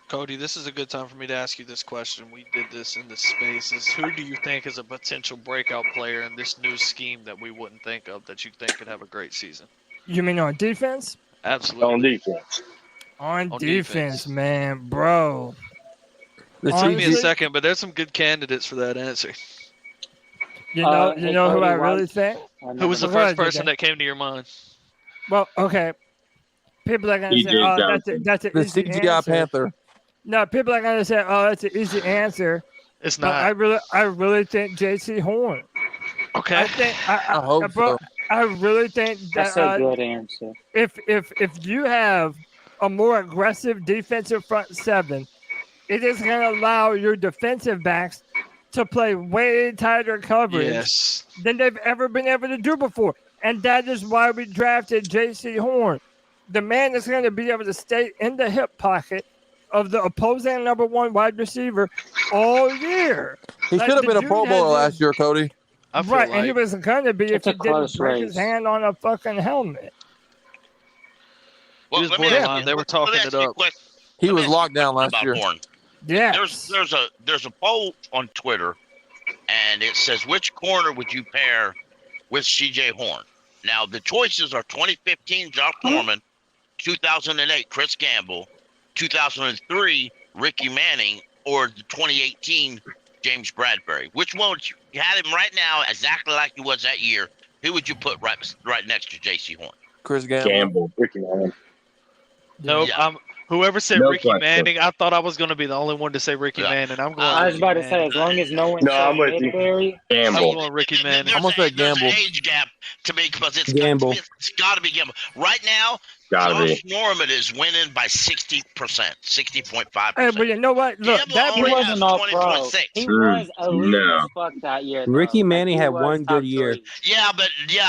Cody, this is a good time for me to ask you this question. We did this in the spaces. Who do you think is a potential breakout player in this new scheme that we wouldn't think of that you think could have a great season? You mean on defense? Absolutely. On defense. On defense, man, bro. It took me a second, but there's some good candidates for that answer. You know who I really think? Who was the first person that came to your mind? Well, okay. People are going to say, oh, that's an easy CGI answer. Panther. No, people are going to say, oh, that's an easy answer. It's but not. I really think J.C. Horn. Okay. I hope so. I really think that, that's a good answer. If you have a more aggressive defensive front seven, it is going to allow your defensive backs to play way tighter coverage than they've ever been able to do before. And that is why we drafted J.C. Horn. The man is going to be able to stay in the hip pocket of the opposing number one wide receiver all year. He should have been a Pro Bowler last year, Cody. Right, and he was going to be if he didn't break his hand on a fucking helmet. Well, they were talking it up. He was locked down last year. Horn. Yeah. There's a poll on Twitter, and it says, which corner would you pair with C.J. Horn? Now, the choices are 2015 Josh Foreman, 2008 Chris Gamble, 2003 Ricky Manning, or the 2018 James Bradbury. Which one would you had him right now exactly like he was that year? Who would you put right next to J.C. Horn? Chris Gamble. Ricky Manning. Nope. Yeah. Whoever said Ricky Manning, I thought I was going to be the only one to say Ricky Manning. I'm going. I was about to say, as long as no one I'm with you. I'm going Ricky Manning. I'm going to say Gamble. There's an age gap to me because it's Gamble. it's got to be gamble. Right now, Gotta Josh Norman is winning by 60%, 60.5%. Hey, but you know what? Look, Gamble that He only has wasn't all pro. 20.6. He was elite no. as fuck that year. Though. Ricky Like, Manning he had was one top good year. 3.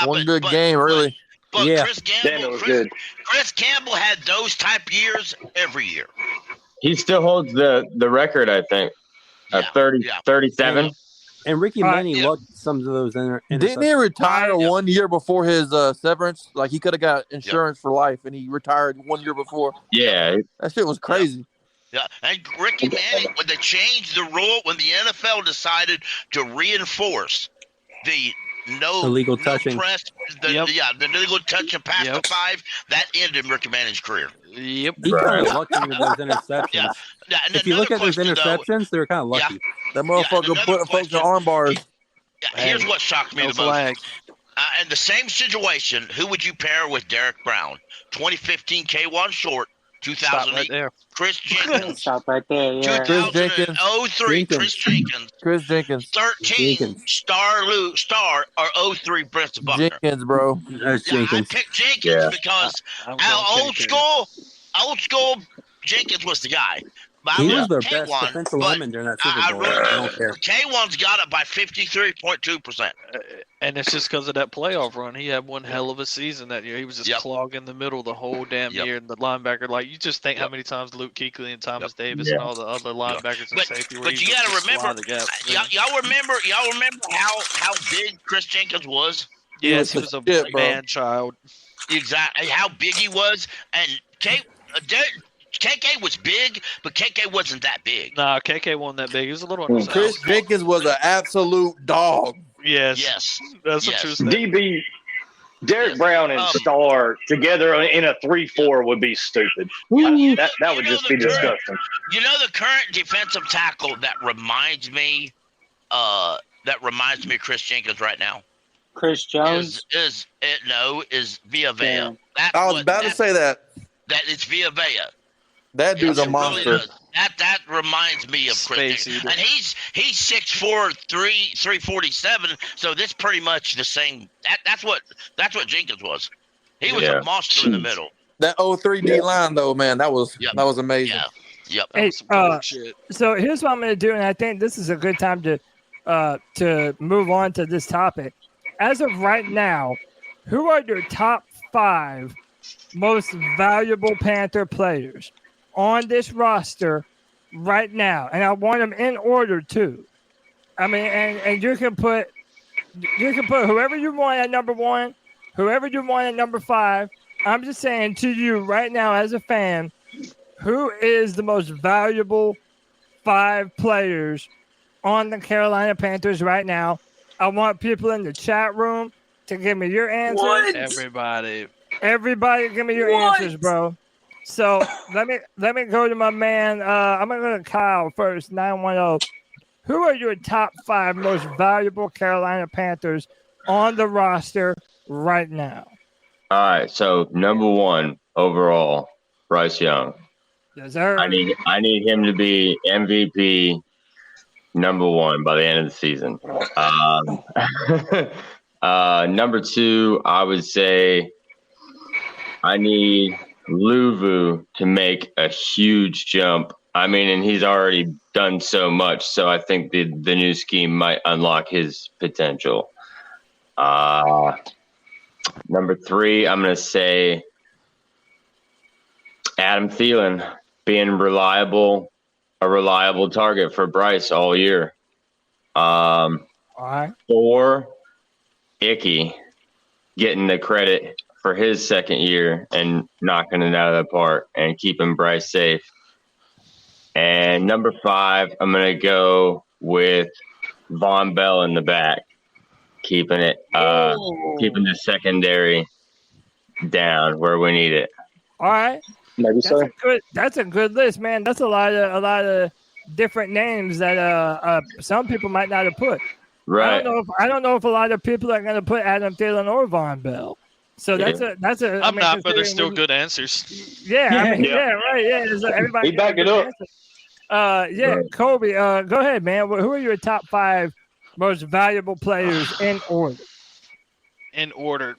One good game early. But Yeah. Chris Daniel was Gamble, good. Chris Campbell had those type years every year. He still holds the record, I think, at 37. And Ricky All right, Manning lucked some of those interceptions. Didn't he retire 1 year before his severance? Like he could have got insurance for life, and he retired 1 year before. Yeah. That shit was crazy. Yeah, and Ricky Manning, when they changed the rule, when the NFL decided to reinforce the Illegal touching. press, the illegal touching past the 5, that ended Ricky Manning's career. Yep. He kind of lucky with those interceptions. Yeah, and If you look at those another question, interceptions, they were kind of lucky. That motherfucker putting folks in arm bars. Here's what shocked me No the most. flag. In the same situation, who would you pair with Derek Brown? 2015 K1 Short, Stop 2008 right there. Chris Jenkins, Stop right there. Yeah. Chris Jenkins. 2003 Chris Jenkins, Chris Jenkins. 13 Star or 03 Brent Buckner. Jenkins, bro. That's Yeah, I Jenkins. picked Jenkins because old school Jenkins was the guy. But He I was their went best K1, defensive but lineman during that Super I Bowl. really I don't care. K1's got it by 53.2%. And it's just because of that playoff run. He had one hell of a season that year. He was just clogging the middle the whole damn year. And the linebacker, like, you just think how many times Luke Kuechly and Thomas Davis and all the other linebackers and safety were But you got to remember, y'all remember how big Chris Jenkins was? Yes, he was a man child. Exactly, how big he was, and KK was big, but KK wasn't that big. Nah, KK wasn't that big. He was a little undersized. Chris Jenkins was an absolute dog. Yes. That's a true statement. DB, Derek Brown and Starr together in a 3-4 would be stupid. That would just be disgusting. You know the current defensive tackle that reminds me of Chris Jenkins right now? Chris Jones is Via Vea. Yeah. I was about to say that. That it's Via Vea. That dude's a monster. That reminds me of Chris Jenkins. And he's 6'4", 347. So this pretty much the same. That's what Jenkins was. He was a monster in the middle. That 03 D line though, man, that was amazing. Yep. Hey, so here's what I'm going to do, and I think this is a good time to move on to this topic. As of right now, who are your top 5 most valuable Panther players on this roster right now? And I want them in order too. I mean, and you can put whoever you want at number 1, whoever you want at number 5. I'm just saying to you right now as a fan, who is the most valuable 5 players on the Carolina Panthers right now? I want people in the chat room to give me your answers. Everybody give me your answers, bro. So let me go to my man. I'm gonna go to Kyle first. 910. Who are your top 5 most valuable Carolina Panthers on the roster right now? All right, so number 1 overall, Bryce Young. Yes, sir. I need him to be MVP number 1 by the end of the season. Number 2, I would say I need Luvu to make a huge jump. I mean, and he's already done so much, so I think the new scheme might unlock his potential. Number 3, I'm going to say Adam Thielen being a reliable target for Bryce all year. All right. 4, Icky getting the credit for his second year and knocking it out of the park and keeping Bryce safe. And number 5, I'm going to go with Von Bell in the back, keeping the secondary down where we need it. All right. Maybe That's a good list, man. That's a lot of different names that some people might not have put. Right. I don't know if a lot of people are going to put Adam Thielen or Von Bell. So that's a. I'm not, but they're still good answers. Yeah, right. Yeah, so everybody. He backed it up. Kobe. Go ahead, man. Who are your top 5 most valuable players in order? in order.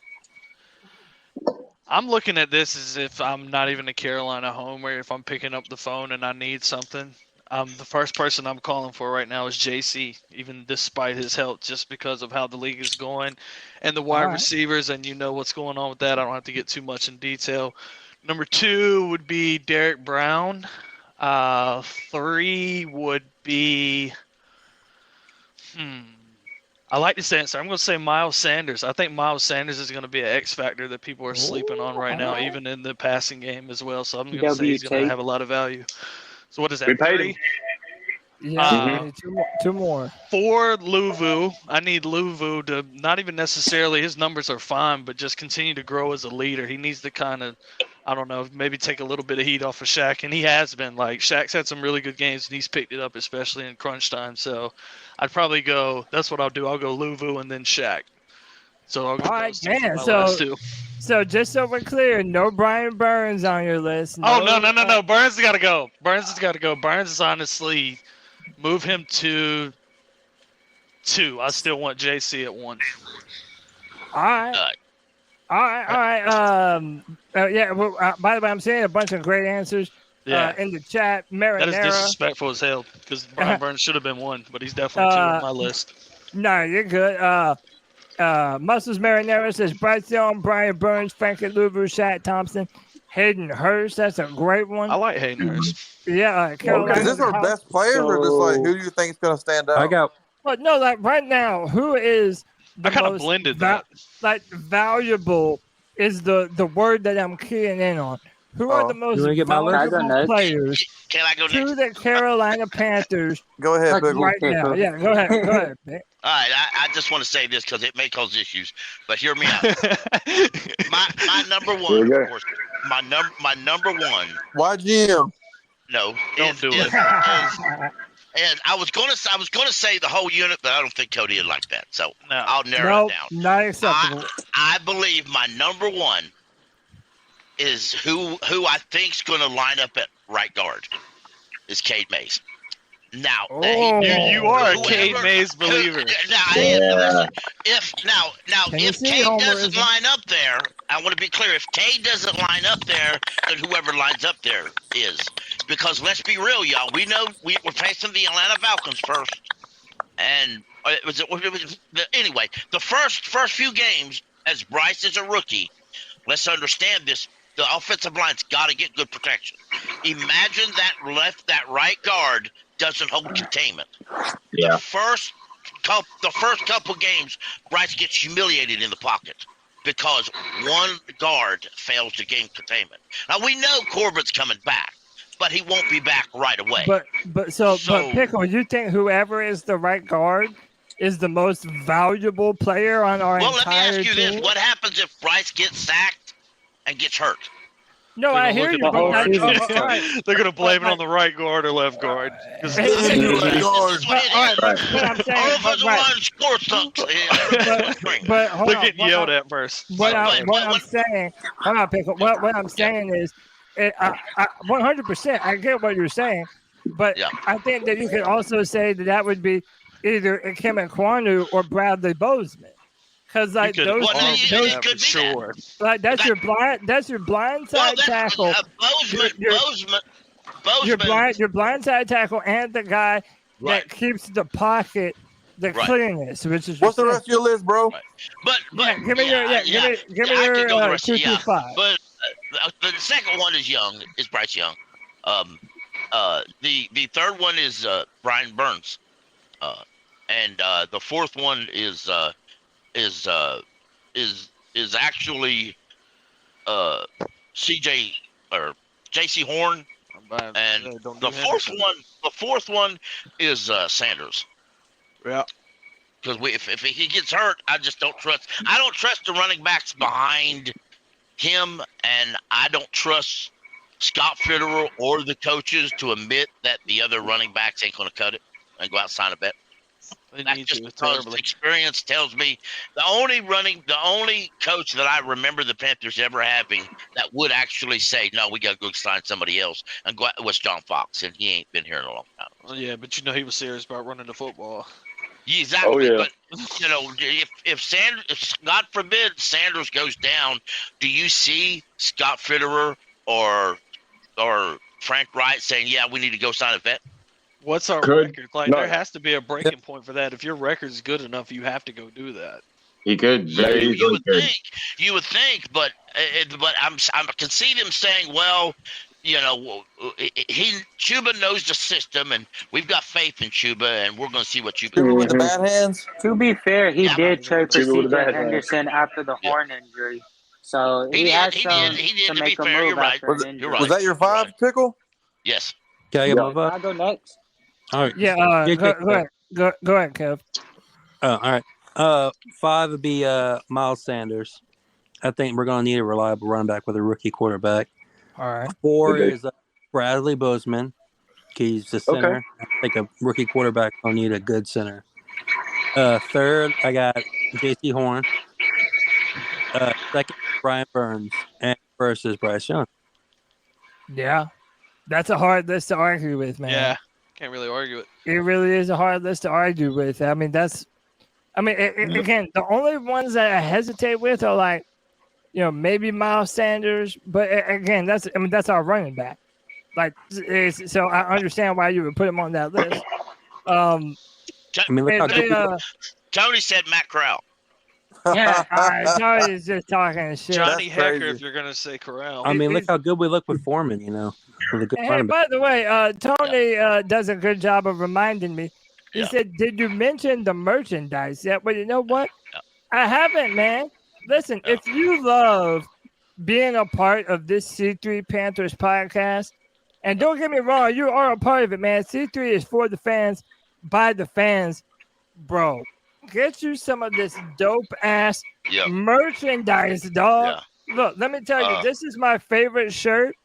I'm looking at this as if I'm not even a Carolina homer. If I'm picking up the phone and I need something, the first person I'm calling for right now is JC, even despite his health, just because of how the league is going and the wide receivers, and you know what's going on with that. I don't have to get too much in detail. Number 2 would be Derek Brown. 3 would be I like this answer. I'm going to say Miles Sanders. I think Miles Sanders is going to be an X factor that people are sleeping on right now, even in the passing game as well. So I'm going to say he's going to have a lot of value. So what is that? We paid 3? him. Yeah, two more. 4, Luvu. I need Luvu to not even necessarily, his numbers are fine, but just continue to grow as a leader. He needs to kind of, I don't know, maybe take a little bit of heat off of Shaq, and he has been. Like, Shaq's had some really good games, and he's picked it up, especially in crunch time. So I'd probably go, that's what I'll do. I'll go Luvu and then Shaq. So I'll go those two for my last 2. So just so we're clear, no Brian Burns on your list. No. Burns has got to go. Burns is honestly, move him to 2. I still want JC at 1. All right. By the way, I'm seeing a bunch of great answers in the chat. Marinara. That is disrespectful as hell because Brian Burns should have been 1, but he's definitely 2 on my list. No, you're good. Muscles Marinara says Bryce Young, Brian Burns, Frankie Louvu, Shaq Thompson, Hayden Hurst. That's a great one. I like Hayden Hurst. Yeah, Carolina. Is this our best players, or just like who do you think is going to stand out? But no, like right now, who is the kind of most blended that. Like valuable is the word that I'm keying in on. Who are the most valuable players Can I go to next? the Carolina Panthers? Go ahead, Big right now. Yeah, go ahead. Go ahead. Vic. All right, I just want to say this because it may cause issues, but hear me out. my number 1, of course, my number 1. Why Jim? No, don't do it. And I was gonna say the whole unit, but I don't think Cody would like that. So I'll narrow it down. Not acceptable. I believe my number 1 is who I think's going to line up at right guard is Cade Mays. Now you are a Cade Mays believer. If Cade doesn't line up there, I want to be clear. If Cade doesn't line up there, then whoever lines up there is. Because let's be real, y'all. We know we're facing the Atlanta Falcons first, and anyway, the first few games as Bryce is a rookie. Let's understand this. The offensive line's got to get good protection. Imagine that right guard doesn't hold containment. Yeah. The first couple games, Bryce gets humiliated in the pocket because one guard fails to gain containment. Now we know Corbett's coming back, but he won't be back right away. But Pickle, you think whoever is the right guard is the most valuable player on our entire team? Well, let me ask you this: what happens if Bryce gets sacked and gets hurt? No, I hear you. They're going to blame it on the right guard or left guard. But They're getting yelled at first. What I'm saying, hold on, Pickle. What I'm saying is, 100%. I get what you're saying, but I think that you could also say that would be either Kim Kwanu or Bradley Bozeman. Because like those for sure. Like that's your blind side tackle. Your blind side tackle and the guy that keeps the pocket the cleanliness, which is what's the rest of your list, bro? But give me your 225. But the second one is Bryce Young. The third one is Brian Burns, and the fourth one is actually CJ or JC Horn, and the fourth one is Sanders. Yeah, because if he gets hurt, I just don't trust. I don't trust the running backs behind him, and I don't trust Scott Fitterer or the coaches to admit that the other running backs ain't going to cut it and go out and sign a bet. That's just because experience tells me the only coach that I remember the Panthers ever having that would actually say, no, we got to go sign somebody else, and was John Fox, and he ain't been here in a long time. Well, yeah, but he was serious about running the football. Exactly. Oh, yeah. But if God forbid Sanders goes down, do you see Scott Fitterer or Frank Wright saying, "Yeah, we need to go sign a vet"? What's our record? Like, there has to be a breaking point for that. If your record's good enough, you have to go do that. He could. You would think, but I can see them saying, "Well, Chuba knows the system, and we've got faith in Chuba, and we're going to see what Chuba." Chuba with the bad hands. To be fair, he did trade for Chuba with the C.J. bad hands. Henderson after the horn injury, so he He had did, to to make be a fair, move you're right. after an injury. Was that your 5, Pickle? Yes. Can I get my vote? I'll go next. All right. Yeah, go ahead, Kev. All right. 5 would be Miles Sanders. I think we're going to need a reliable running back with a rookie quarterback. All right. 4 is Bradley Bozeman. He's the center. Okay. I think a rookie quarterback will need a good center. 3rd, I got J.C. Horn. 2nd, Brian Burns. And 1st is Bryce Young. Yeah, that's a hard list to argue with, man. Yeah, can't really argue it. It really is a hard list to argue with. I mean, again, the only ones that I hesitate with are like, maybe Miles Sanders, but again, that's our running back. Like, so I understand why you would put him on that list. Tony said Matt Corral. Yeah, Tony's just talking shit. Johnny Hecker, if you're going to say Corral. I mean, look how good we look with Foreman, with a good Hey, running back. by the way, Tony does a good job of reminding me. He said, "Did you mention the merchandise yet?" Well, you know what? I haven't, man. Listen, if you love being a part of this C3 Panthers podcast, and don't get me wrong, you are a part of it, man. C3 is for the fans, by the fans, bro. Get you some of this dope ass merchandise, dog. Look, let me tell you, this is my favorite shirt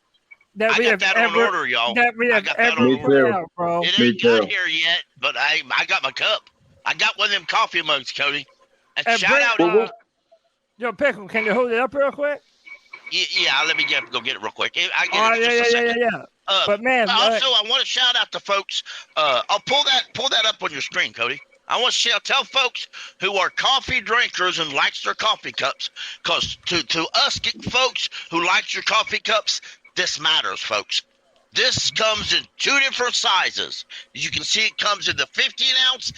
that we have ever order, y'all. that we have ever put out, bro. It ain't got here yet, but I got my cup. I got one of them coffee mugs, Cody. And shout out. Yo, Pickle, can you hold it up real quick? Yeah, let me go get it real quick. I get it in just a second. Yeah. But man, also I want to shout out to folks. I'll pull that up on your screen, Cody. I want to tell folks who are coffee drinkers and likes their coffee cups, because to us folks who likes your coffee cups, this matters, folks. This comes in 2 different sizes. As you can see, it comes in the 15-ounce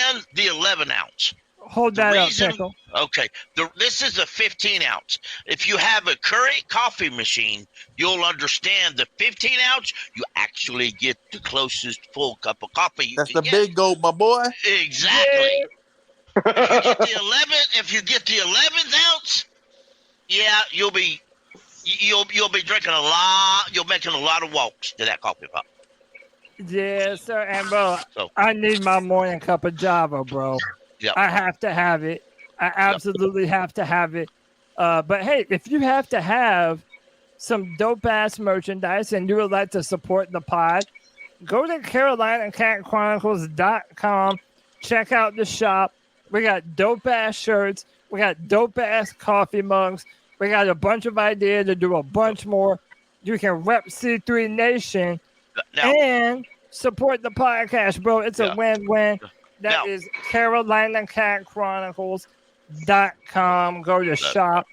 and the 11-ounce. Hold that up, Pickle. Okay, this is a 15-ounce. If you have a Keurig coffee machine, you'll understand the 15-ounce, you actually get the closest full cup of coffee you That's can the get. big goat, my boy. Exactly. If you get the 11th ounce, you'll be drinking a lot. You're making a lot of walks to that coffee pot. Yeah, sir. And bro, I need my morning cup of Java, bro. Yep. I have to have it. I absolutely have to have it. But hey, if you have to have some dope ass merchandise and you would like to support the pod, go to CarolinaCatChronicles.com. Check out the shop. We got dope ass shirts. We got dope ass coffee mugs. We got a bunch of ideas to do a bunch more. You can rep C3 Nation and support the podcast, bro. It's a win-win. That is CarolinaCatChronicles.com. Go to shop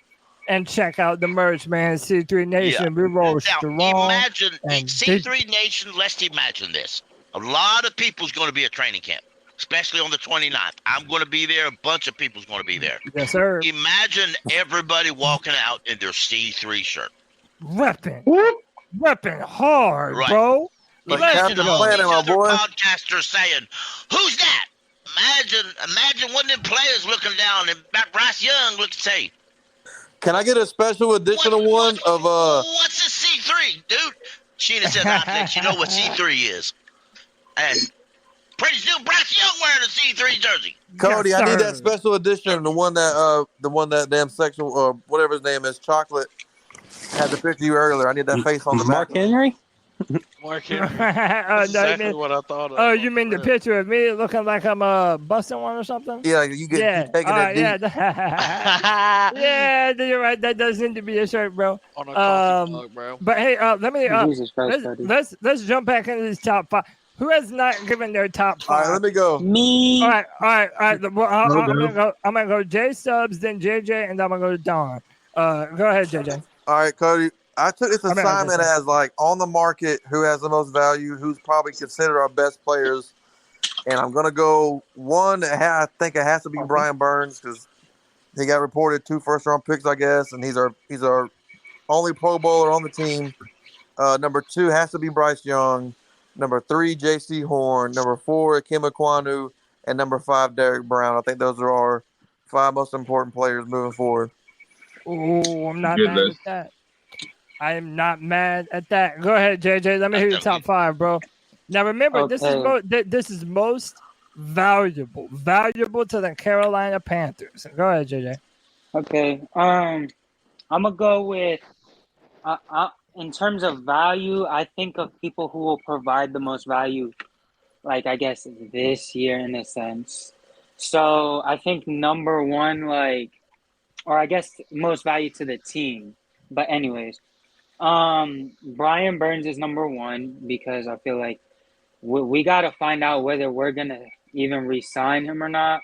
and check out the merch, man. C3 Nation, we roll strong. Imagine C3 Nation. Let's imagine this. A lot of people's going to be at training camp, especially on the 29th. I'm going to be there. A bunch of people's going to be there. Yes, sir. Imagine everybody walking out in their C3 shirt. Repping hard, bro. Imagine all these other podcasters saying, "Who's that?" Imagine one of them players looking down and Bryce Young looking say, Can I get a special edition of one of "What's a C3, dude?" Sheena said, "I think you know what C3 is." And pretty soon, Bryce Young wearing a C3 jersey. Cody? Yes, I need sir. that special edition, the one that damn sexual whatever his name is, Chocolate, had the picture of you earlier. I need that face on the Mark back. Henry? Mark Henry. That's exactly what I thought of. Oh, you mean the picture of me looking like I'm busting one or something? Yeah, you taking that deep. Yeah, you're right. That does need to be a shirt, bro. On a coffee mug, bro. But hey, let me Jesus Christ, let's jump back into these top 5. Who has not given their top 5? All right, let me go. Me. All right. Well, I'm gonna go J Subs, then JJ, and then I'm gonna go to Don. Go ahead, JJ. All right, Cody. I took this I mean, assignment as like on the market, who has the most value, who's probably considered our best players, and I'm gonna go one. I think it has to be Brian Burns because he got reported 2 first-round picks, I guess, and he's our only Pro Bowler on the team. Number 2 has to be Bryce Young. Number 3, J.C. Horn. Number 4, Kim Ekwonu. And number 5, Derek Brown. I think those are our 5 most important players moving forward. Oh, I'm not mad at that. I am not mad at that. Go ahead, JJ. Let me hear your top 5, bro. Now remember, this is most valuable to the Carolina Panthers. Go ahead, JJ. Okay. I'm gonna go with. In terms of value, I think of people who will provide the most value, like I guess this year in a sense. So I think number 1, or I guess most value to the team. But anyways, Brian Burns is number 1 because I feel like we got to find out whether we're going to even re-sign him or not.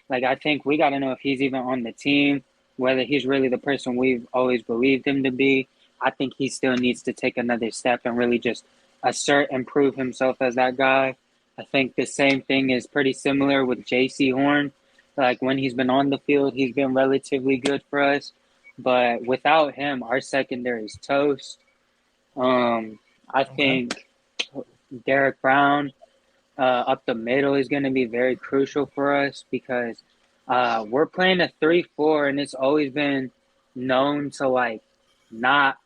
Like, I think we got to know if he's even on the team, whether he's really the person we've always believed him to be. I think he still needs to take another step and really just assert and prove himself as that guy. I think the same thing is pretty similar with J.C. Horn. Like, when he's been on the field, he's been relatively good for us. But without him, our secondary is toast. I think Derek Brown up the middle is going to be very crucial for us because we're playing a 3-4, and it's always been known to, not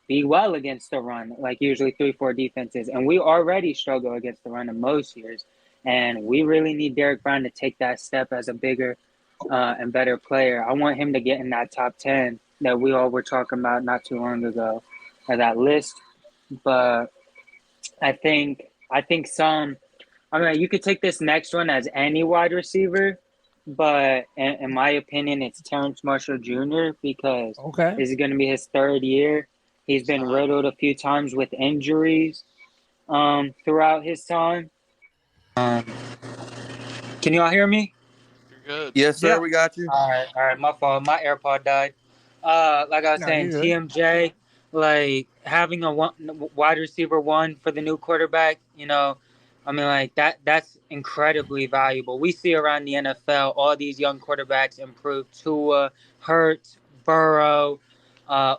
be well against the run, usually 3-4 defenses. And we already struggle against the run in most years. And we really need Derek Brown to take that step as a bigger and better player. I want him to get in that top 10 that we all were talking about not too long ago, that list. But I think you could take this next one as any wide receiver, but in my opinion, it's Terrence Marshall Jr. because this is going to be his 3rd year. He's been riddled a few times with injuries throughout his time. Can you all hear me? You're good. Yes, sir. Yeah. We got you. All right. My fault. My AirPod died. Like I was saying, TMJ, having a wide receiver 1 for the new quarterback, that's incredibly valuable. We see around the NFL all these young quarterbacks improve. Tua, Hurts, Burrow,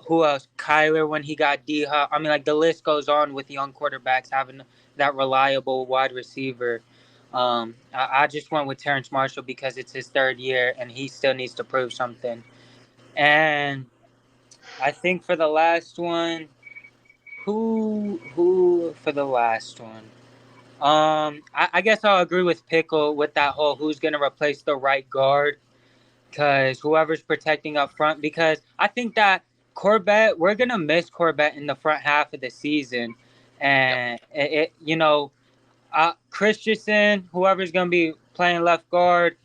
who else? Kyler when he got D-Hop. The list goes on with young quarterbacks having that reliable wide receiver. I just went with Terrence Marshall because it's his 3rd year and he still needs to prove something. And I think for the last one, who for the last one? I guess I'll agree with Pickle with that whole who's going to replace the right guard because whoever's protecting up front, because I think that Corbett, we're going to miss Corbett in the front half of the season. And, Christensen, whoever's going to be playing left guard,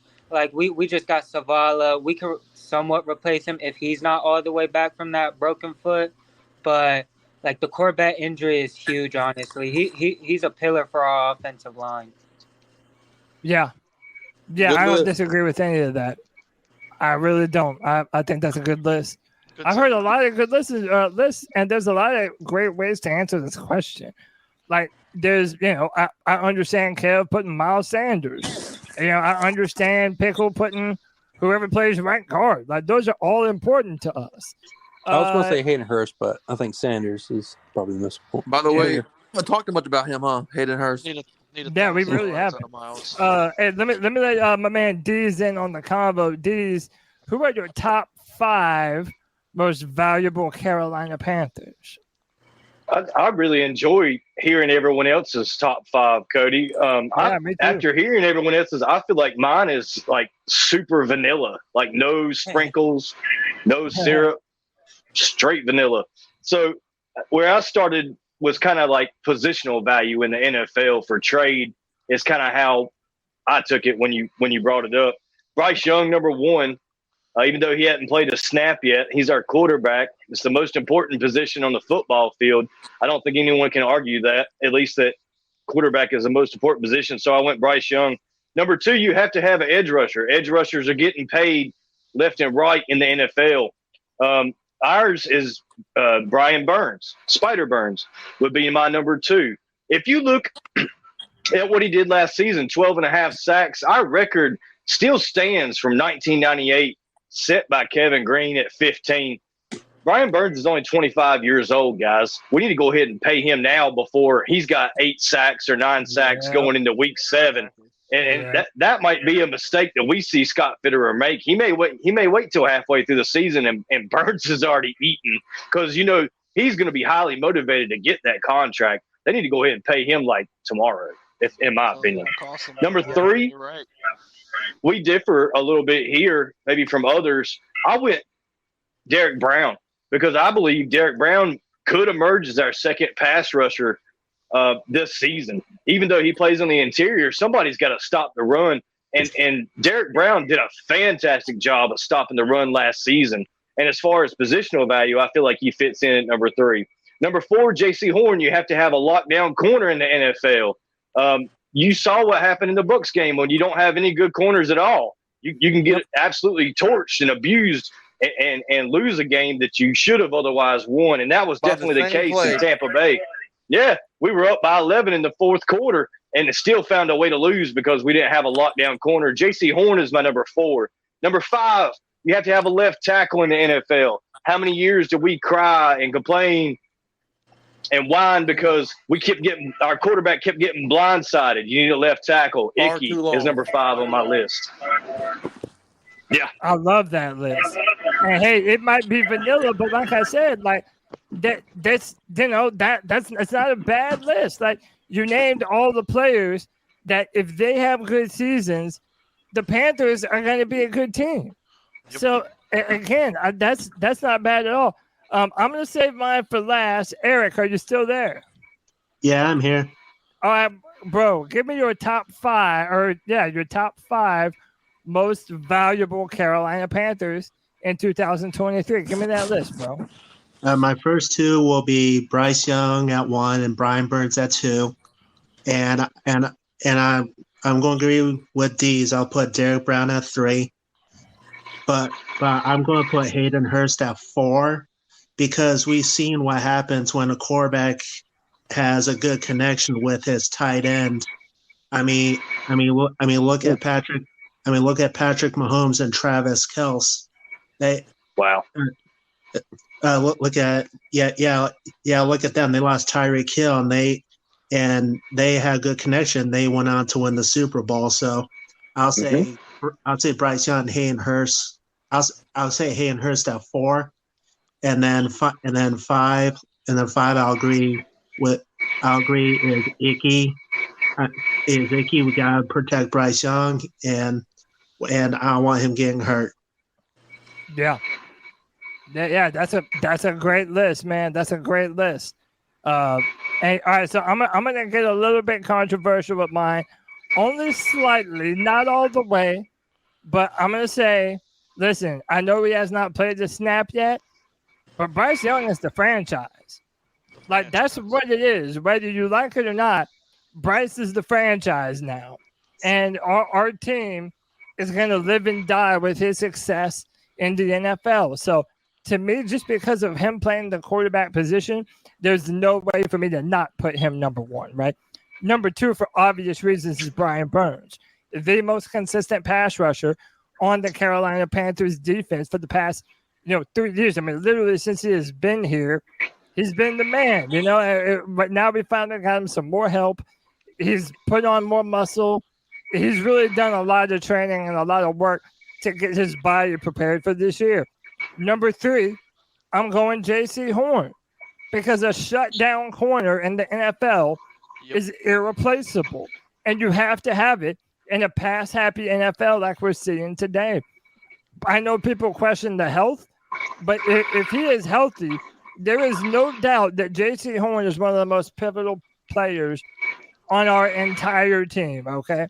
we just got Savala. We could somewhat replace him if he's not all the way back from that broken foot. But, the Corbett injury is huge, honestly. He's a pillar for our offensive line. Yeah. Yeah, I don't disagree with any of that. I really don't. I think that's a good list. I've heard a lot of good lists, and there's a lot of great ways to answer this question. There's, I understand Kev putting Miles Sanders. I understand Pickle putting whoever plays right guard. Those are all important to us. I was going to say Hayden Hurst, but I think Sanders is probably the most important. By the way, I haven't talked too much about him, huh? Hayden Hurst. Yeah, we really haven't. Hey, let me let my man Deez in on the combo. Deez, who are your top 5 most valuable Carolina Panthers? I really enjoy hearing everyone else's top 5, Cody. After hearing everyone else's, I feel like mine is super vanilla, no sprinkles, no syrup, straight vanilla. So where I started was kind of positional value in the NFL for trade. Is kind of how I took it when you brought it up. Bryce Young, number 1. Even though he hadn't played a snap yet, he's our quarterback. It's the most important position on the football field. I don't think anyone can argue that, at least that quarterback is the most important position, so I went Bryce Young. Number 2, you have to have an edge rusher. Edge rushers are getting paid left and right in the NFL. Ours is Brian Burns. Spider Burns would be my number 2. If you look at what he did last season, 12.5 sacks, our record still stands from 1998, set by Kevin Green at 15. Brian Burns is only 25 years old, guys. We need to go ahead and pay him now before he's got 8 sacks or 9 sacks going into week 7. And that might be a mistake that we see Scott Fitterer make. He may wait till halfway through the season and Burns is already eaten because, you know, he's going to be highly motivated to get that contract. They need to go ahead and pay him like tomorrow, in my opinion. Number 3, we differ a little bit here, maybe from others. I went Derek Brown because I believe Derek Brown could emerge as our second pass rusher this season. Even though he plays on the interior, somebody's got to stop the run. And Derek Brown did a fantastic job of stopping the run last season. And as far as positional value, I feel like he fits in at number 3. Number 4, J.C. Horn, you have to have a lockdown corner in the NFL. You saw what happened in the Bucs game when you don't have any good corners at all. You can get absolutely torched and abused and lose a game that you should have otherwise won. And that was definitely the case in Tampa Bay. Yeah, we were up by 11 in the 4th quarter and still found a way to lose because we didn't have a lockdown corner. J.C. Horn is my number 4. Number 5, you have to have a left tackle in the NFL. How many years did we cry and complain and whine because our quarterback kept getting blindsided? You need a left tackle. Icky is number 5 on my list. Yeah, I love that list. And hey, it might be vanilla, but like I said, like that's it's not a bad list. Like you named all the players that if they have good seasons, the Panthers are going to be a good team. Yep. So again, that's not bad at all. I'm going to save mine for last. Eric, are you still there? Yeah, I'm here. All right, bro, give me your top 5 your top 5 most valuable Carolina Panthers in 2023. Give me that list, bro. My first 2 will be Bryce Young at 1 and Brian Burns at 2. And I'm going to agree with these. I'll put Derek Brown at 3. But I'm going to put Hayden Hurst at 4 because we've seen what happens when a quarterback has a good connection with his tight end. Look at Patrick. Look at Patrick Mahomes and Travis Kelce. Wow. Look at them. They lost Tyreek Hill and they had good connection. They went on to win the Super Bowl. So I'll say Bryce Young and Hayden Hurst. I'll say Hayden Hurst at 4, and then 5 I'll agree is Icky. We gotta protect Bryce Young and I don't want him getting hurt. Yeah, that's a great list, man. That's a great list. And all right, so I'm gonna get a little bit controversial with mine, only slightly, not all the way, but I'm gonna say, listen, I know he has not played the snap yet, but Bryce Young is the franchise. Like that's what it is, whether you like it or not. Bryce is the franchise now, and our team is going to live and die with his success in the NFL. So to me, just because of him playing the quarterback position, there's no way for me to not put him number 1, right? Number 2, for obvious reasons, is Brian Burns, the most consistent pass rusher on the Carolina Panthers defense for the past, 3 years. I mean, literally since he has been here, he's been the man, but now we finally got him some more help. He's put on more muscle. He's really done a lot of training and a lot of work to get his body prepared for this year. Number 3, I'm going J.C. Horn because a shutdown corner in the NFL is irreplaceable, and you have to have it in a pass-happy NFL like we're seeing today. I know people question the health, but if he is healthy, there is no doubt that J.C. Horn is one of the most pivotal players on our entire team, okay?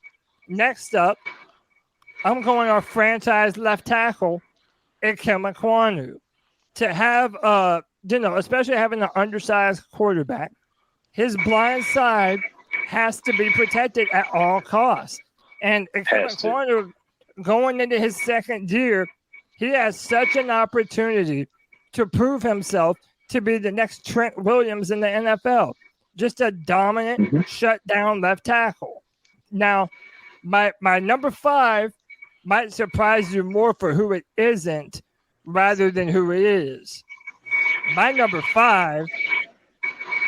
Next up, I'm going our franchise left tackle, Ikem Ekwonu. To have, especially having an undersized quarterback, his blind side has to be protected at all costs. And Kevin Corner, going into his second year, he has such an opportunity to prove himself to be the next Trent Williams in the NFL. Just a dominant, shutdown left tackle. Now, my number 5 might surprise you more for who it isn't rather than who it is. My number 5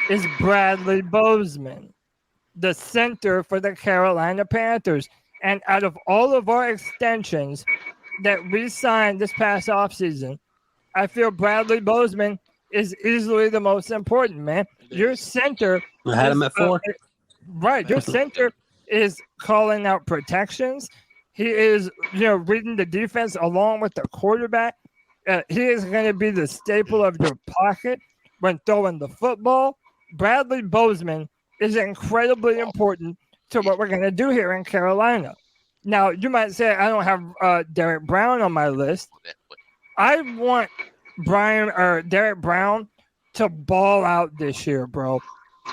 is Bradley Bozeman, the center for the Carolina Panthers. And out of all of our extensions that we signed this past offseason, I feel Bradley Bozeman is easily the most important, man. Your center. I had him at 4. Right. Your center is calling out protections. He is, reading the defense along with the quarterback. He is going to be the staple of your pocket when throwing the football. Bradley Bozeman is incredibly important to what we're going to do here in Carolina. Now, you might say I don't have Derek Brown on my list. I want Derek Brown to ball out this year, bro.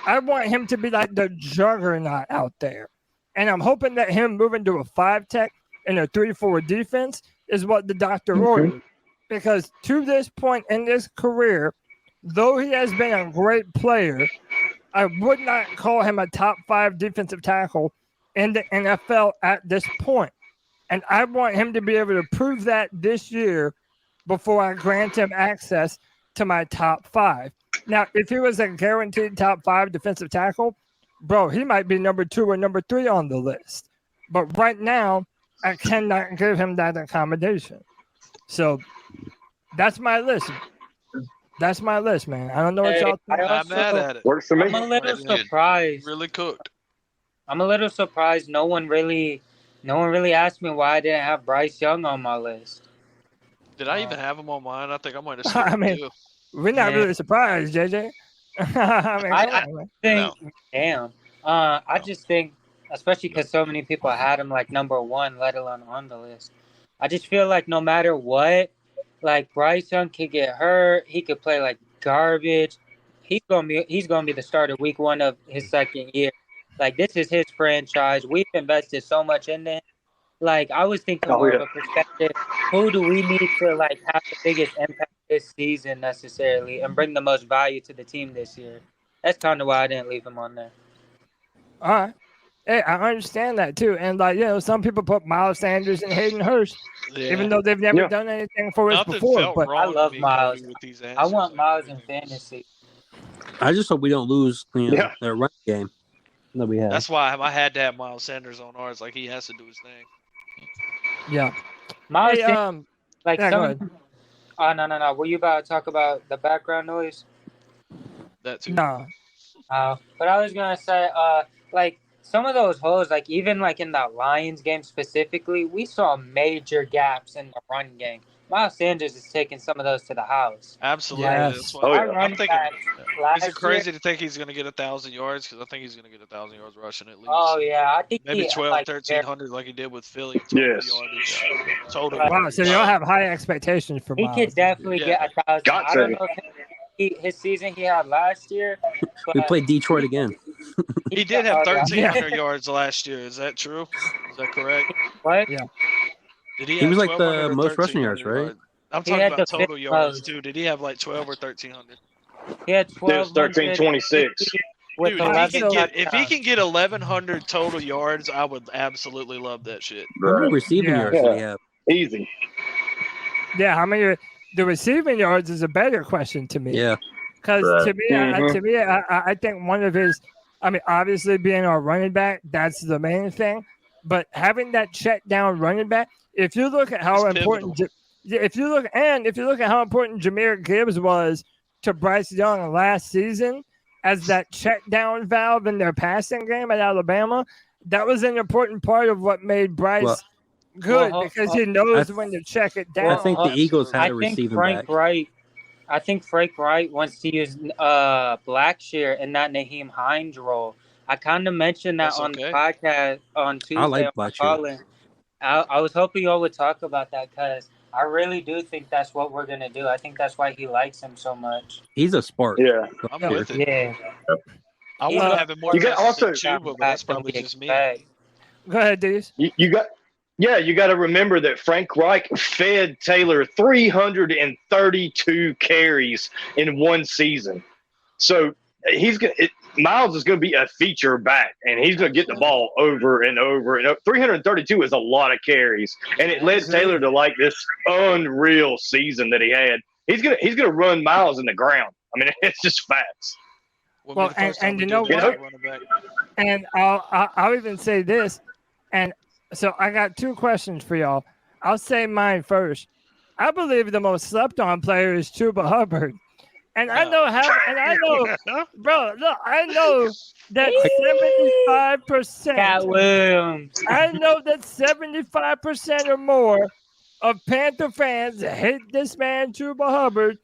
I want him to be like the juggernaut out there. And I'm hoping that him moving to a 5-tech and a 3-4 defense is what the doctor ordered. Because to this point in his career, though he has been a great player, I would not call him a top 5 defensive tackle in the NFL at this point. And I want him to be able to prove that this year before I grant him access to my top 5. Now, if he was a guaranteed top 5 defensive tackle, bro, he might be number 2 or number 3 on the list. But right now, I cannot give him that accommodation. So that's my list. That's my list, man. I don't know what y'all think. I'm mad at it. Works for me. I'm a little surprised. Really cooked. I'm a little surprised. No one really asked me why I didn't have Bryce Young on my list. Did I even have him on mine? I think I might have skipped I mean, too. we're not really surprised, JJ. I just think, especially because so many people had him like number 1, let alone on the list. I just feel like no matter what, like Bryce Young could get hurt, he could play like garbage. He's gonna be the starter week 1 of his second year. Like, this is his franchise. We've invested so much in it. Like, I was thinking more of a perspective. Who do we need to like have the biggest impact this season necessarily and bring the most value to the team this year? That's kind of why I didn't leave him on there. All right. Hey, I understand that too. And some people put Miles Sanders and Hayden Hurst, even though they've never done anything for us before. But I love Miles. I want Miles in fantasy. I just hope we don't lose their run game that we have. That's why I had to have Miles Sanders on ours. Like, he has to do his thing. Yeah. Miles, go ahead. Oh, no. Were you about to talk about the background noise? That too. No. But I was going to say, like, some of those holes, like, even, like, in that Lions game specifically, we saw major gaps in the run game. Miles Sanders is taking some of those to the house. Absolutely. Yes. That's why I'm thinking. Is it crazy year, to think he's going to get 1,000 yards? Because I think he's going to get 1,000 yards rushing at least. Oh, yeah. I think maybe 1,300 like he did with Philly. Yardage, total. Wow, so y'all have high expectations for Miles. He could definitely get 1,000. I don't know if his season he had last year. We played Detroit again. He did have 1,300 yards last year. Is that true? Is that correct? What? Yeah. He was like the most rushing yards, right? I'm talking about total yards, too. Did he have like 12 or 1,300? He had 12. 1326. Dude, if he can get 1,100 total yards, I would absolutely love that shit. How many receiving yards did he have? Easy. Yeah, how many? The receiving yards is a better question to me. Yeah. Because to me, I think one of his, obviously being our running back, that's the main thing. But having that check down running back, if you look at how important, if you look at how important Jahmyr Gibbs was to Bryce Young last season as that check down valve in their passing game at Alabama, that was an important part of what made Bryce good because he knows when to check it down. I think the Eagles had a receiving back. I think Frank Wright wants to use Blackshear in that Naheem Hines role. I kind of mentioned that on the podcast on Tuesday. I like Blackshear. I was hoping y'all would talk about that because I really do think that's what we're going to do. I think that's why he likes him so much. He's a spark. Yeah. I'm with it. Yeah. I want to have it more You got passes than also Chuba, but that's probably just me. Go ahead, Deez. you got to remember that Frank Reich fed Taylor 332 carries in one season. So Miles is going to be a feature back, and he's going to get the ball over and over and over. 332 is a lot of carries, and it led Taylor to like this unreal season that he had. He's gonna run Miles in the ground. I mean, it's just facts. Well, and you know what? And I'll even say this, and so I got two questions for y'all. I'll say mine first. I believe the most slept on player is Chuba Hubbard. And I know bro, look, I know that 75%. I know that 75% or more of Panther fans hate this man, Chuba Hubbard.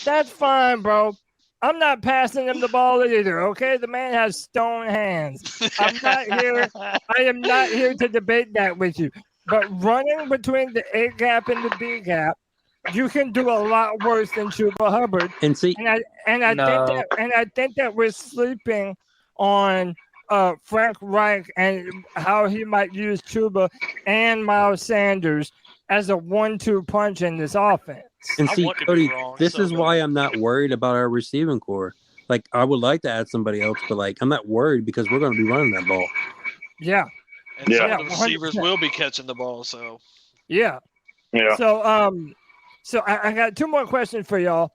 That's fine, bro. I'm not passing him the ball either, okay? The man has stone hands. I am not here to debate that with you. But running between the A gap and the B gap, you can do a lot worse than Chuba Hubbard. And I think that we're sleeping on Frank Reich and how he might use Chuba and Miles Sanders as a 1-2 punch in this offense. And see, Cody, this is why I'm not worried about our receiving core. Like, I would like to add somebody else, but like, I'm not worried because we're going to be running that ball. Yeah. And some of the receivers will be catching the ball, so. Yeah. So I got two more questions for y'all.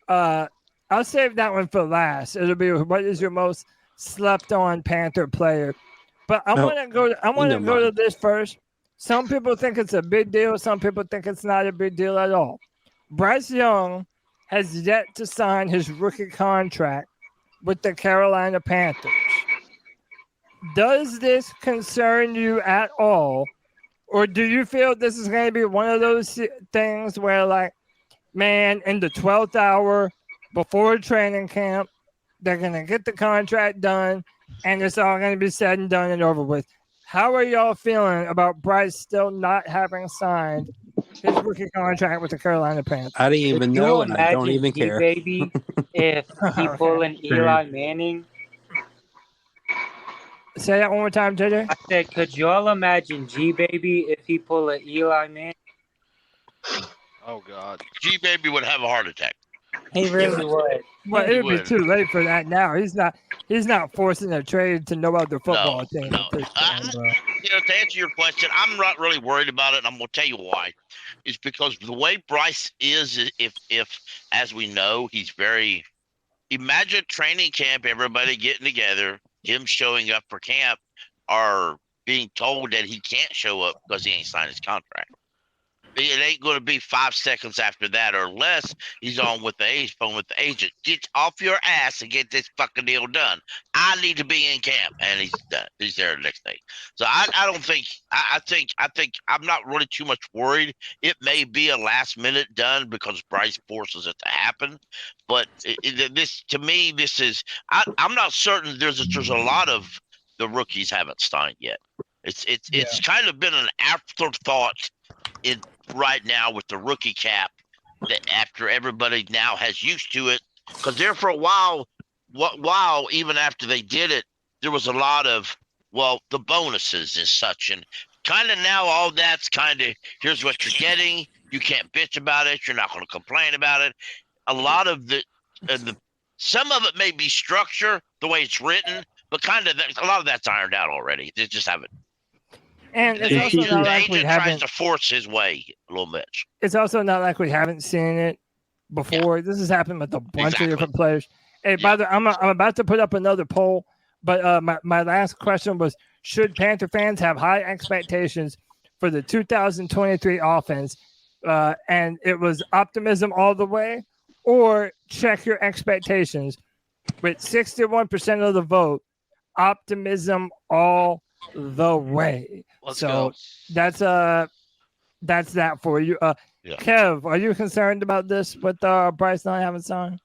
I'll save that one for last. It'll be what is your most slept on Panther player? But I want to go to this first. Some people think it's a big deal. Some people think it's not a big deal at all. Bryce Young has yet to sign his rookie contract with the Carolina Panthers. Does this concern you at all? Or do you feel this is going to be one of those things where, like, man, in the 12th hour before training camp, they're going to get the contract done, and it's all going to be said and done and over with? How are y'all feeling about Bryce still not having signed his rookie contract with the Carolina Panthers? I didn't even know, and I don't even care. Baby, if he pull an Eli Manning. Say that one more time, JJ. I said, could y'all imagine G-Baby if he pull an Eli Manning? Oh, God. G-Baby would have a heart attack. He really would. Well, it would be too late for that now. He's not forcing a trade to no other football team. To answer your question, I'm not really worried about it, and I'm going to tell you why. It's because the way Bryce is, if as we know, he's very – imagine training camp, everybody getting together, him showing up for camp, or being told that he can't show up because he ain't signed his contract. It ain't going to be 5 seconds after that or less. He's on with the phone with the agent. Get off your ass and get this fucking deal done. I need to be in camp, and he's done. He's there the next day. So I don't think. I think I'm not really too much worried. It may be a last minute done because Bryce forces it to happen, but this to me, this is. I'm not certain. There's a lot of the rookies haven't signed yet. It's kind of been an afterthought in right now with the rookie cap that after everybody now has used to it, because there for a while even after they did it, there was a lot of the bonuses and such, and kind of now all that's kind of here's what you're getting. You can't bitch about it. You're not going to complain about it. A lot of the some of it may be structure the way it's written, but kind of a lot of that's ironed out already. They just haven't. And it's also not like we tries to force his way a little bit. It's also not like we haven't seen it before. Yeah. This has happened with a bunch of different players. Hey, by the way, I'm about to put up another poll, but my last question was: should Panther fans have high expectations for the 2023 offense? And it was optimism all the way, or check your expectations. With 61% of the vote, optimism all the way. Let's go. That's that for you. Kev, are you concerned about this with Bryce not having signed?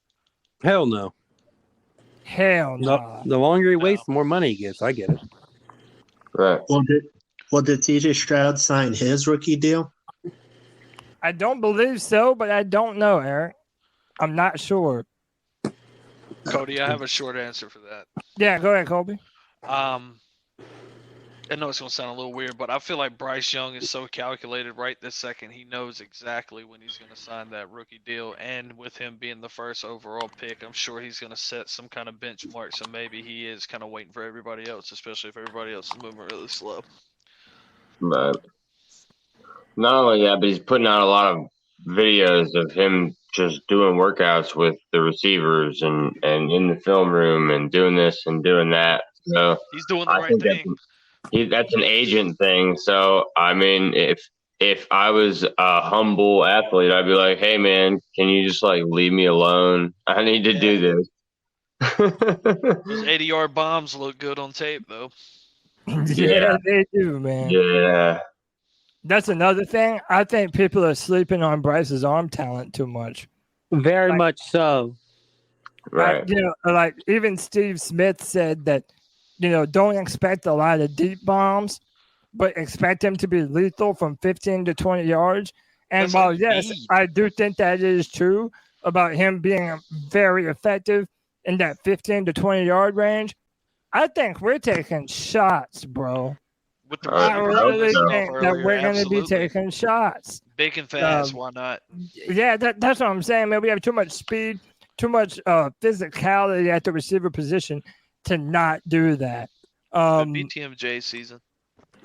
Hell no. Hell no. The longer he waits, the more money he gets. I get it. Right. Well, did TJ Stroud sign his rookie deal? I don't believe so, but I don't know, Eric. I'm not sure. Cody, I have a short answer for that. Yeah, go ahead, Colby. I know it's gonna sound a little weird, but I feel like Bryce Young is so calculated right this second. He knows exactly when he's gonna sign that rookie deal, and with him being the first overall pick, I'm sure he's gonna set some kind of benchmark. So maybe he is kind of waiting for everybody else, especially if everybody else is moving really slow. But not only that, but he's putting out a lot of videos of him just doing workouts with the receivers and in the film room and doing this and doing that. So he's doing the right thing. That's an agent thing. So I mean, if I was a humble athlete, I'd be like, "Hey, man, can you just like leave me alone? I need to do this." Those 80-yard bombs look good on tape, though. Yeah, they do, man. Yeah. That's another thing. I think people are sleeping on Bryce's arm talent too much. Very much so. Right. You know, like even Steve Smith said that, you know, don't expect a lot of deep bombs, but expect him to be lethal from 15 to 20 yards. And while, yes, I do think that is true about him being very effective in that 15 to 20-yard range, I think we're taking shots, bro. With the I really stuff think that earlier, we're going to be absolutely. taking shots. Big and fast, why not? Yeah, that's what I'm saying, man. We have too much speed, too much physicality at the receiver position to not do that. BTMJ season.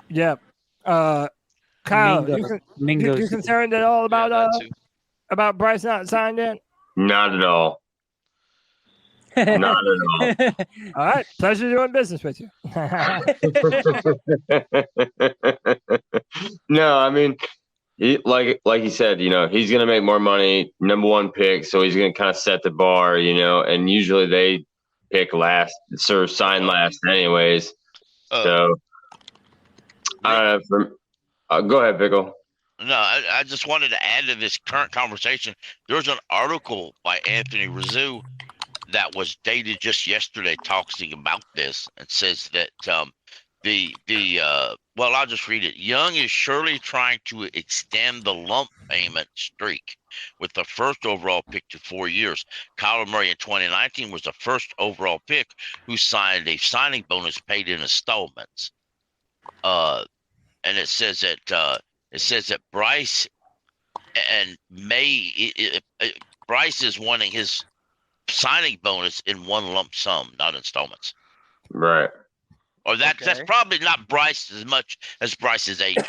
Yeah. Kyle, Mingo you concerned at all about Bryce not signed yet? Not at all. Not at all. All right. Pleasure doing business with you. No, I mean, like he said, you know, he's gonna make more money, number one pick, so he's gonna kind of set the bar, you know. And usually they pick last, or sign last, anyways. So I don't know. Go ahead, Pickle. No, I just wanted to add to this current conversation. There's an article by Anthony Rizzo that was dated just yesterday talking about this and says that well, I'll just read it. Young is surely trying to extend the lump payment streak with the first overall pick to 4 years. Kyler Murray in 2019 was the first overall pick who signed a signing bonus paid in installments. And it says that Bryce and Bryce is wanting his signing bonus in one lump sum, not installments. Right. Or that's probably not Bryce as much as Bryce's agent.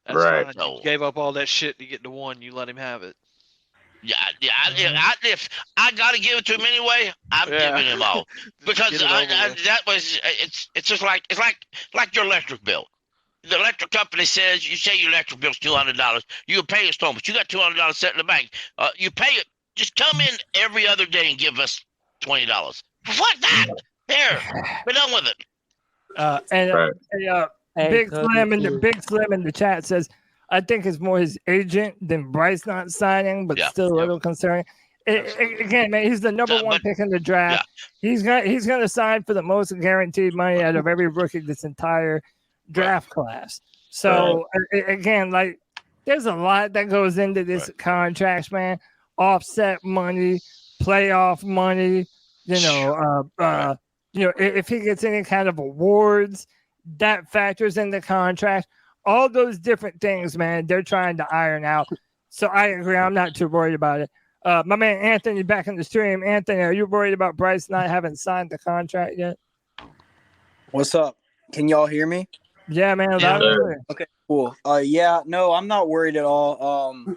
That's right. fine. You gave up all that shit to get to one. You let him have it. Yeah. If I gotta give it to him anyway, I'm giving him all because it's just like your electric bill. The electric company says you say your electric bill's $200. You pay installments. You got $200 set in the bank. You pay it. Just come in every other day and give us $20. What that? There, we're done with it. Big Slim in the chat says, I think it's more his agent than Bryce not signing, but still a little concerning. Again, man, he's the number one pick in the draft. Yeah. He's gonna sign for the most guaranteed money out of every rookie this entire draft class. So again, like there's a lot that goes into this contract, man. Offset money, playoff money, if he gets any kind of awards, that factors in the contract. All those different things, man, they're trying to iron out. So I agree. I'm not too worried about it. My man Anthony back in the stream. Anthony, are you worried about Bryce not having signed the contract yet? What's up? Can y'all hear me? Yeah, man. Okay, cool. No, I'm not worried at all.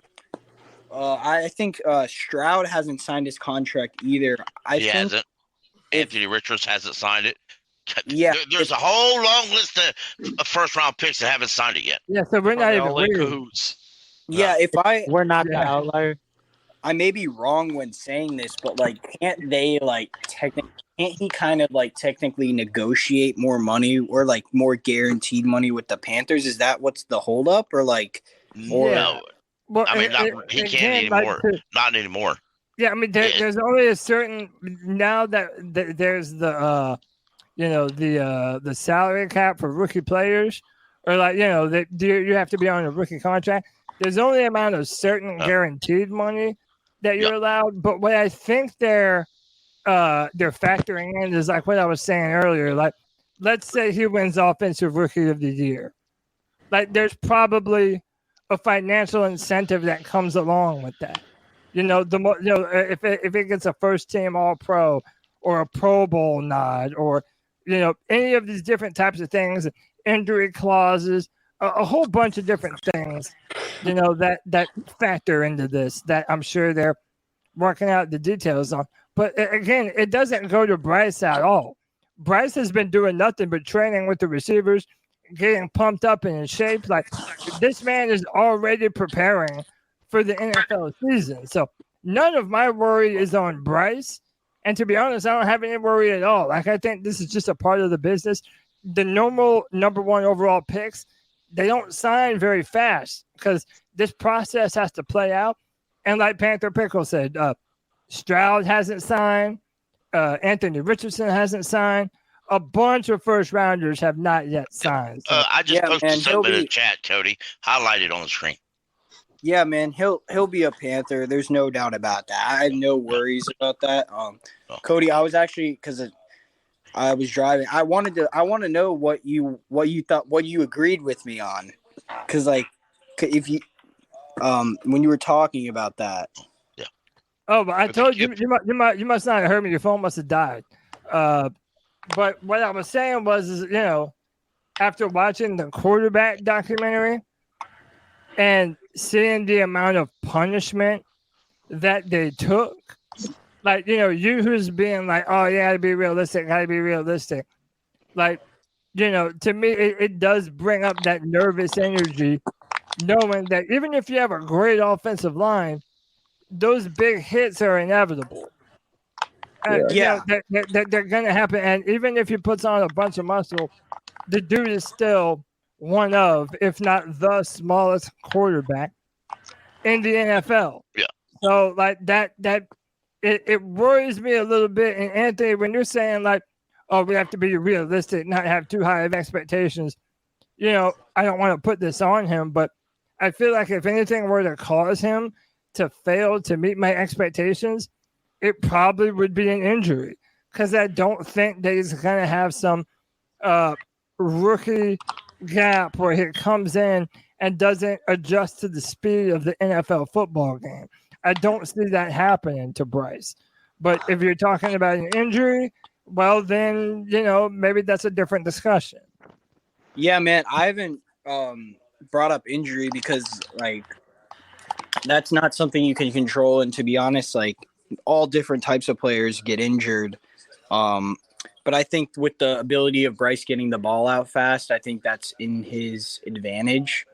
I think Stroud hasn't signed his contract either. He hasn't. Anthony Richards hasn't signed it. Yeah, there's a whole long list of first-round picks that haven't signed it yet. Yeah, so we're not even in cahoots. Yeah, we're not the outlier. I may be wrong when saying this, but like, can't he kind of like technically negotiate more money or like more guaranteed money with the Panthers? Is that what's the holdup, or like? No, well, I mean, he can't anymore. Not anymore. Yeah, I mean, there's only a certain now that there's the the salary cap for rookie players, or like that you have to be on a rookie contract. There's only amount of certain guaranteed money that you're allowed. But what I think they're they're factoring in is like what I was saying earlier. Like, let's say he wins Offensive Rookie of the Year. Like, there's probably a financial incentive that comes along with that. You know, the more, you know, if it gets a first team All Pro or a Pro Bowl nod, or you know, any of these different types of things, injury clauses, a whole bunch of different things, you know, that factor into this, that I'm sure they're working out the details on. But again, it doesn't go to Bryce at all. Bryce has been doing nothing but training with the receivers, getting pumped up and in shape. Like, this man is already preparing for the NFL season. So none of my worry is on Bryce. And to be honest, I don't have any worry at all. Like, I think this is just a part of the business. The normal number one overall picks, they don't sign very fast because this process has to play out. And like Panther Pickle said, Stroud hasn't signed. Anthony Richardson hasn't signed. A bunch of first rounders have not yet signed. So. I just posted something in the chat, Cody. Highlighted on the screen. Yeah, man, he'll be a Panther. There's no doubt about that. I had no worries about that. Cody, I was actually, because I was driving. I want to know what you thought, what you agreed with me on, because like if you when you were talking about that. Yeah. Oh, but I told you you must not have heard me. Your phone must have died. But what I was saying was, you know, after watching the quarterback documentary and seeing the amount of punishment that they took, like, you know, you who's being like, oh, yeah, gotta be realistic. Like, you know, to me, it does bring up that nervous energy, knowing that even if you have a great offensive line, those big hits are inevitable. Yeah. You know, they're going to happen. And even if he puts on a bunch of muscle, the dude is still one of, if not the smallest quarterback in the NFL. Yeah. So, like, it worries me a little bit. And Anthony, when you're saying, like, oh, we have to be realistic, not have too high of expectations, you know, I don't want to put this on him, but I feel like if anything were to cause him to fail to meet my expectations, it probably would be an injury, because I don't think that he's going to have some rookie gap where he comes in and doesn't adjust to the speed of the NFL football game. I don't see that happening to Bryce. But if you're talking about an injury, well, then, you know, maybe that's a different discussion. Yeah, man, I haven't brought up injury because, like, that's not something you can control. And to be honest, like, all different types of players get injured. But I think with the ability of Bryce getting the ball out fast, I think that's in his advantage.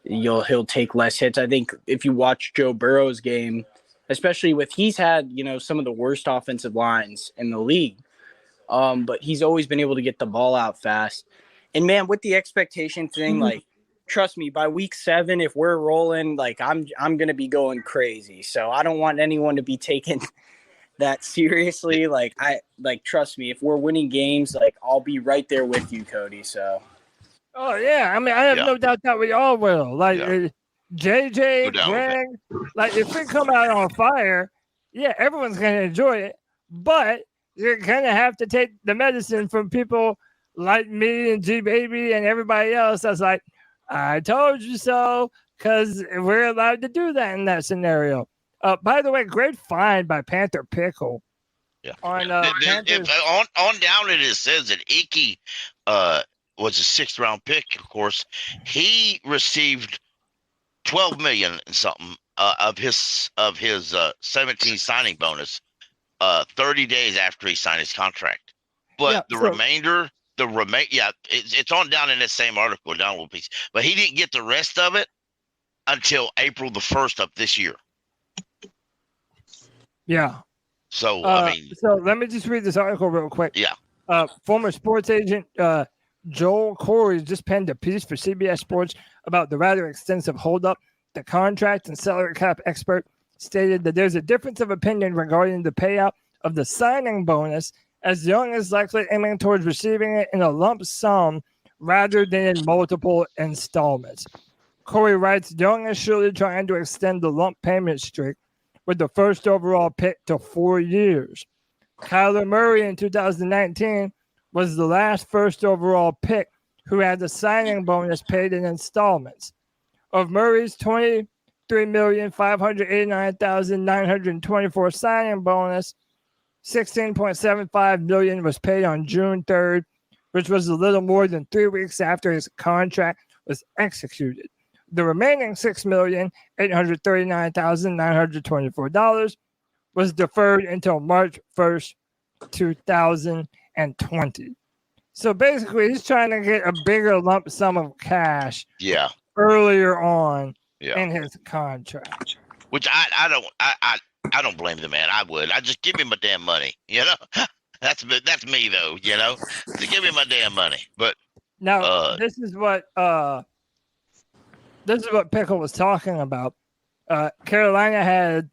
He'll take less hits. I think if you watch Joe Burrow's game, especially he's had, you know, some of the worst offensive lines in the league, but he's always been able to get the ball out fast. And man, with the expectation thing, like, trust me, by week 7, if we're rolling, like, I'm gonna be going crazy. So I don't want anyone to be taking that seriously. Like, trust me, if we're winning games, like, I'll be right there with you, Cody. So. Oh yeah, I mean, I have no doubt that we all will. Like, JJ, Greg, like, if we come out on fire, yeah, everyone's gonna enjoy it. But you're gonna have to take the medicine from people like me and G Baby and everybody else that's like, I told you so, because we're allowed to do that in that scenario. By the way, great find by Panther Pickle. Yeah. On on down it says that Icky was a 6th round pick. Of course, he received $12 million and something of his 17 signing bonus 30 days after he signed his contract. But remainder. It's on down in that same article, down a little piece. But he didn't get the rest of it until April the 1st of this year. Yeah. So, I mean. So let me just read this article real quick. Yeah. Former sports agent Joel Corey just penned a piece for CBS Sports about the rather extensive holdup. The contract and salary cap expert stated that there's a difference of opinion regarding the payout of the signing bonus, as Young is likely aiming towards receiving it in a lump sum rather than in multiple installments. Corey writes, Young is surely trying to extend the lump payment streak with the first overall pick to 4 years. Kyler Murray in 2019 was the last first overall pick who had the signing bonus paid in installments. Of Murray's $23,589,924 signing bonus, $16.75 million was paid on June 3rd, which was a little more than 3 weeks after his contract was executed. The remaining $6,839,924 was deferred until March 1st, 2020. So basically, he's trying to get a bigger lump sum of cash earlier on in his contract. Which I don't blame the man. I would. I just give him my damn money. You know, that's me though. You know, to give him my damn money. But now this is what Pickle was talking about. Carolina had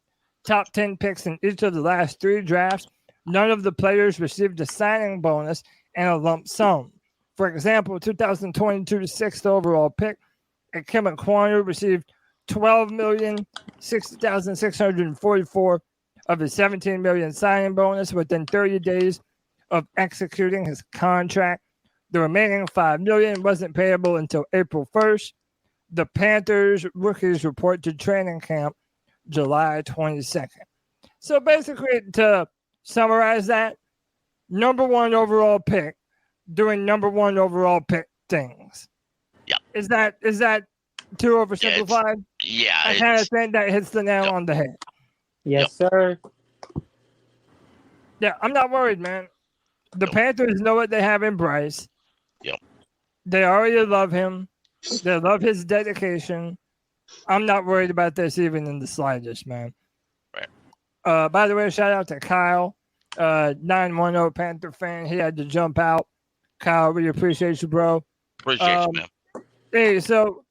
top 10 picks in each of the last 3 drafts. None of the players received a signing bonus and a lump sum. For example, 2022 6th overall pick, Kim Aquanu received $12,060,644 of his $17 million signing bonus within 30 days of executing his contract. The remaining $5 million wasn't payable until April 1st. The Panthers rookies report to training camp July 22nd. So basically, to summarize that, number 1 overall pick doing number 1 overall pick things. Yeah. Is that too oversimplified? Yeah. I kind of think that hits the nail on the head. Yes, sir. Yeah, I'm not worried, man. The Panthers know what they have in Bryce. Yep. They already love him. They love his dedication. I'm not worried about this even in the slightest, man. Right. By the way, shout out to Kyle, 910 Panther fan. He had to jump out. Kyle, we appreciate you, bro. Appreciate you, man. Hey, so,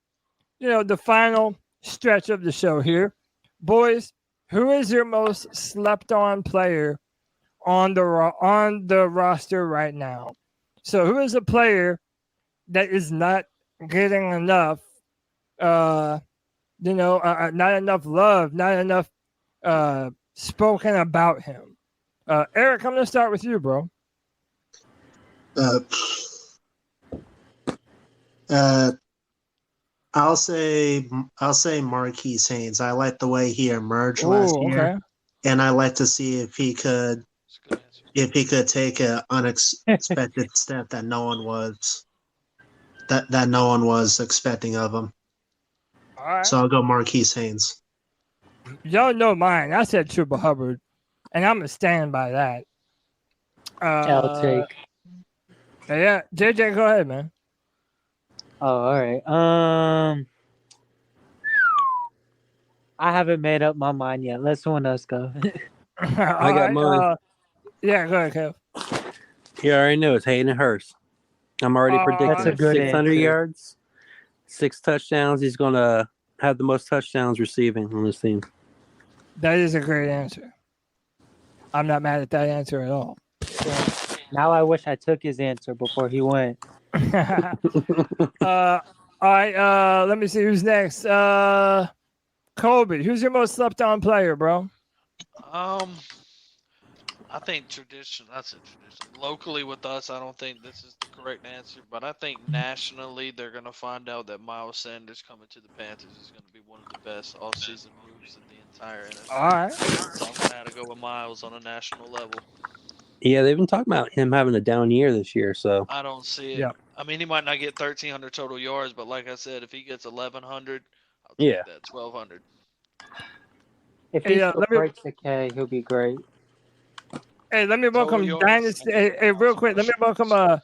the final stretch of the show here. Boys, who is your most slept-on player on the roster right now? So who is a player that is not getting enough, not enough love, not enough spoken about him? Eric, I'm going to start with you, bro. I'll say Marquise Haynes. I like the way he emerged last year, and I like to see if he could take an unexpected step that no one was expecting of him. All right. So I'll go Marquise Haynes. Y'all know mine. I said Chuba Hubbard, and I'm gonna stand by that. I'll take. Yeah, JJ, go ahead, man. Oh, all right. I haven't made up my mind yet. Let someone else go. I got mine. Yeah, go ahead, Kev. You already know it's Hayden Hurst. I'm already predicting 600 yards, 6 touchdowns. He's going to have the most touchdowns receiving on this team. That is a great answer. I'm not mad at that answer at all. Yeah. Now I wish I took his answer before he went. All right, let me see who's next. Colby, who's your most slept-on player, bro? I think tradition. That's a tradition. Locally with us, I don't think this is the correct answer, but I think nationally they're gonna find out that Miles Sanders coming to the Panthers is gonna be one of the best all-season moves in the entire NFL. All right. So I'm gonna have to go with Miles on a national level. Yeah, they've been talking about him having a down year this year, so I don't see it. Yeah. I mean, he might not get 1,300 total yards, but like I said, if he gets 1,100, I'll take that 1,200. If he still breaks the K, he'll be great. Hey, let me welcome Dynasty. Hey, real quick, let me welcome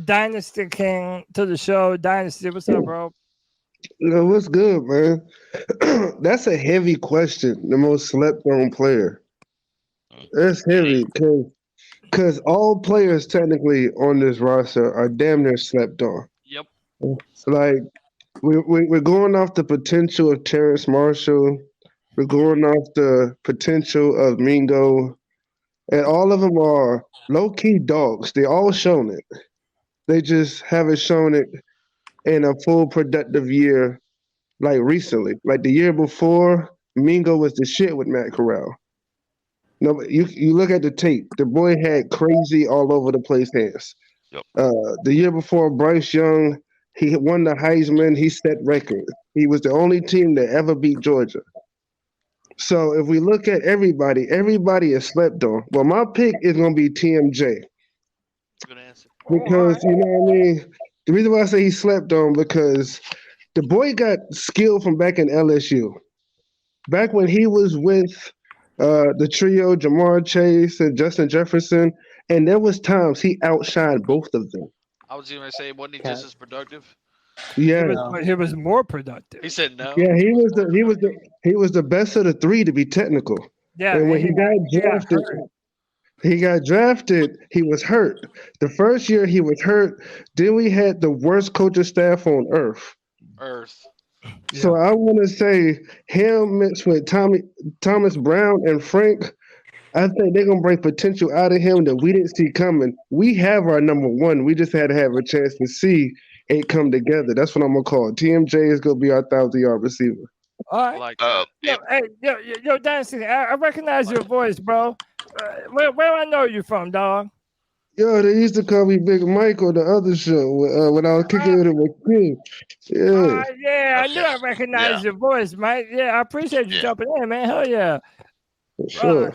Dynasty King to the show. Dynasty, what's up, bro? No, what's good, man? That's a heavy question. The most slept-on player. That's heavy because all players technically on this roster are damn near slept on. Yep. Like we're going off the potential of Terrence Marshall. We're going off the potential of Mingo. And all of them are low-key dogs. They all shown it. They just haven't shown it in a full productive year like recently. Like the year before, Mingo was the shit with Matt Corral. No, but you look at the tape. The boy had crazy all over the place hands. Yep. The year before, Bryce Young, he won the Heisman. He set records. He was the only team that ever beat Georgia. So if we look at everybody is slept on. Well, my pick is going to be TMJ. Good answer. Because, you know what I mean? The reason why I say he slept on, because the boy got skill from back in LSU. Back when he was with the trio, Jamar Chase and Justin Jefferson, and there was times he outshined both of them. I was going to say, wasn't he just as productive? Yeah. He was more productive. He said no. Yeah, he was the best of the three, to be technical. Yeah, and when he got drafted, he was hurt. The first year he was hurt. Then we had the worst coaching staff on earth. So I want to say him mixed with Thomas Brown and Frank. I think they're gonna bring potential out of him that we didn't see coming. We have our number one. We just had to have a chance to see it come together. That's what I'm gonna call it. TMJ is gonna be our 1,000-yard receiver. All right. Yo, Dynasty, I recognize your voice, bro. Where do I know you from, dog? Yo, they used to call me Big Mike on the other show when I was kicking it with King. Yeah. Yeah, I knew I recognized your voice, Mike. Yeah, I appreciate you jumping in, man. Hell yeah. Sure.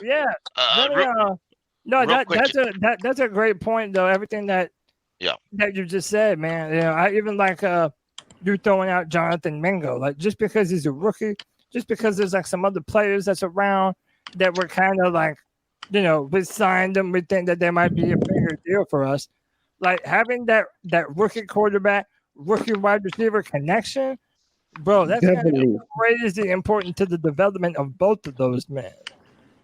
That's a great point, though. Everything that you just said, man. You know, I even like you throwing out Jonathan Mingo, like just because he's a rookie, just because there's like some other players that's around that were kind of like, you know, we signed them. We think that they might be a bigger deal for us. Like having that rookie quarterback, rookie wide receiver connection, bro. That's kind of crazy important to the development of both of those men.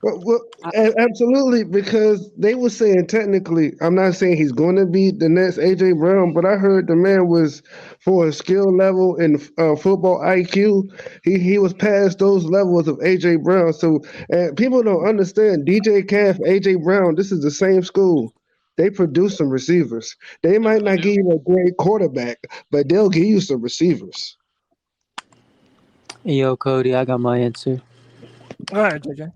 Well, absolutely, because they were saying technically, I'm not saying he's going to be the next AJ Brown, but I heard the man was for his skill level and football IQ, he was past those levels of AJ Brown. So people don't understand DJ Calf, AJ Brown. This is the same school. They produce some receivers. They might not give you a great quarterback, but they'll give you some receivers. Yo, Cody, I got my answer. All right, JJ.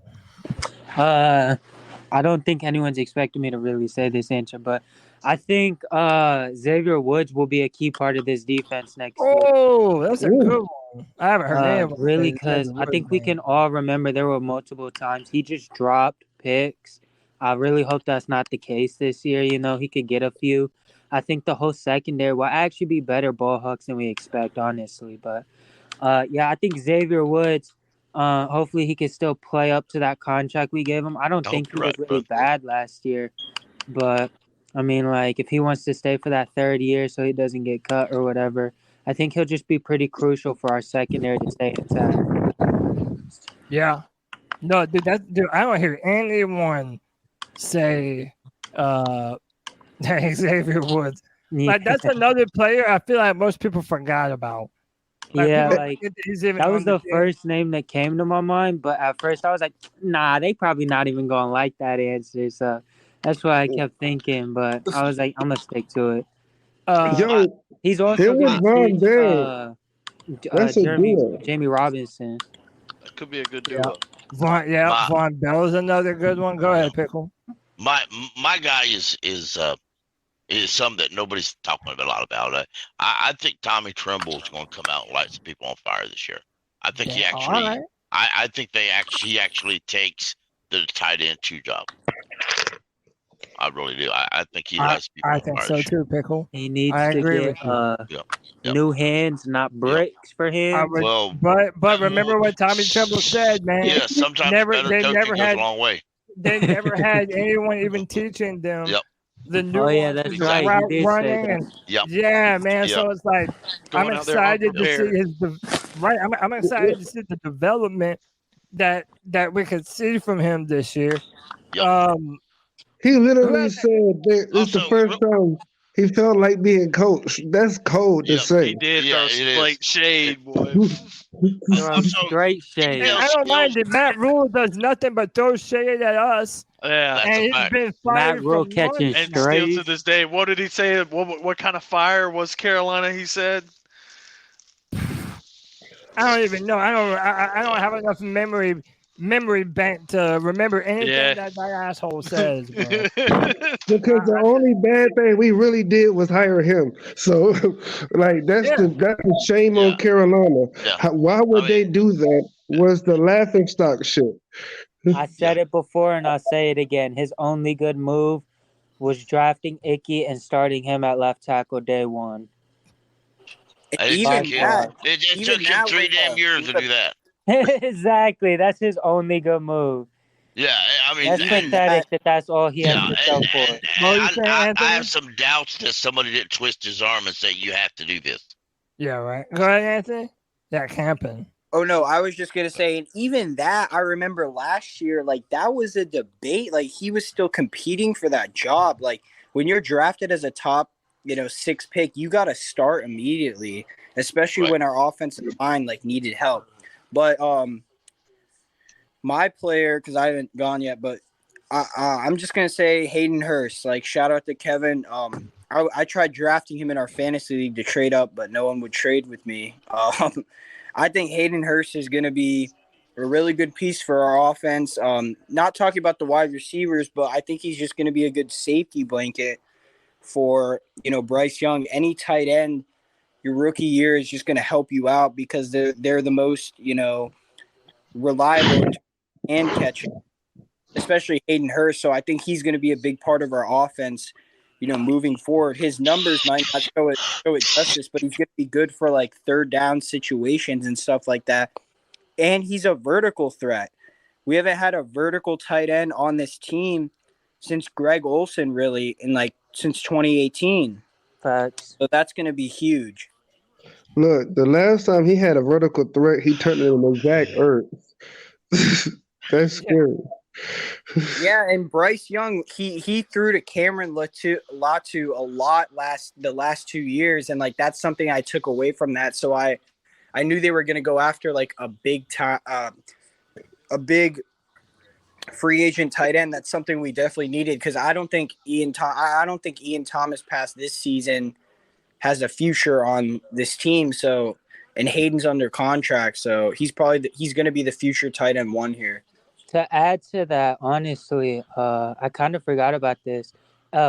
I don't think anyone's expecting me to really say this answer, but I think Xavier Woods will be a key part of this defense next year. Oh, that's a good one. I haven't heard really, because I think we can all remember there were multiple times he just dropped picks. I really hope that's not the case this year. You know, he could get a few. I think the whole secondary will actually be better ball hawks than we expect, honestly. But I think Xavier Woods. Hopefully he can still play up to that contract we gave him. I don't think he was really bad last year, but I mean, like if he wants to stay for that third year so he doesn't get cut or whatever, I think he'll just be pretty crucial for our secondary to stay intact. Yeah. No, dude, I don't hear anyone say Xavier Woods. Like that's another player I feel like most people forgot about. That was the first name that came to my mind, but at first I was like, nah, they probably not even gonna like that answer, so that's why I kept thinking, but I was like, I'm gonna stick to it. He's also gonna teach Jamie Robinson. That could be a good duo. Von Bell is another good one. Go ahead, Pickle. My guy is something that nobody's talking a lot about. I think Tommy Tremble is going to come out and light some people on fire this year. I think he actually, I think he actually takes the tight end 2 job. I really do. I think he lights people on fire. I think so too, Pickle. He needs to get new hands, not bricks for him. But remember what Tommy Tremble said, man. Yeah, sometimes better coaching goes a long way. They never had anyone even teaching them. The new that's right. route running and man. So it's like I'm excited to see I'm excited to see the development that we could see from him this year. He literally said that it's the first time he felt like being coached. That's cold to say. He did throw straight shade, boy. Straight shade. I don't mind it. Matt Rule does nothing but throw shade at us. Yeah, and he's been fired. Matt Rule catching and still to this day. What did he say? What kind of fire was Carolina? He said. I don't even know. I don't have enough memory memory bank to remember anything that asshole says, bro. Because the only bad thing we really did was hire him. So, like, that's the shame on Carolina. Why would they do that? Was the laughing stock shit. I said it before and I'll say it again. His only good move was drafting Icky and starting him at left tackle day one. It took him 3 damn years to do that. Exactly. That's his only good move. Yeah, I mean, That's pathetic that's all he has to show for it. I have some doubts that somebody didn't twist his arm and say, you have to do this. Yeah, right. Go ahead, Anthony. Yeah, camping. Oh, no, I was just going to say, and even that, I remember last year, like, that was a debate. Like, he was still competing for that job. Like, when you're drafted as a top, 6 pick, you got to start immediately, especially when our offensive line, like, needed help. But my player, because I haven't gone yet, but I'm just going to say Hayden Hurst. Like, shout out to Kevin. I tried drafting him in our fantasy league to trade up, but no one would trade with me. I think Hayden Hurst is going to be a really good piece for our offense. Not talking about the wide receivers, but I think he's just going to be a good safety blanket for, Bryce Young. Any tight end, your rookie year is just going to help you out because they're the most, reliable and catching, especially Hayden Hurst. So I think he's going to be a big part of our offense, moving forward. His numbers might not show it justice, but he's going to be good for like third down situations and stuff like that. And he's a vertical threat. We haven't had a vertical tight end on this team since Greg Olsen, really, since 2018. Facts. So that's going to be huge. Look, the last time he had a vertical threat, he turned it into Zach Ertz. That's scary. Yeah, and Bryce Young, he threw to Cameron Latu a lot the last 2 years, and like that's something I took away from that. So I knew they were going to go after like a big free agent tight end. That's something we definitely needed because I don't think Ian Thomas past this season has a future on this team. So, and Hayden's under contract, so he's going to be the future tight end one here. To add to that, honestly, I kind of forgot about this.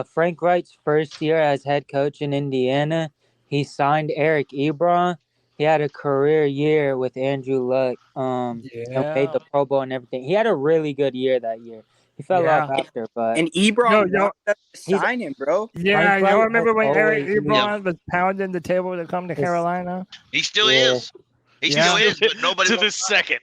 Frank Wright's first year as head coach in Indiana, he signed Eric Ebron. He had a career year with Andrew Luck. And made the Pro Bowl and everything. He had a really good year that year. He fell off after, but and Ebron sign him, bro. Yeah, you remember when Eric Ebron was pounding the table to come to Carolina? He still is. He still is, but nobody to the second.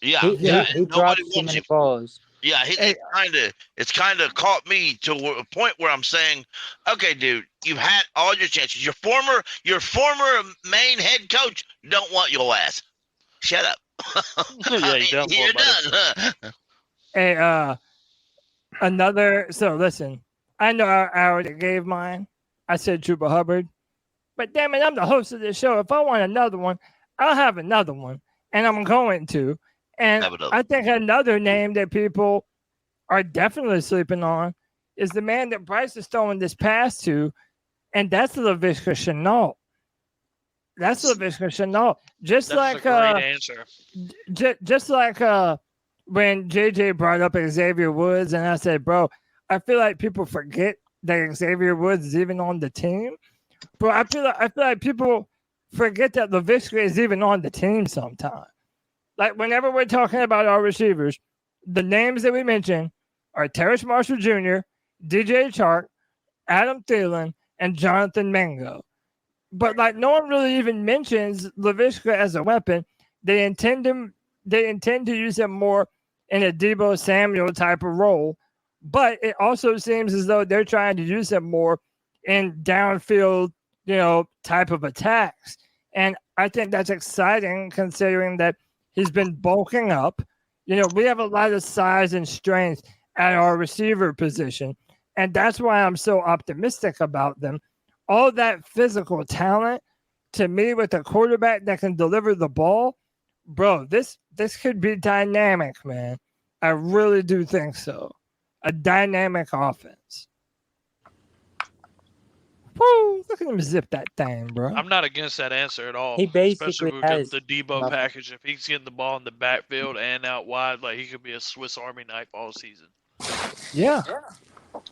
Yeah, he dropped too many balls. Yeah, it's kind of caught me to a point where I'm saying, okay, dude, you've had all your chances. Your former main head coach don't want your ass. Shut up. You're done. Hey, so listen, I know I already gave mine. I said Chuba Hubbard, but damn it, I'm the host of this show. If I want another one, I'll have another one, and I'm going to. And I think another name that people are definitely sleeping on is the man that Bryce is throwing this pass to, and that's Laviska Shenault. That's Laviska Shenault. That's a great answer. Just like when JJ brought up Xavier Woods, and I said, bro, I feel like people forget that Xavier Woods is even on the team. Bro, I feel like people forget that Laviska is even on the team sometimes. Like, whenever we're talking about our receivers, the names that we mention are Terrace Marshall Jr., DJ Chark, Adam Thielen, and Jonathan Mingo. But, like, no one really even mentions Laviska as a weapon. They intend to use him more in a Deebo Samuel type of role. But it also seems as though they're trying to use him more in downfield, type of attacks. And I think that's exciting considering that he's been bulking up. We have a lot of size and strength at our receiver position, and that's why I'm so optimistic about them. All that physical talent, to me, with a quarterback that can deliver the ball, bro, this could be dynamic, man. I really do think so. A dynamic offense. Woo, look at him zip that thing, bro. I'm not against that answer at all. He basically Especially with has the Debo nothing. package. If he's getting the ball in the backfield and out wide, like he could be a Swiss Army knife all season. Yeah.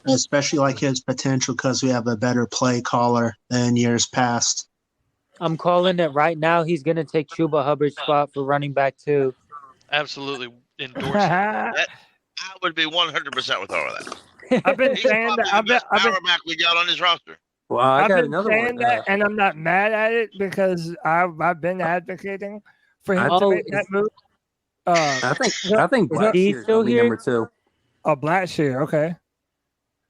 Especially like his potential because we have a better play caller than years past. I'm calling it right now. He's gonna take Chuba Hubbard's spot for running back 2. Absolutely endorse it. I would be 100% with all of that. I've been He's saying probably that. the best power back we got on this roster. Well, I I've got been another saying one. that, and I'm not mad at it because I've been advocating for him to make that move. I think Is D Blackshear's still gonna be here? number 2. Oh, Blackshear, okay.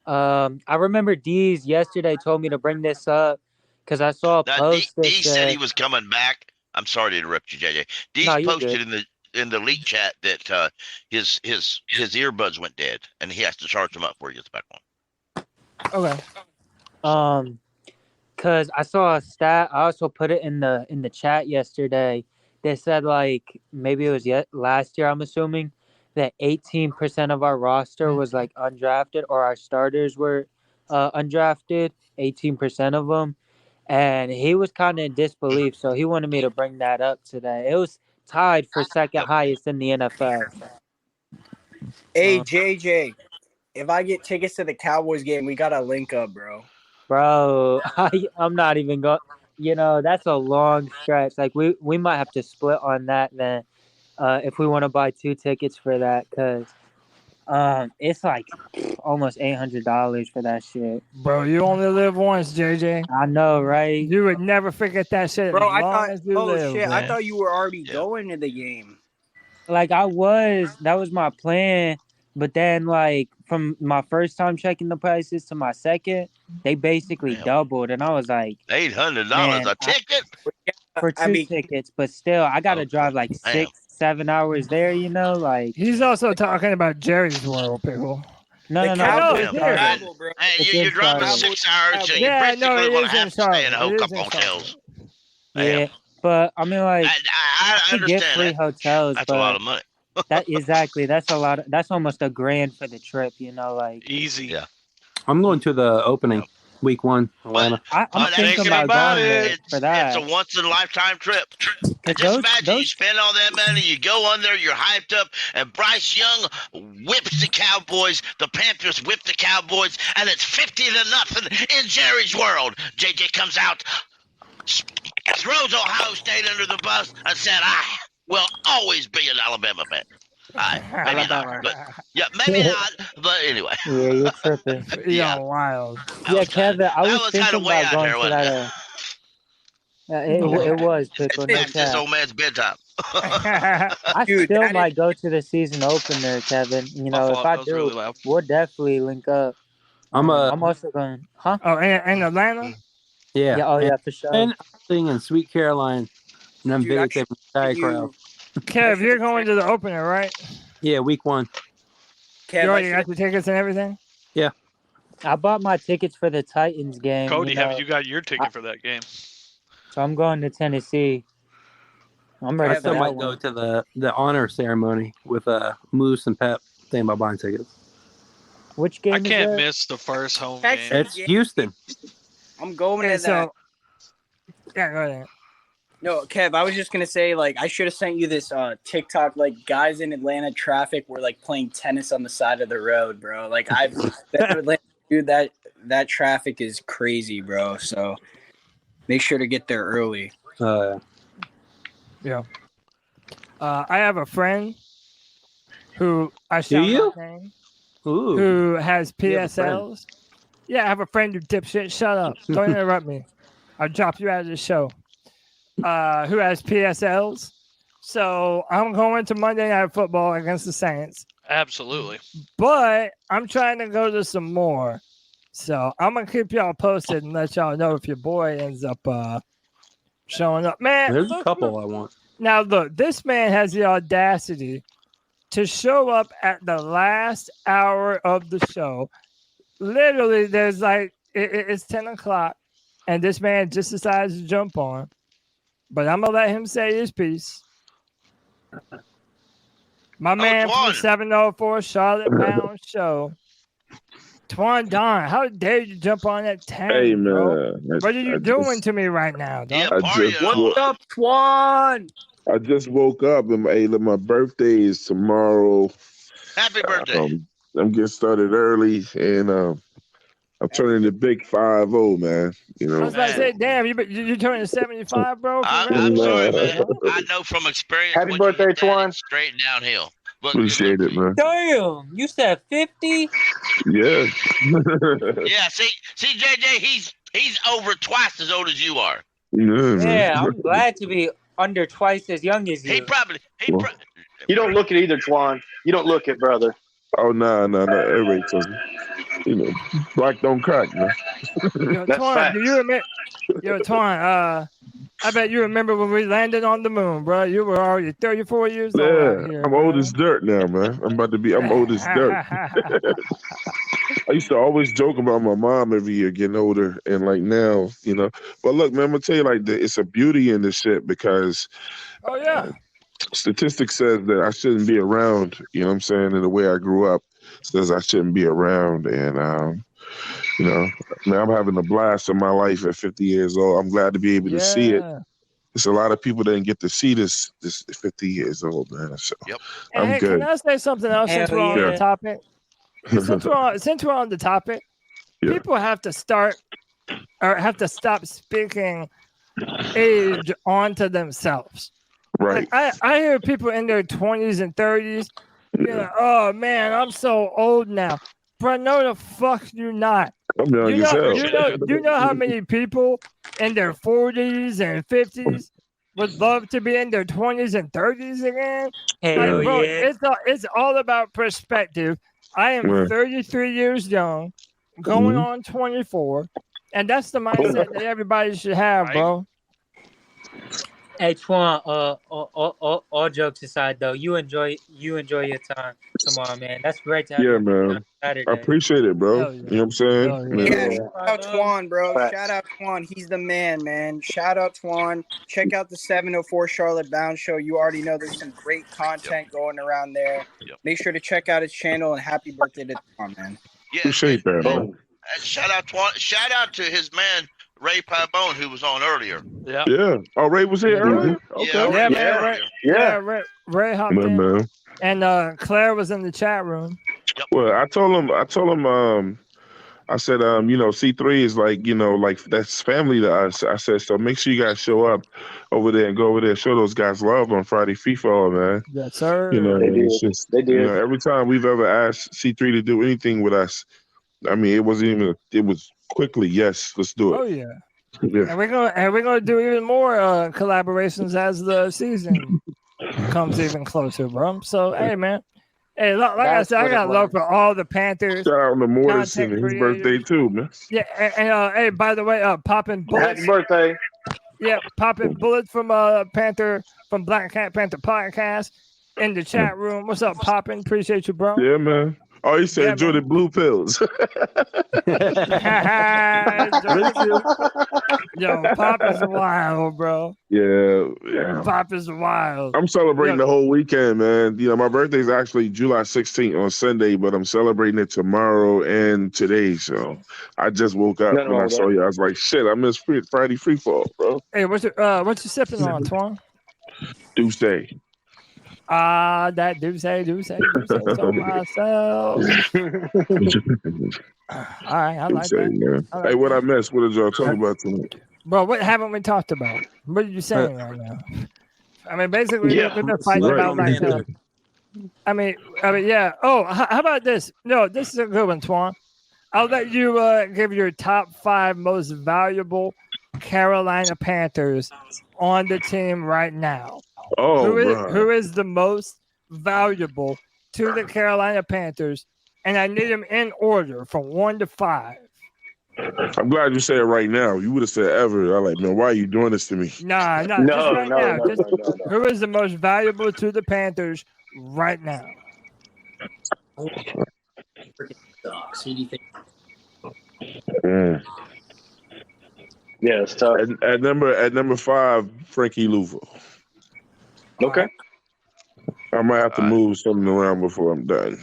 I remember D's yesterday told me to bring this up because I saw a Now, post that D said said he was coming back. I'm sorry to interrupt you, JJ. D No, you're posted good. in the leak chat that his earbuds went dead and he has to charge them up before he gets back on. Okay. Cause I saw a stat. I also put it in the chat yesterday. They said like maybe it was last year. I'm assuming that 18% of our roster was like undrafted, or our starters were undrafted. 18% of them, and he was kind of in disbelief. So he wanted me to bring that up today. It was tied for second highest in the NFL. Hey, JJ, if I get tickets to the Cowboys game, we got to link up, bro. Bro, I'm not even going. You know, that's a long stretch. Like we might have to split on that then, if we want to buy 2 tickets for that, cause it's like almost $800 for that shit. Bro, you only live once, JJ. I know, right? You would never forget that shit Bro, as I long thought, as you live. shit, I man. thought you were already going to the game. Like that was my plan, but then like from my first time checking the prices to my second, they basically doubled, and I was like, $800 man, a ticket for 2 tickets, but still I gotta drive like 6-7 hours there. You know, like He's also talking about Jerry's World, Pickle. no. I know, it's here. Hey, you're driving 6 hours, so you're Yeah, no, basically it going is to in have to stay in a Charlotte. It is couple in hotels. Yeah, but I mean, like I you get understand free that. hotels, That's but a lot of money. that's a lot. That's almost $1,000 for the trip. You know, like easy. Yeah. I'm going to the opening week 1, Atlanta. I'm thinking about going there for that. It's a once in a lifetime trip. And just those- imagine you spend all that money, you go on there, you're hyped up, and Bryce Young whips the Cowboys, the Panthers whip the Cowboys, and it's 50-0 in Jerry's World. JJ comes out, throws Ohio State under the bus, and said, I will always be an Alabama fan. Maybe not, but yeah, maybe not. But anyway, Yeah, you're tripping. Yeah, wild. Yeah, Kevin, I was kinda thinking way about out going there, to wasn't that. It was Pickle. No it's this cap. old man's bedtime. I still might go to the season opener, Kevin. You know, if I that was do, really loud. we'll definitely link up. I'm also going, huh? Oh, in Atlanta? Yeah. Yeah, oh, yeah, for sure. And I'm singing Sweet Caroline, and I'm videotaping the entire crowd. Kev, you're going to the opener, right? Yeah, week 1. You already got the tickets and everything? Yeah. I bought my tickets for the Titans game. Cody, you know, have you got your ticket for that game? So I'm going to Tennessee. I'm ready I for still that might one. go to the honor ceremony with Moose and Pep thinking about buying tickets. Which game I is can't that? miss the first home game. It's Houston. I'm going Okay, to that. Yeah, go ahead. No, Kev, I was just gonna say, like, I should have sent you this TikTok. Like, guys in Atlanta traffic were like playing tennis on the side of the road, bro. Like, I've dude, that traffic is crazy, bro. So make sure to get there early. Yeah. I have a friend who I shall not name, who has You have a friend. PSLs. Yeah, I have a friend who dipshit. Shut up. Don't interrupt me. I'll drop you out of the show. Who has PSLs. So I'm going to Monday Night Football against the Saints. Absolutely. But I'm trying to go to some more. So I'm going to keep y'all posted and let y'all know if your boy ends up showing up. Man, There's a look, couple I want. Now, look, this man has the audacity to show up at the last hour of the show. Literally, there's like, it's 10 o'clock, and this man just decides to jump on. But I'm going to let him say his piece. My man from the 704 Charlotte Bound Show Twan Don, how dare you jump on that 10, Hey bro? man, What are you doing to me right now, dog? What's up, Twan? I just woke up and look, my birthday is tomorrow. Happy birthday! I'm getting started early, and I'm turning the big 5-0, man. You I know. was about to say, damn, you turning 75, bro? I'm sorry, man. Nah. I know from experience. Happy once birthday, you hit that, Twan. it's straight downhill. But Appreciate it, man. Damn, you said 50? Yeah. yeah, see, JJ, he's over twice as old as you are. Yeah, I'm glad to be under twice as young as you. You don't look it either, Twan. You don't look it, brother. Oh no. Everybody tells me. You know, black don't crack, man. Yo, Twan, do you remember? Yo, Twan, I bet you remember when we landed on the moon, bro. You were already 34 years old out here. I'm old as dirt now, man. I'm old as dirt. I used to always joke about my mom every year getting older, and like now, you know. But look, man, I'm gonna tell you, like, it's a beauty in this shit because Oh yeah. Statistics says that I shouldn't be around. You know what I'm saying? And the way I grew up says I shouldn't be around, and you know, man, I'm having a blast in my life at 50 years old. I'm glad to be able to see it. There's a lot of people that didn't get to see this 50 years old, man. So I'm Hey, good. can I say something else since we're on the topic? Since we're on the topic, people have to stop speaking age onto themselves. Right. Like, I hear people in their 20s and 30s being like, oh man, I'm so old now. Bro, no the fuck you're not. I'm young as hell. You know how many people in their 40s and 50s would love to be in their 20s and 30s again? Hell bro, yeah. it's all about perspective. I am 33 years young, going on 24, and that's the mindset that everybody should have, bro. Hey Twan, all jokes aside though, you enjoy your time tomorrow, man. That's great to have Yeah, you man. on Saturday. I appreciate it, bro. You know what I'm saying? Yeah, shout out Twan, bro. Shout out Twan. He's the man, man. Shout out Twan. Check out the 704 Charlotte Bound Show. You already know there's some great content going around there. Make sure to check out his channel, and happy birthday to Twan, man. Yeah, appreciate that, man. And shout out to his man Ray Pabone, who was on earlier. Yeah. Oh, Ray was here earlier? Okay. Yeah, man. Ray hopped in. Man. And Claire was in the chat room. Well, I told him, I said, you know, C3 is like, you know, like that's family to us. I said, so make sure you guys show up over there and go over there and show those guys love on Friday FIFA, man. Yes, sir. You know, it's just, They did. you know, every time we've ever asked C3 to do anything with us, I mean, it was quickly, yes, let's do it. Oh yeah. And we're gonna do even more collaborations as the season comes even closer, bro. So hey, man. Hey, like I said, I got love for all the Panthers. Shout out to Mortensen, content his birthday too, man. Yeah, and hey, by the way, popping bullets. Happy birthday. Yeah, popping bullets from Black Cat Panther podcast in the chat room. What's up, popping? Appreciate you, bro. Yeah, man. Oh, he said enjoy the blue pills. Yo, Pop is wild, bro. Yeah. Pop is wild. I'm celebrating the whole weekend, man. You know, my birthday's actually July 16th on Sunday, but I'm celebrating it tomorrow and today. So I just woke up when I saw you. I was like, shit, I missed Friday free fall, bro. Hey, what you sipping on, Twan? Douce. That do say to myself. All right, I like that. Yeah. Hey, what I missed? What did y'all talk about tonight? Bro, what haven't we talked about? What are you saying right now? I mean, basically, we've been fighting about like I mean, yeah. Oh, how about this? No, this is a good one, Twan. I'll let you give your top 5 most valuable Carolina Panthers on the team right now. Oh, who is the most valuable to the Carolina Panthers? And I need them in order from 1 to 5. I'm glad you said it right now. You would have said ever. I'm like, man, why are you doing this to me? Nah, just right now. Who is the most valuable to the Panthers right now? Yeah, it's tough. At number 5, Frankie Louvo. Okay. I might have to move something around before I'm done.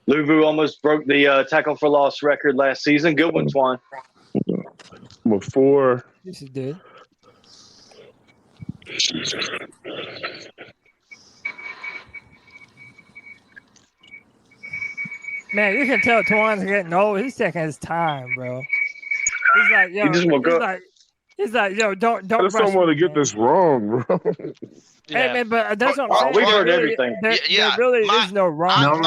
Luvu almost broke the tackle for loss record last season. Good one, Twan. Number 4. Yes, he did. Man, you can tell Twan's getting old. He's taking his time, bro. He's like, yo, He just woke up. He's like, yo, don't I just don't want to get this wrong, bro. Hey, man, but that's what I'm saying. We've heard There everything. There really is no wrong.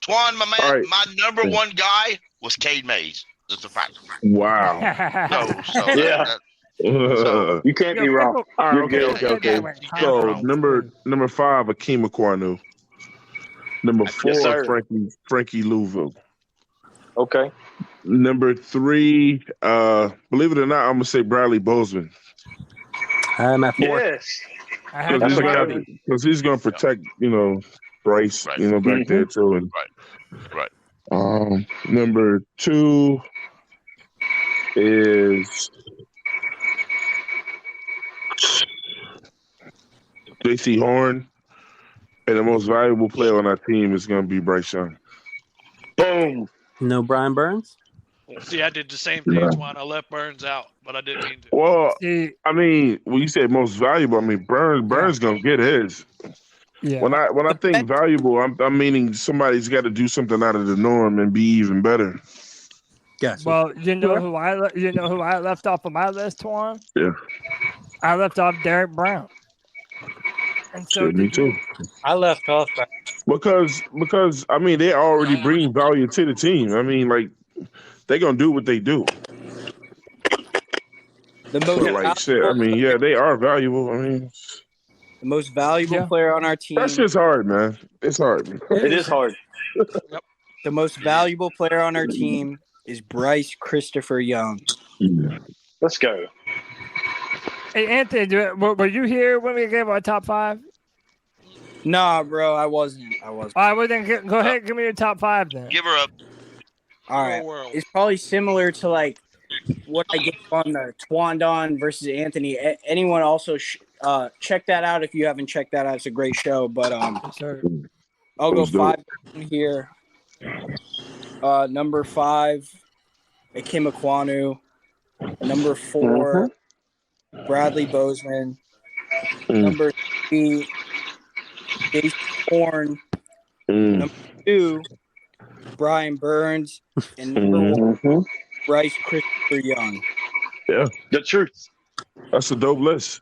Twan, my man, my number one guy was Cade Mays. That's a fact. Wow. Yeah. You can't be wrong. All right, okay. So number 5, Akeem Aquanu. Number 4, Yes, sir. Frankie Louisville. Okay. Number 3, believe it or not, I'm gonna say Bradley Bozeman. I'm at 4. Yes. Because he's gonna protect, Bryce, back there too. And, Right. Number 2 is J.C. Horn, and the most valuable player on our team is going to be Bryce Young. Boom. No Brian Burns? See, I did the same thing, Twan. I left Burns out, but I didn't mean to. Well, I mean, when you say most valuable, I mean Burns going to get his. Yeah. When I think valuable, I'm meaning somebody's got to do something out of the norm and be even better. Gotcha. Well, you know who I left off of my list, Twan? Yeah. I left off Derek Brown. And so Me too. I left off Because I mean they already bring value to the team. I mean, like they're gonna do what they do. The most I mean, yeah, they are valuable. I mean, the most valuable player on our team. that's just hard, man. It's hard. It is hard. The most valuable player on our team is Bryce Christopher Young. Let's go. Hey, Anthony, were you here when we gave our top 5? Nah, bro, I wasn't. All right, well then go ahead, give me your top 5 then. Give her up. All right, it's probably similar to like what I get on the Twandon versus Anthony. Anyone also check that out if you haven't checked that out. It's a great show. But I'll go 5 here. Number 5, Akeem Aquanu. Number 4, Bradley Bozeman. Number 3, Jason Horn. Number 2, Brian Burns. And number 1, Bryce Christopher Young. Yeah, the truth. That's a dope list.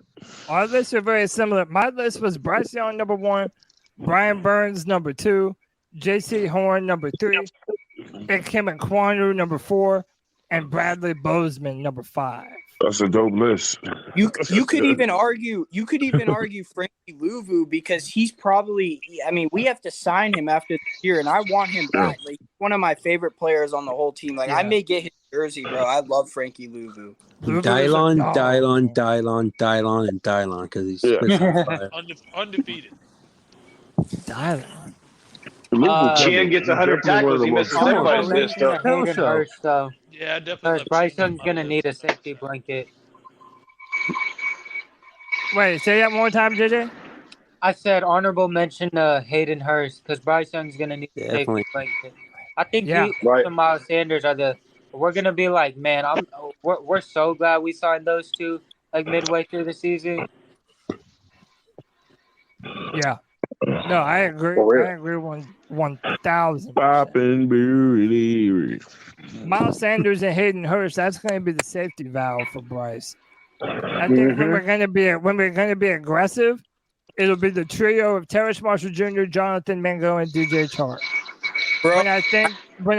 Our lists are very similar. My list was Bryce Young number 1, Brian Burns number 2, J.C. Horn number 3, Akeem Aquanu number 4, and Bradley Bozeman number 5. That's a dope list. You could even argue Frankie Louvu because he's probably, I mean, we have to sign him after this year, and I want him back. Like, one of my favorite players on the whole team. Like, I may get his jersey, bro. I love Frankie Louvu. Dylon, and Dylon because he's undefeated. Dylon. Chin gets 100 tackles. He misses everybody's list, though. Yeah, definitely. Bryce Young's gonna need a safety blanket. Wait, say that one more time, JJ. I said honorable mention to Hayden Hurst because Bryce Young's gonna need a Definitely. safety blanket. I think Yeah. he and Miles Sanders we're gonna be like, man, we're so glad we signed those two like midway through the season. Yeah. No, I agree. I agree 1,000. Poppin' booty. Miles Sanders and Hayden Hurst, that's going to be the safety valve for Bryce. I think when we're going to be aggressive, it'll be the trio of Terrace Marshall Jr., Jonathan Mingo, and DJ Chark. When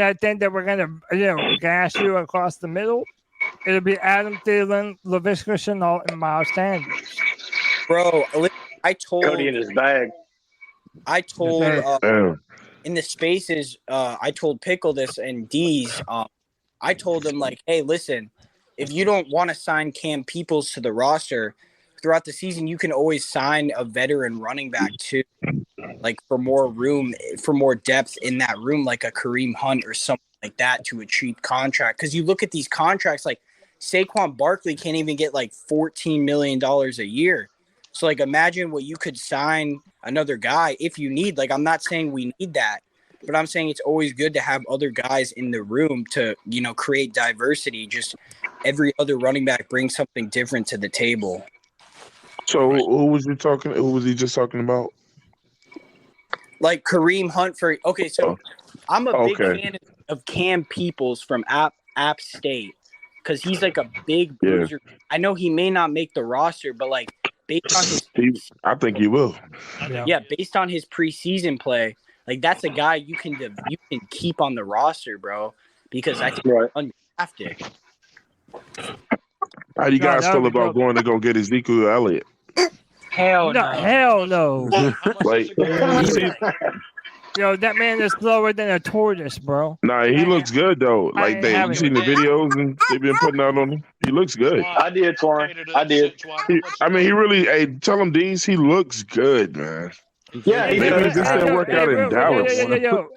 I think that we're going to gash you across the middle, it'll be Adam Thielen, Laviska Shenault, and Miles Sanders. Bro, I told Cody in his bag. I told in the spaces, I told Pickle this and D's. I told them like, hey, listen, if you don't want to sign Cam Peoples to the roster throughout the season, you can always sign a veteran running back too, like for more room, for more depth in that room, like a Kareem Hunt or something like that to a cheap contract. Because you look at these contracts, like Saquon Barkley can't even get like $14 million a year. So like, imagine what you could sign another guy if you need. Like, I'm not saying we need that, but I'm saying it's always good to have other guys in the room to, you know, create diversity. Just every other running back brings something different to the table. So who was he talking? Who was he just talking about? Like Kareem Hunt for so I'm a big fan of Cam Peoples from App State because he's like a big bruiser. I know he may not make the roster, but like based on his, I think he will. Yeah, based on his preseason play, like that's a guy you can keep on the roster, bro. Because I think he's undrafted. How do you guys feel about going to go get Ezekiel Elliott? Hell no. Hell no. Like, yo, that man is slower than a tortoise, bro. Nah, he looks good though. Like you seen the videos and they've been putting out on him. He looks good. I did, Twan. I did. I mean, he really. Hey, tell him, Deans, he looks good, man. Yeah, he just didn't work out in Dallas.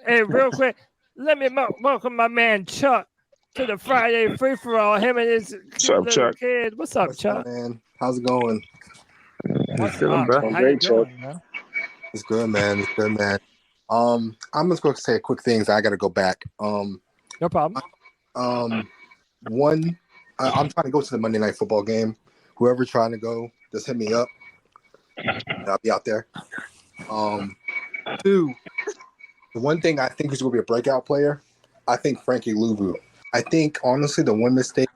Hey, real quick, let me welcome my man Chuck to the Friday free for all. Him and his little kid. What's up, Chuck? Man, how's it going? What's up, bro? How you doing, man? It's good, man. It's good, man. I'm just going to say quick things. I got to go back. No problem. One, I'm trying to go to the Monday Night Football game. Whoever trying to go, just hit me up. I'll be out there. Two, the one thing I think is going to be a breakout player, I think Frankie Louvu. I think, honestly, the one mistake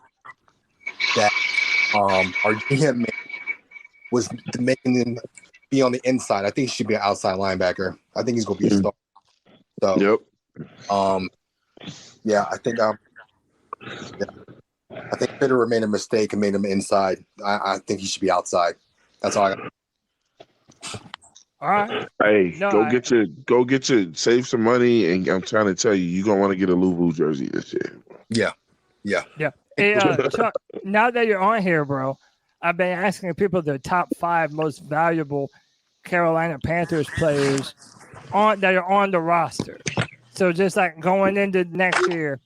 that our GM made was making him be on the inside. I think he should be an outside linebacker. I think he's going to be a star. So, yeah, I think Fitterer made a mistake and made him inside. I think he should be outside. That's all I got. All right. Hey, go get your save some money, and I'm trying to tell you, you're gonna want to get a Louvu jersey this year. Yeah. Hey, Chuck, now that you're on here, bro, I've been asking people the top 5 most valuable Carolina Panthers players that are on the roster. So just like going into next year,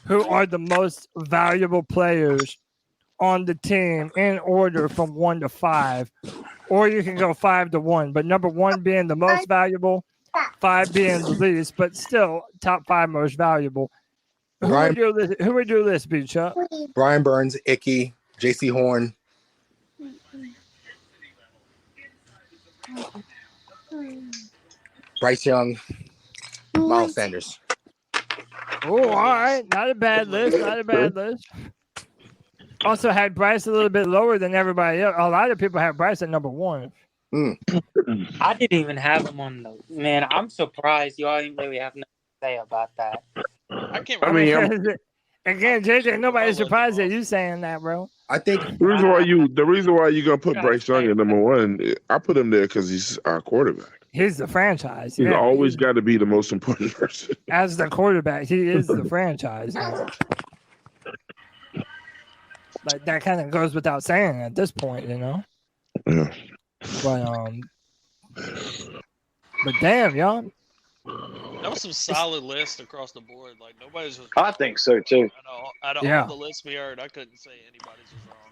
who are the most valuable players on the team in order from 1 to 5, or you can go 5 to 1. But number 1 being the most valuable, 5 being the least, but still top 5 most valuable. Who would your list be, Chuck? Brian Burns, Icky, J.C. Horn. Bryce Young, Miles Sanders. Oh, all right. Not a bad list. Also had Bryce a little bit lower than everybody else. A lot of people have Bryce at number 1. I didn't even have him on the man. I'm surprised y'all didn't really have nothing to say about that. Again, JJ, nobody's surprised at you saying that, bro. I think the reason why you gonna put Bryce Young at number 1, I put him there because he's our quarterback. He's the franchise. He's always got to be the most important person. As the quarterback, he is the franchise. Like that kind of goes without saying at this point, you know. Yeah. But damn, y'all. That was some solid list across the board. Like nobody's was. I think so too. Out of all the lists we heard, I couldn't say anybody's was wrong.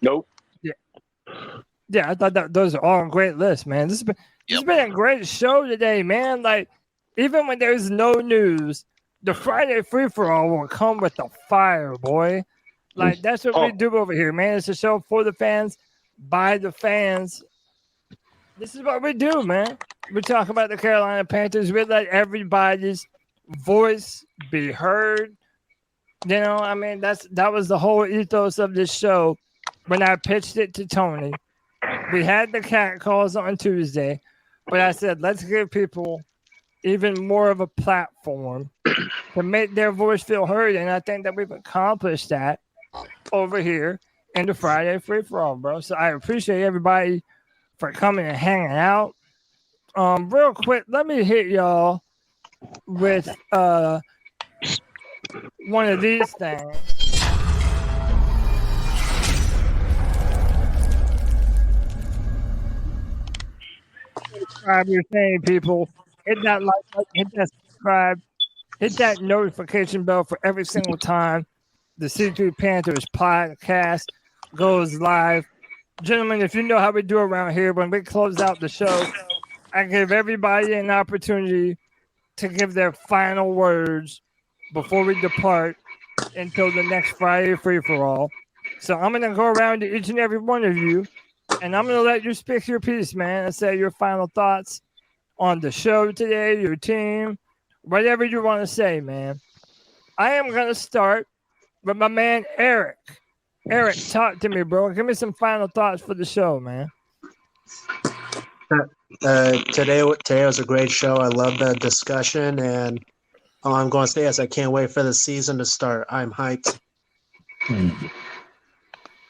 Nope. Yeah, I thought that those are all great lists, man. This has been a great show today, man. Like, even when there's no news, the Friday free for all will come with the fire, boy. Like, that's what we do over here, man. It's a show for the fans, by the fans. This is what we do, man. We talk about the Carolina Panthers. We let everybody's voice be heard. You know, I mean, that was the whole ethos of this show when I pitched it to Tony. We had the cat calls on Tuesday, but I said, let's give people even more of a platform to make their voice feel heard. And I think that we've accomplished that over here in the Friday Free For All, bro. So I appreciate everybody for coming and hanging out. Real quick, let me hit y'all with one of these things. Subscribe your thing, people. Hit that like button, hit that subscribe, hit that notification bell for every single time the C3 Panthers podcast goes live. Gentlemen, if you know how we do around here, when we close out the show, I give everybody an opportunity to give their final words before we depart until the next Friday free-for-all. So I'm going to go around to each and every one of you, and I'm going to let you speak your piece, man, and say your final thoughts on the show today, your team, whatever you want to say, man. I am going to start with my man, Eric. Eric, talk to me, bro. Give me some final thoughts for the show, man. Today was a great show. I love the discussion, and all I'm going to say is I can't wait for the season to start. I'm hyped.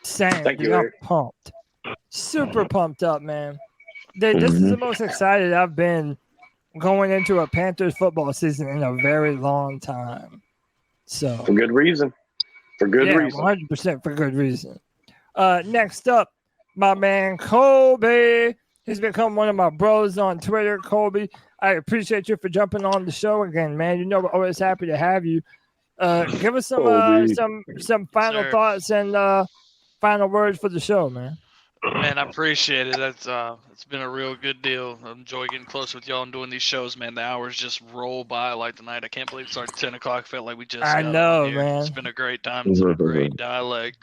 Same. Thank you, I'm Eric. pumped. Super pumped up, man. This is the most excited I've been going into a Panthers football season in a very long time. So For good reason. For good reason. 100% for good reason. Next up, my man Cody. He's become one of my bros on Twitter. Colby, I appreciate you for jumping on the show again, man. You know we're always happy to have you. Give us some final thoughts and final words for the show, man. Man, I appreciate it. That's it's been a real good deal. I enjoy getting close with y'all and doing these shows, man. The hours just roll by like tonight. I can't believe it started 10 o'clock. Felt like we just I got know, on here. man. It's been a great time. It's been a great dialect.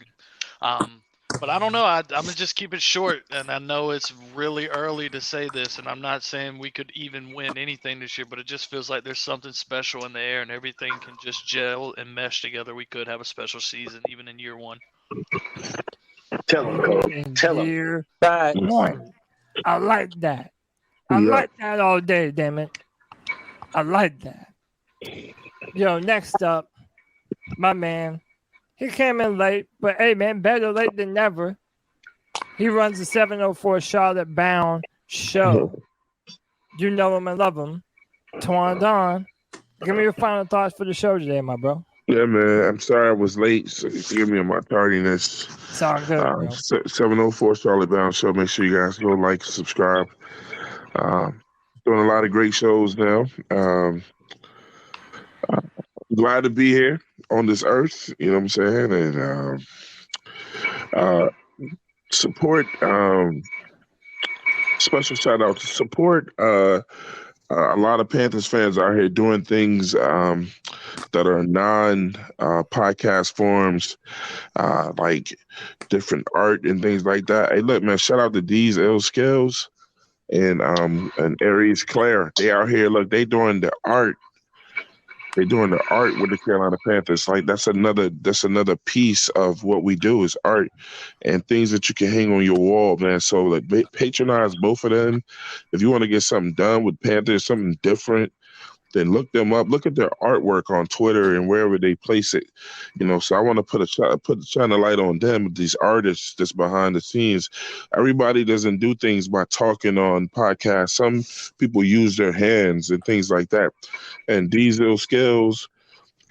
But I don't know. I'm gonna just keep it short, and I know it's really early to say this, and I'm not saying we could even win anything this year, but it just feels like there's something special in the air, and everything can just gel and mesh together. We could have a special season, even in year one. Tell him, Cole. Tell him. Year one. I like that. I like that all day, damn it. I like that. Yo, next up, my man. He came in late, but hey, man, better late than never. He runs the 704 Charlotte Bound show. You know him and love him. Twan Don, give me your final thoughts for the show today, my bro. Yeah, man. I'm sorry I was late. So forgive me on my tardiness. It's all good, bro. 704 Charlotte Bound Show. Make sure you guys go like, subscribe. Doing a lot of great shows now. Glad to be here on this earth. You know what I'm saying? And support. Special shout out to support. A lot of Panthers fans out here doing things that are non-podcast forms, like different art and things like that. Hey, look, man, shout out to D's L Skills and Aries Claire. They out here, look, they doing the art. They're doing the art with the Carolina Panthers. Like that's another piece of what we do is art and things that you can hang on your wall, man. So like patronize both of them. If you want to get something done with Panthers, something different, then look them up. Look at their artwork on Twitter and wherever they place it. You know, so I want to shine a light on them, these artists that's behind the scenes. Everybody doesn't do things by talking on podcasts. Some people use their hands and things like that. And Diesel Skills,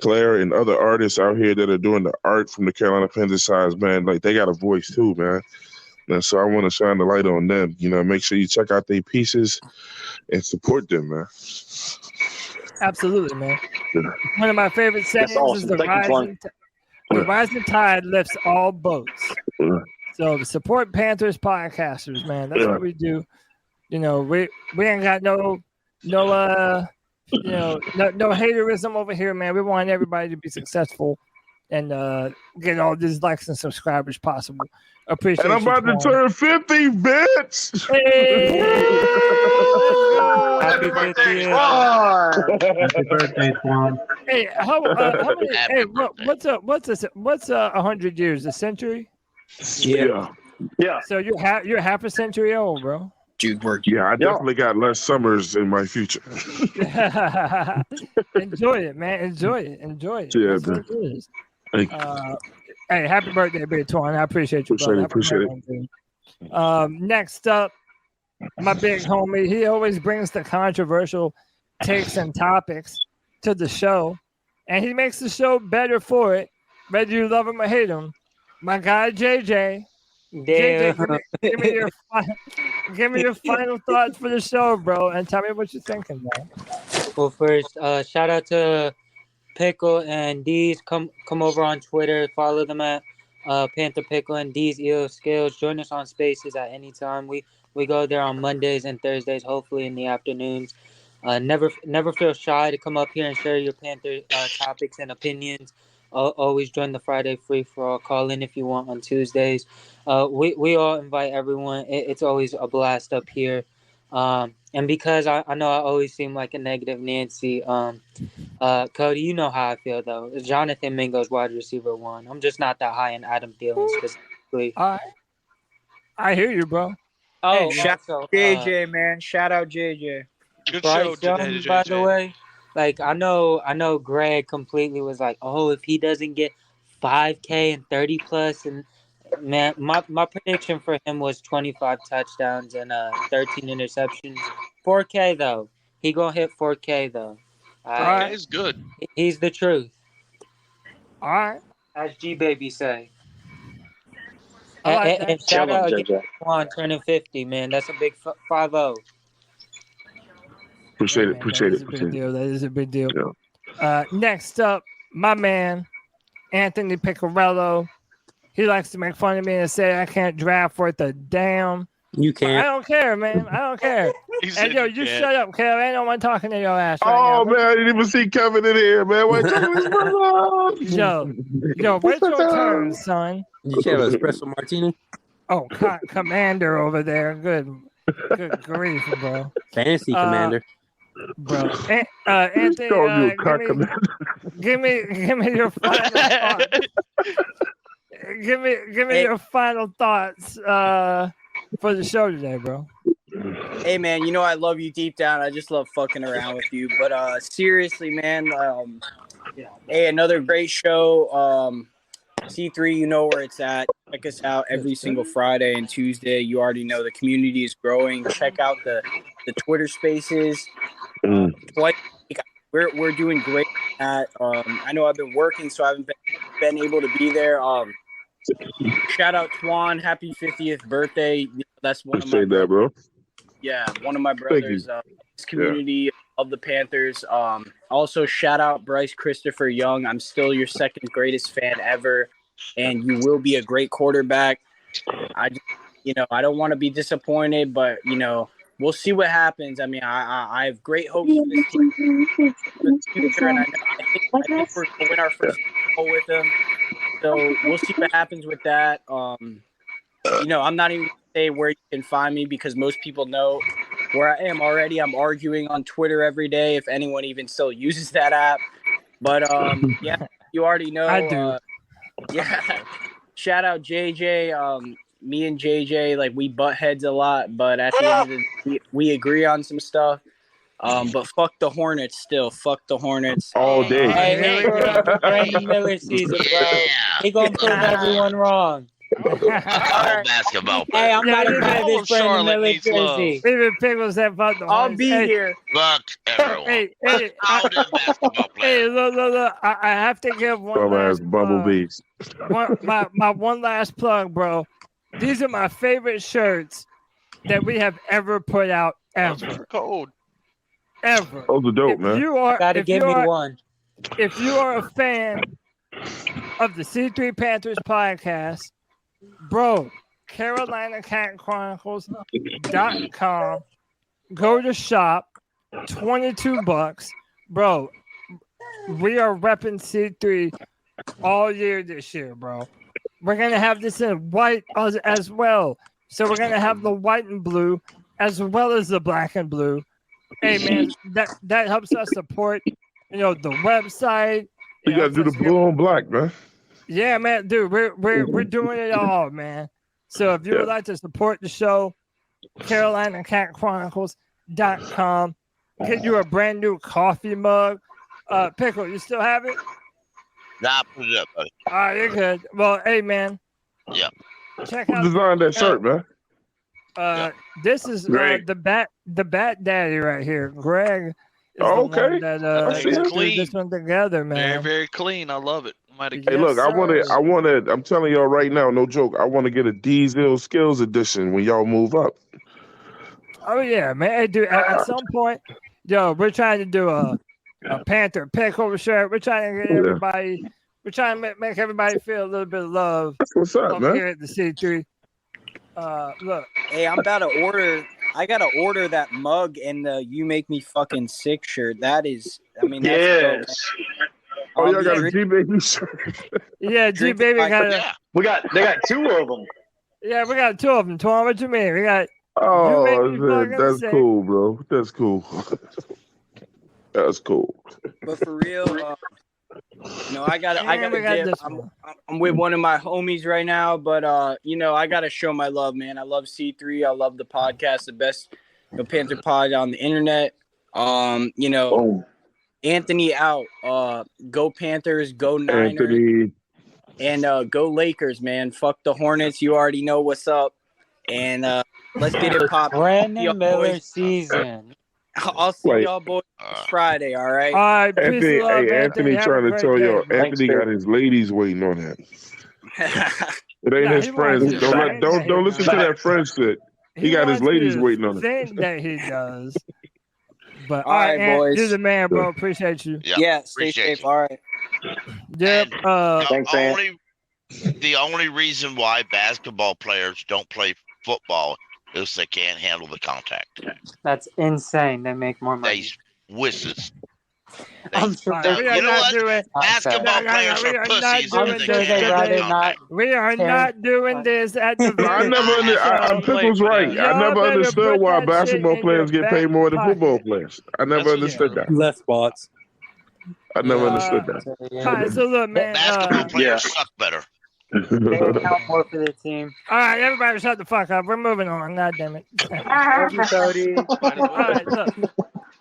Claire, and other artists out here that are doing the art from the Carolina Panthers side, man, like they got a voice too, man. And so I want to shine the light on them. You know, make sure you check out their pieces and support them, man. Absolutely, man. One of my favorite sayings is the rising tide lifts all boats. So support Panthers podcasters, man. That's what we do. You know, we ain't got no haterism over here, man. We want everybody to be successful and get all these likes and subscribers possible. Appreciate it. And I'm about to turn 50, bitch. Hey, Happy birthday, Twan! Happy birthday, Twan! Hey, how many? What's 100 years? A century? Yeah. So you're half a century old, bro. Dude, I definitely got less summers in my future. Enjoy it, man. Enjoy it. Yeah, That's what man. it is. Thank you. Hey, happy birthday, Big Twan. I appreciate you, brother. Appreciate it. Next up, my big homie. He always brings the controversial takes and topics to the show, and he makes the show better for it, whether you love him or hate him. My guy, JJ. Damn. JJ, give me your final thoughts for the show, bro, and tell me what you're thinking, man. Well, first, shout out to Pickle and D's. Come over on Twitter. Follow them at Panther Pickle and D's EO Skills. Join us on Spaces at any time. We go there on Mondays and Thursdays, hopefully in the afternoons. Never feel shy to come up here and share your Panther topics and opinions. Always join the Friday free for all. Call in if you want on Tuesdays. We all invite everyone. It's always a blast up here. And because I know I always seem like a negative Nancy, Cody, you know how I feel though. Jonathan Mingo's wide receiver 1. I'm just not that high in Adam Thielen specifically. I hear you, bro. Oh, Hey, shout so, out JJ, man. Shout out JJ. Good Bryce show today, Young, JJ. by the way. Like I know Greg completely was like, oh, if he doesn't get 5K and 30 plus, and man, my prediction for him was 25 touchdowns and 13 interceptions. 4K though. He gonna hit 4K though. Okay, it's good. He's the truth. All right. As G Baby say. I like And that. shout Tell him, out again JJ. to Juan turning 50, man. That's a big 5-0. Appreciate it. Man, Appreciate that it. is a big Appreciate it. deal. That is a big deal. Yeah. Next up, my man, Anthony Piccarello. He likes to make fun of me and say I can't draft worth a damn. You But I can't. don't care, man. I don't care. Hey, yo, you shut up, Kev. Ain't no one talking to your ass right Oh now. man, I didn't even see Kevin in here, man. Wait, check this Yo, wait your turn, son. You can't have espresso martini. Oh, Commander over there. Good grief, bro. Fantasy commander. Bro, Anthony, Called you a cock give me your final thoughts. Give me your final thoughts for the show today, bro. Hey man, you know I love you deep down. I just love fucking around with you. But seriously, man, hey, another great show. C3, you know where it's at. Check us out every single Friday and Tuesday. You already know the community is growing. Check out the Twitter Spaces. Twice a week. We're doing great at. I know I've been working, so I haven't been able to be there. Shout out Twan, happy 50th birthday. That's one Appreciate of my that, bro. Yeah, one of my brothers. This community of the Panthers. Also, shout out Bryce Christopher Young. I'm still your second greatest fan ever, and you will be a great quarterback. I don't want to be disappointed, but we'll see what happens. I mean, I have great hopes for this team for the future, and I think we're going to win our first Bowl with them. So we'll see what happens with that. I'm not even going to say where you can find me because most people know where I am already. I'm arguing on Twitter every day, if anyone even still uses that app. But yeah, you already know. I do. Yeah. Shout out JJ. Me and JJ, like, we butt heads a lot, but at the end of the day, we agree on some stuff. But fuck the Hornets still. Fuck the Hornets. All day. Hey, Brandon Miller season, bro. He gonna prove everyone wrong. Basketball player. Hey, I'm not even at this Brandon Miller jersey. Even Pickles that fuck the I'll Hornets. be Hey, here. Fuck everyone. Hey, Basketball player. hey, look. I have to give one Dumbass last bumblebees. my one last plug, bro. These are my favorite shirts that we have ever put out ever. Cold. Ever. Those are dope, man. Gotta give me one. If you are a fan of the C3 Panthers podcast, bro, Carolina Chronicles.com. Go to shop. $22, bro. We are repping C3 all year this year, bro. We're gonna have this in white as well. So we're gonna have the white and blue as well as the black and blue. Hey man, that helps us support, the website. You gotta do the blue on black, man. Yeah, man, dude, we're doing it all, man. So if you would like to support the show, CarolinaCatChronicles.com. Get you a brand new coffee mug. Pickle, you still have it? Nah, put it up, buddy. All right, you're good. Well, hey, man. Yeah. Check Who out. designed that shirt, man? This is Greg. the bat daddy right here, Greg. Is Oh, the one okay. that It's threw clean. this one together, Very, man. very clean. I love it. Might have Hey, look, I want to. I'm telling y'all right now, no joke. I want to get a Diesel Skills edition when y'all move up. Oh yeah, man. Hey, dude, at some point, we're trying to do a Panther Pickle shirt. We're trying to get everybody. We're trying to make everybody feel a little bit of love. That's what's up, over man. here at the C3. Look. Hey, I'm about to order. I gotta order that mug and the "You Make Me Fucking Sick" shirt. That is, I mean, that's dope. Oh, I'll y'all be got a drinking- G-Baby shirt. Yeah, G Baby got it. They got two of them. Yeah, we got two of them. Twan, what you mean? We got. Oh, You Make Me man, Fucking that's Sick. cool, bro. That's cool. That's cool. But for real, I gotta And we got dip. this one. I'm with one of my homies right now, but I gotta show my love, man. I love C3. I love the podcast, the best Panther pod on the internet. Anthony out. Go Panthers, go Niners, Anthony. and go Lakers, man. Fuck the Hornets. You already know what's up. And let's get it popping. Brandon Miller season. I'll see y'all boys Friday, all right? All right, peace Anthony, and love, hey, Anthony Have a trying to great tell day, y'all, bro. Anthony got his ladies waiting on him. It ain't Nah, his he friends. wants to Don't listen to that friend shit. He got his wants ladies to waiting on him. think that he does. But All right, Ant, boys. you're the man, bro. Appreciate you. Yeah, stay safe. All right. Yep. The only reason why basketball players don't play football is they can't handle the contact. That's insane. They make more money. They wisses. I'm sure No, they're you know what? doing- Basketball players are pussies if they can't handle the contact. We are not doing this at the Pickle's right. I never understood why basketball players get paid more than football players. I never understood that. Less spots. I never understood that. All right, so look, man. Basketball players suck better. They account more for the team. All right, everybody, shut the fuck up. We're moving on. God damn it. Love you, Cody. All right, look.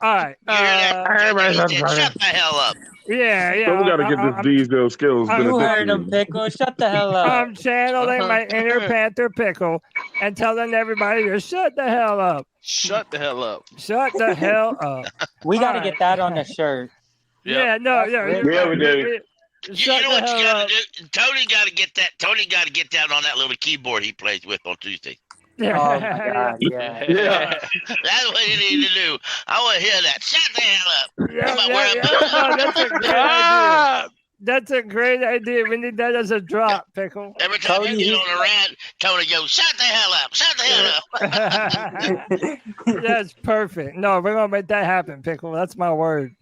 All right. Shut the hell up. Yeah. So we gotta get this diesel skills. You heard him, Pickle. Shut the hell up. I'm channeling my inner Panther Pickle and telling everybody to shut the hell up. Shut the hell up. Shut the hell up. We got to All get that on the shirt. Yeah, no, yeah. Yeah, we do. You know what you gotta do? Tony gotta get that. Tony gotta get that on that little keyboard he plays with on Tuesday. Oh my God, yeah. That's what you need to do. I want to hear that. Shut the hell up. No, that's a great idea. We need that as a drop, Pickle. Every time you get on a rant, Tony goes, shut the hell up. Shut the hell up. That's perfect. No, we're gonna make that happen, Pickle. That's my word.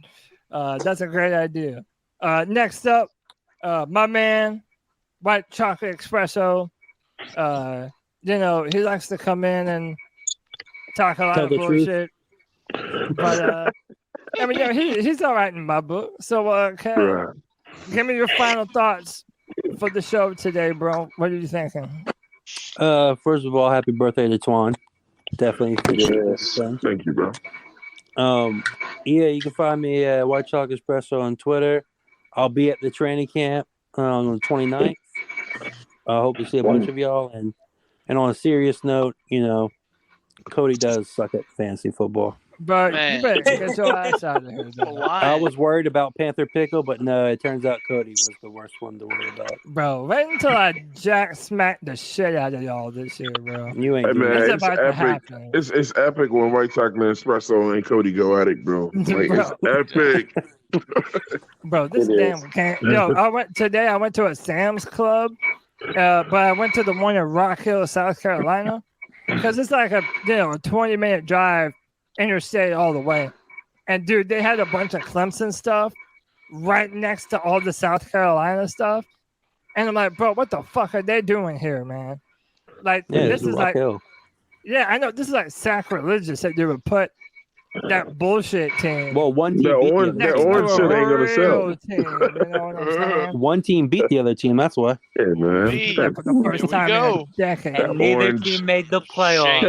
That's a great idea. Next up, my man, White Chocolate Espresso. He likes to come in and talk a lot of bullshit. But he's all right in my book. So, give me your final thoughts for the show today, bro. What are you thinking? First of all, happy birthday to Twan. Definitely. Thank you, bro. You can find me at White Chocolate Espresso on Twitter. I'll be at the training camp on the 29th. I hope to see a bunch of y'all. And on a serious note, Cody does suck at fantasy football. But you better get your ass out of here. I was worried about Panther Pickle, but no, it turns out Cody was the worst one to worry about. Bro, wait until I smack the shit out of y'all this year, bro. You ain't Hey, man, It's it's about to epic. happen. It's epic when White Chocolate Espresso and Cody go at it, bro. Like, it's epic. Bro, this It damn is. can't. I went to a Sam's Club, but I went to the one in Rock Hill, South Carolina, because it's like a 20-minute drive, interstate all the way. And dude, they had a bunch of Clemson stuff right next to all the South Carolina stuff, and I'm like, bro, what the fuck are they doing here, man? Like, this is like, yeah, I know this is like sacrilegious that they would put that bullshit team. Well, one team That beat orange the other shit team. ain't gonna sell. Team, you know what I'm saying? One team beat the other team. That's why. Yeah, man. Yeah, for the first time in a decade. And neither orange- team made the playoffs.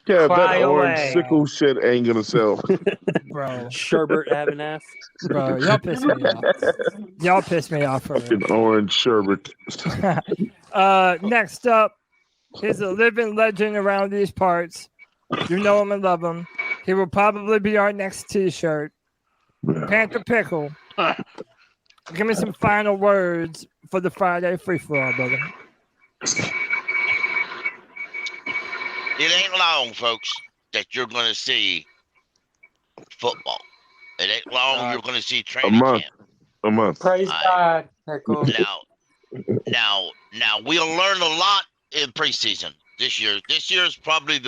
Yeah, Cry that orange away. sickle shit ain't gonna sell. Bro. Sherbert having ass. Bro, y'all piss me off. Y'all piss me off for real. Fucking orange sherbet. Next up is a living legend around these parts. You know him and love him. He will probably be our next T-shirt. Panther Pickle. Give me some final words for the Friday free for all, brother. It ain't long, folks, that you're going to see football. It ain't long you're going to see training month. camp. A month. Praise God. Pickle. Now, we'll learn a lot in preseason this year. This year is probably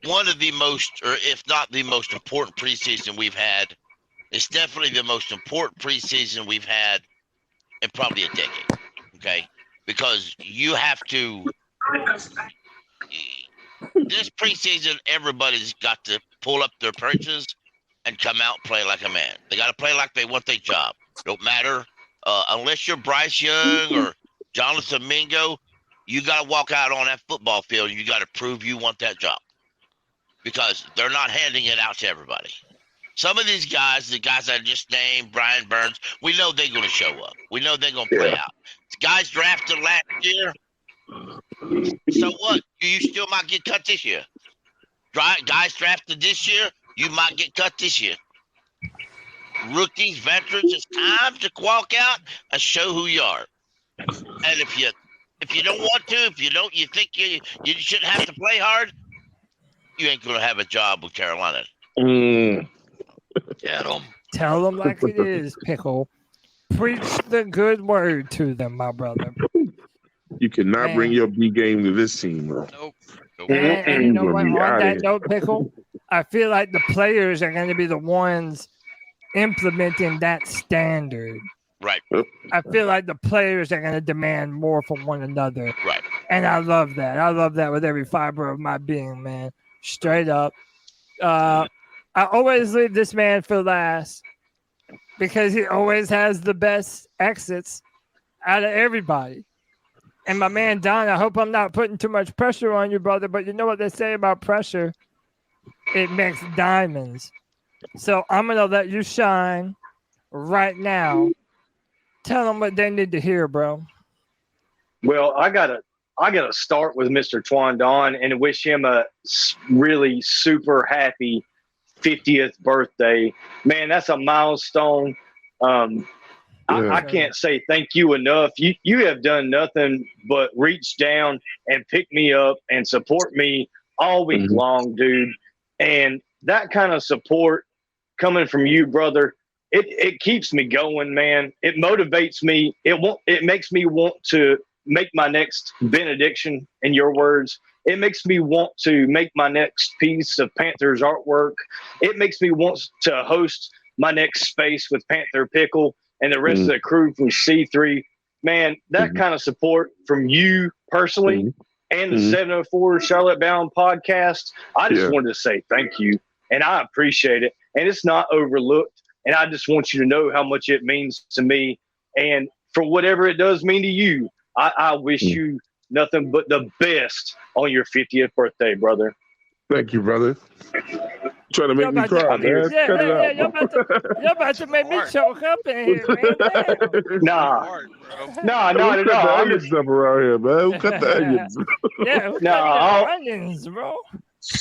one of the most, or if not the most important preseason we've had. It's definitely the most important preseason we've had in probably a decade. Okay, because you have to. This preseason, everybody's got to pull up their perches and come out and play like a man. They got to play like they want their job. Don't matter unless you're Bryce Young or Jonathan Mingo. You got to walk out on that football field. And you got to prove you want that job because they're not handing it out to everybody. Some of these guys, the guys I just named, Brian Burns, we know they're going to show up. We know they're going to play out. The guys drafted last year. So what? You still might get cut this year. Guys drafted this year, you might get cut this year. Rookies, veterans, it's time to walk out and show who you are. And if you don't want to, you think you shouldn't have to play hard, you ain't gonna have a job with Carolina. Get them. Tell them like it is, Pickle. Preach the good word to them, my brother. You cannot bring your B game to this team, bro. Nope. And you know what? On that note, Pickle, I feel like the players are going to be the ones implementing that standard. Right. I feel like the players are going to demand more from one another. Right. And I love that. I love that with every fiber of my being, man. Straight up. I always leave this man for last because he always has the best exits out of everybody. And my man, Don, I hope I'm not putting too much pressure on you, brother, but you know what they say about pressure? It makes diamonds. So I'm going to let you shine right now. Tell them what they need to hear, bro. Well, I gotta start with Mr. Twan Don and wish him a really super happy 50th birthday. Man, that's a milestone. I can't say thank you enough. You have done nothing but reach down and pick me up and support me all week long, dude. And that kind of support coming from you, brother, it keeps me going, man. It motivates me. It makes me want to make my next benediction, in your words. It makes me want to make my next piece of Panthers artwork. It makes me want to host my next space with Panther Pickle and the rest of the crew from C3. Man, that kind of support from you personally and the 704 Charlotte Bound podcast, I just wanted to say thank you. And I appreciate it. And it's not overlooked. And I just want you to know how much it means to me. And for whatever it does mean to you, I wish you nothing but the best on your 50th birthday, brother. Thank you, brother. Trying to make me cry, man. Yeah, Cut it out. You're about to make me choke up in here, man. No. Who cut the onions up around here, man? Who cut the onions? Yeah, who cut the onions, bro?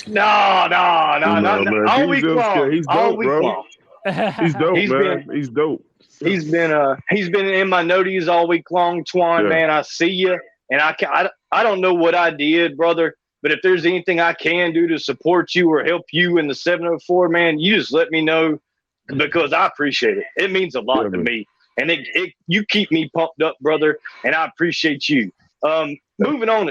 No. Man. All week long. He's dope, bro. He's dope, man. He's dope. He's been in my noties all week long, Twan, man. I see you, and I don't know what I did, brother, but if there's anything I can do to support you or help you in the 704, man, you just let me know because I appreciate it. It means a lot to me, and you keep me pumped up, brother, and I appreciate you. Moving on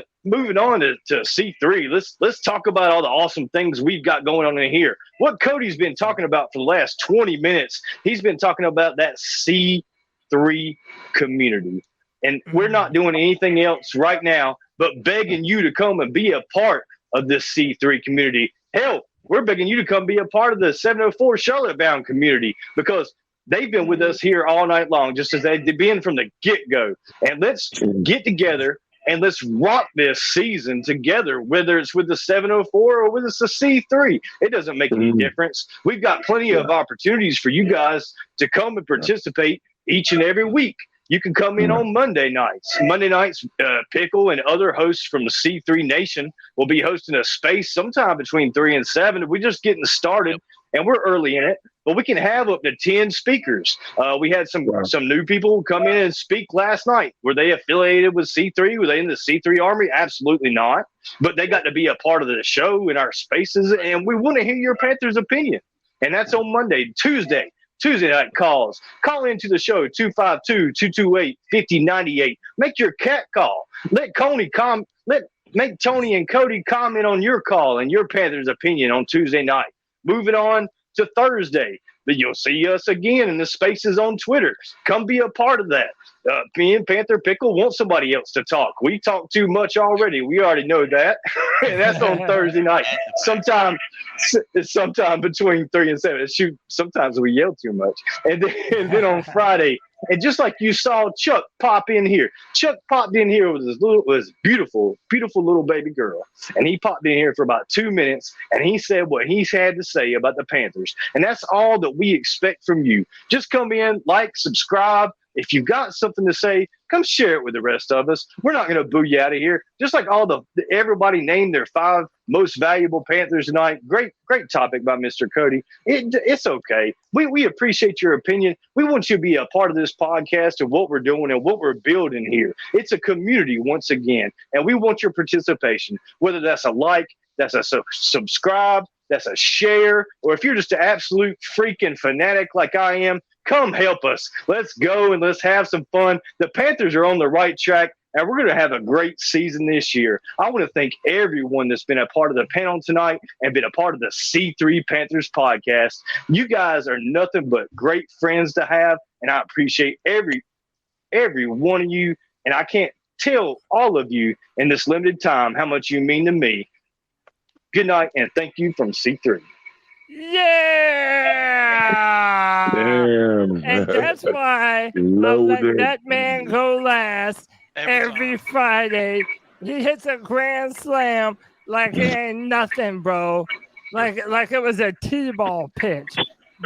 to C3. Let's talk about all the awesome things we've got going on in here. What Cody's been talking about for the last 20 minutes, he's been talking about that C3 community. And we're not doing anything else right now but begging you to come and be a part of this C3 community. Hell, we're begging you to come be a part of the 704 Charlotte Bound community because they've been with us here all night long, just as they've been from the get-go. And let's get together and let's rock this season together, whether it's with the 704 or whether it's the C3. It doesn't make any difference. We've got plenty of opportunities for you guys to come and participate each and every week. You can come in on Monday nights. Monday nights, Pickle and other hosts from the C3 Nation will be hosting a space sometime between 3 and 7. We're just getting started, and we're early in it. But we can have up to 10 speakers. We had some new people come in and speak last night. Were they affiliated with C3? Were they in the C3 Army? Absolutely not. But they got to be a part of the show in our spaces, and we want to hear your Panthers opinion. And that's on Monday. Tuesday, Tuesday night calls. Call into the show 252-228-5098. Make your cat call. Make Tony and Cody comment on your call and your Panthers opinion on Tuesday night. Moving on to Thursday, but you'll see us again in the spaces on Twitter. Come be a part of that. Me and Panther Pickle want somebody else to talk. We talk too much already. We already know that. And that's on Thursday night. Sometime between 3 and 7. Shoot, sometimes we yell too much. And then on Friday, and just like you saw Chuck pop in here. Chuck popped in here with his beautiful, beautiful little baby girl. And he popped in here for about 2 minutes, and he said what he had to say about the Panthers. And that's all that we expect from you. Just come in, like, subscribe. If you've got something to say, come share it with the rest of us. We're not going to boo you out of here. Just like everybody named their 5 most valuable Panthers tonight. Great topic by Mr. Cody. It's okay. We appreciate your opinion. We want you to be a part of this podcast and what we're doing and what we're building here. It's a community once again, and we want your participation, whether that's a like, that's a subscribe, that's a share, or if you're just an absolute freaking fanatic like I am, come help us. Let's go and let's have some fun. The Panthers are on the right track, and we're going to have a great season this year. I want to thank everyone that's been a part of the panel tonight and been a part of the C3 Panthers podcast. You guys are nothing but great friends to have, and I appreciate every one of you, and I can't tell all of you in this limited time how much you mean to me. Good night, and thank you from C3. Yeah! Damn. And that's why I let that man go last every Friday. He hits a grand slam like it ain't nothing, bro. Like it was a T-ball pitch.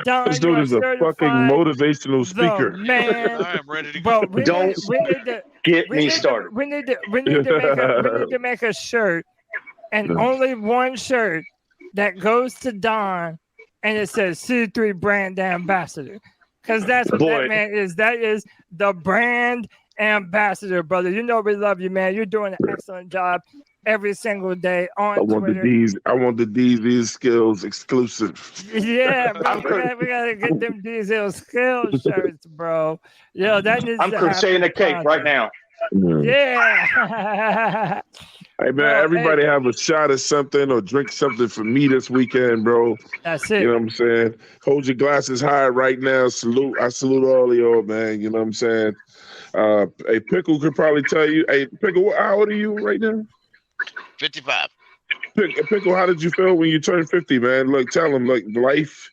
Don, This dude is a fucking motivational speaker. Man, I'm ready to go. go. Don't get me started. We need to make a shirt, and only one shirt that goes to Don, and it says C3 brand ambassador, because that's what that man is. That is the brand ambassador, brother. You know we love you, man. You're doing an excellent job every single day on Twitter. I want the DZ skills exclusive. Yeah, bro, we gotta get them diesel skills shirts, bro. Yo, that needs I'm crocheting a cake right now. Yeah. Hey man, everybody have a shot of something or drink something for me this weekend, bro. That's it. You know what I'm saying? Hold your glasses high right now. I salute all of y'all, man. You know what I'm saying? Hey, Pickle could probably tell you. Hey, Pickle, how old are you right now? 55. Pickle, how did you feel when you turned 50, man? Look, tell him, like, life.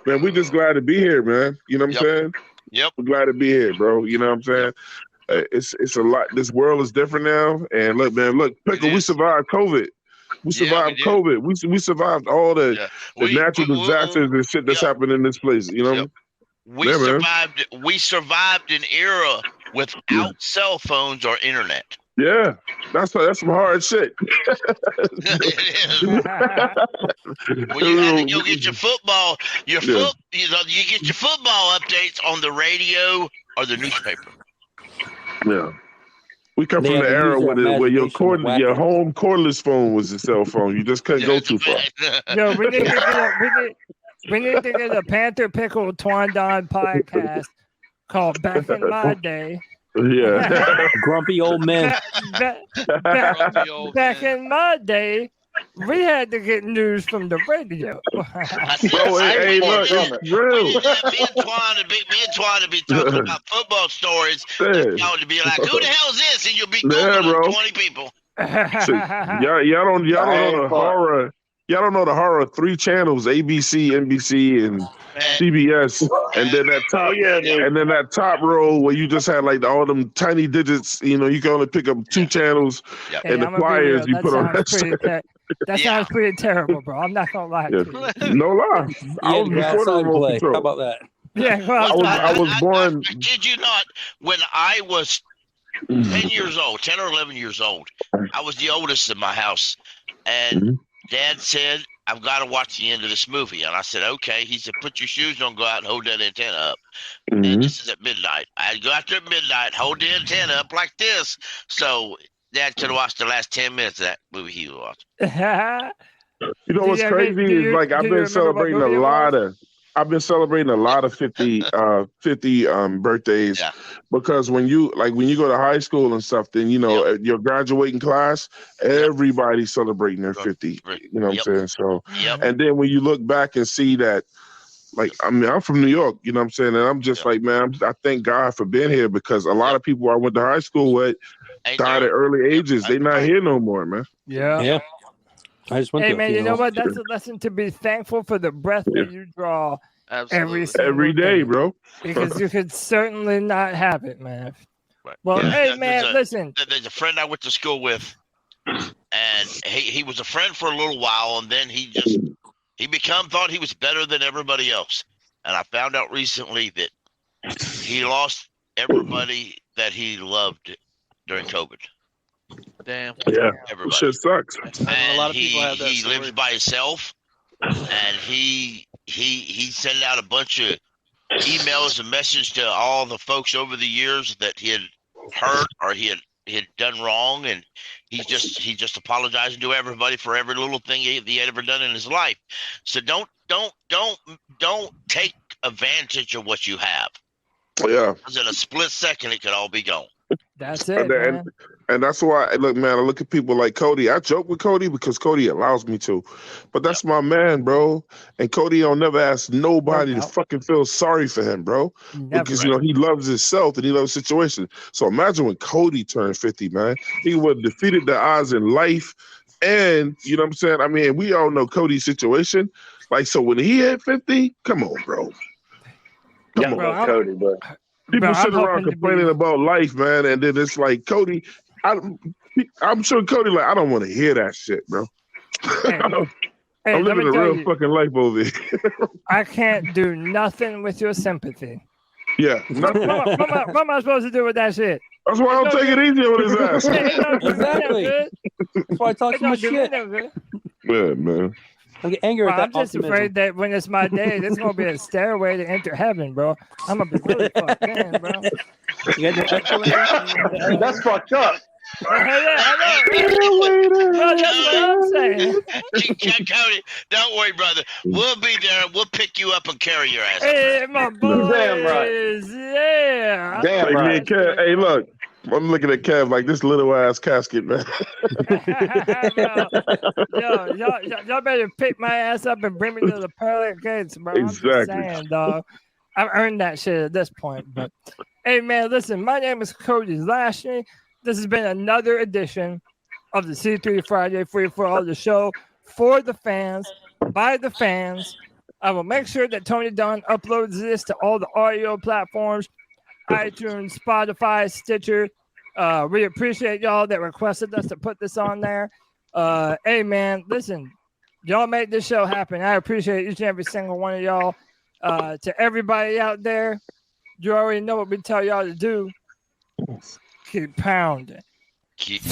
Man, we just glad to be here, man. You know what I'm saying? Yep. We're glad to be here, bro. You know what I'm saying? It's a lot. This world is different now. And look, man, Pickle, we survived COVID. We survived COVID. We survived all the natural disasters and shit that's happened in this place. You know? We survived an era without cell phones or internet. Yeah, that's some hard shit. When you had to go get your football, you get your football updates on the radio or the newspaper. Yeah. We come from the era where your home cordless phone was a cell phone. You just couldn't go too far. Yo, we need to get a Panther Pickle Twandon podcast called Back in My Day. Yeah. Grumpy old men. Back in my day, we had to get news from the radio. Hey, look, it's true. Me and Twan to be talking about football stories. Y'all to be like, who the hell is this? And you'll be Googling 20 people. So, y'all don't know the horror. Y'all don't know the horror of 3 channels: ABC, NBC, and CBS, and then that top row where you just had like all them tiny digits. You know, you can only pick up 2 channels, and the flyers you put on that shit. That sounds pretty terrible, bro. I'm not gonna lie to you. No lie. I was before the remote control. How about that? Yeah, well, I was born. I kid you not. When I was 10 years old, 10 or 11 years old, I was the oldest in my house, and Dad said, I've got to watch the end of this movie. And I said, okay. He said, put your shoes on, go out and hold that antenna up. And this is at midnight. I'd go out there at midnight, hold the antenna up like this. So Dad could have watched the last 10 minutes of that movie he was watching. You know what's crazy is like I've been celebrating a lot of I've been celebrating a lot of 50 birthdays because when you go to high school and stuff, then your graduating class, everybody's celebrating their 50. You know what I'm saying? So, and then when you look back and see that, like, I mean, I'm from New York, you know what I'm saying? And I'm just like, man, I thank God for being here because a lot of people I went to high school with died at early ages. They're not here no more, man. Yeah. I just went Hey to man, you know what? That's a lesson to be thankful for the breath that you draw every day, bro. Because you could certainly not have it, man. Well, hey man, listen. There's a friend I went to school with, and he was a friend for a little while, and then he thought he was better than everybody else. And I found out recently that he lost everybody that he loved during COVID. Damn. Yeah. Everybody. Shit sucks. And a lot of people have that he story. lives by himself, and he sent out a bunch of emails and messages to all the folks over the years that he had hurt or he had done wrong, and he just apologizing to everybody for every little thing he had ever done in his life. So don't take advantage of what you have. Yeah. Because in a split second, it could all be gone. That's it, man. And that's why, look, man, I look at people like Cody. I joke with Cody because Cody allows me to. But that's my man, bro. And Cody don't never ask nobody to fucking feel sorry for him, bro. Because, he loves himself and he loves the situation. So imagine when Cody turned 50, man. He would have defeated the odds in life. And, you know what I'm saying? I mean, we all know Cody's situation. Like, so when he hit 50, come on, bro. Come on, Cody, but people sit around complaining about life, man, and then it's like Cody. I'm sure Cody like I don't want to hear that shit, bro. I'm living a real fucking life over here. I can't do nothing with your sympathy. Yeah. What am I supposed to do with that shit? That's why I don't take it easy on his ass. Exactly. That's why I talk so much shit. Yeah, man. I get angry at that I'm just afraid that when it's my day, there's gonna be a stairway to enter heaven, bro. I'm gonna be really fucked in, bro. That's fucked up. I know. Bro, that's what I'm saying. Cody, don't worry, brother. We'll be there. We'll pick you up and carry your ass. Hey, my boys. Damn right. Yeah. Damn like, right. Kev, hey, look. I'm looking at Kev like this little ass casket, man. Y'all better pick my ass up and bring me to the pearly gates, bro. Exactly. I'm just saying, dog. I've earned that shit at this point. But hey, man, listen. My name is Cody Lashley. This has been another edition of the C3 Friday Free for All, the show for the fans, by the fans. I will make sure that Tony Dunn uploads this to all the audio platforms. iTunes, Spotify, Stitcher. We appreciate y'all that requested us to put this on there. Hey, man, listen, y'all make this show happen. I appreciate each and every single one of y'all. To everybody out there, you already know what we tell y'all to do. Keep pounding. Keep.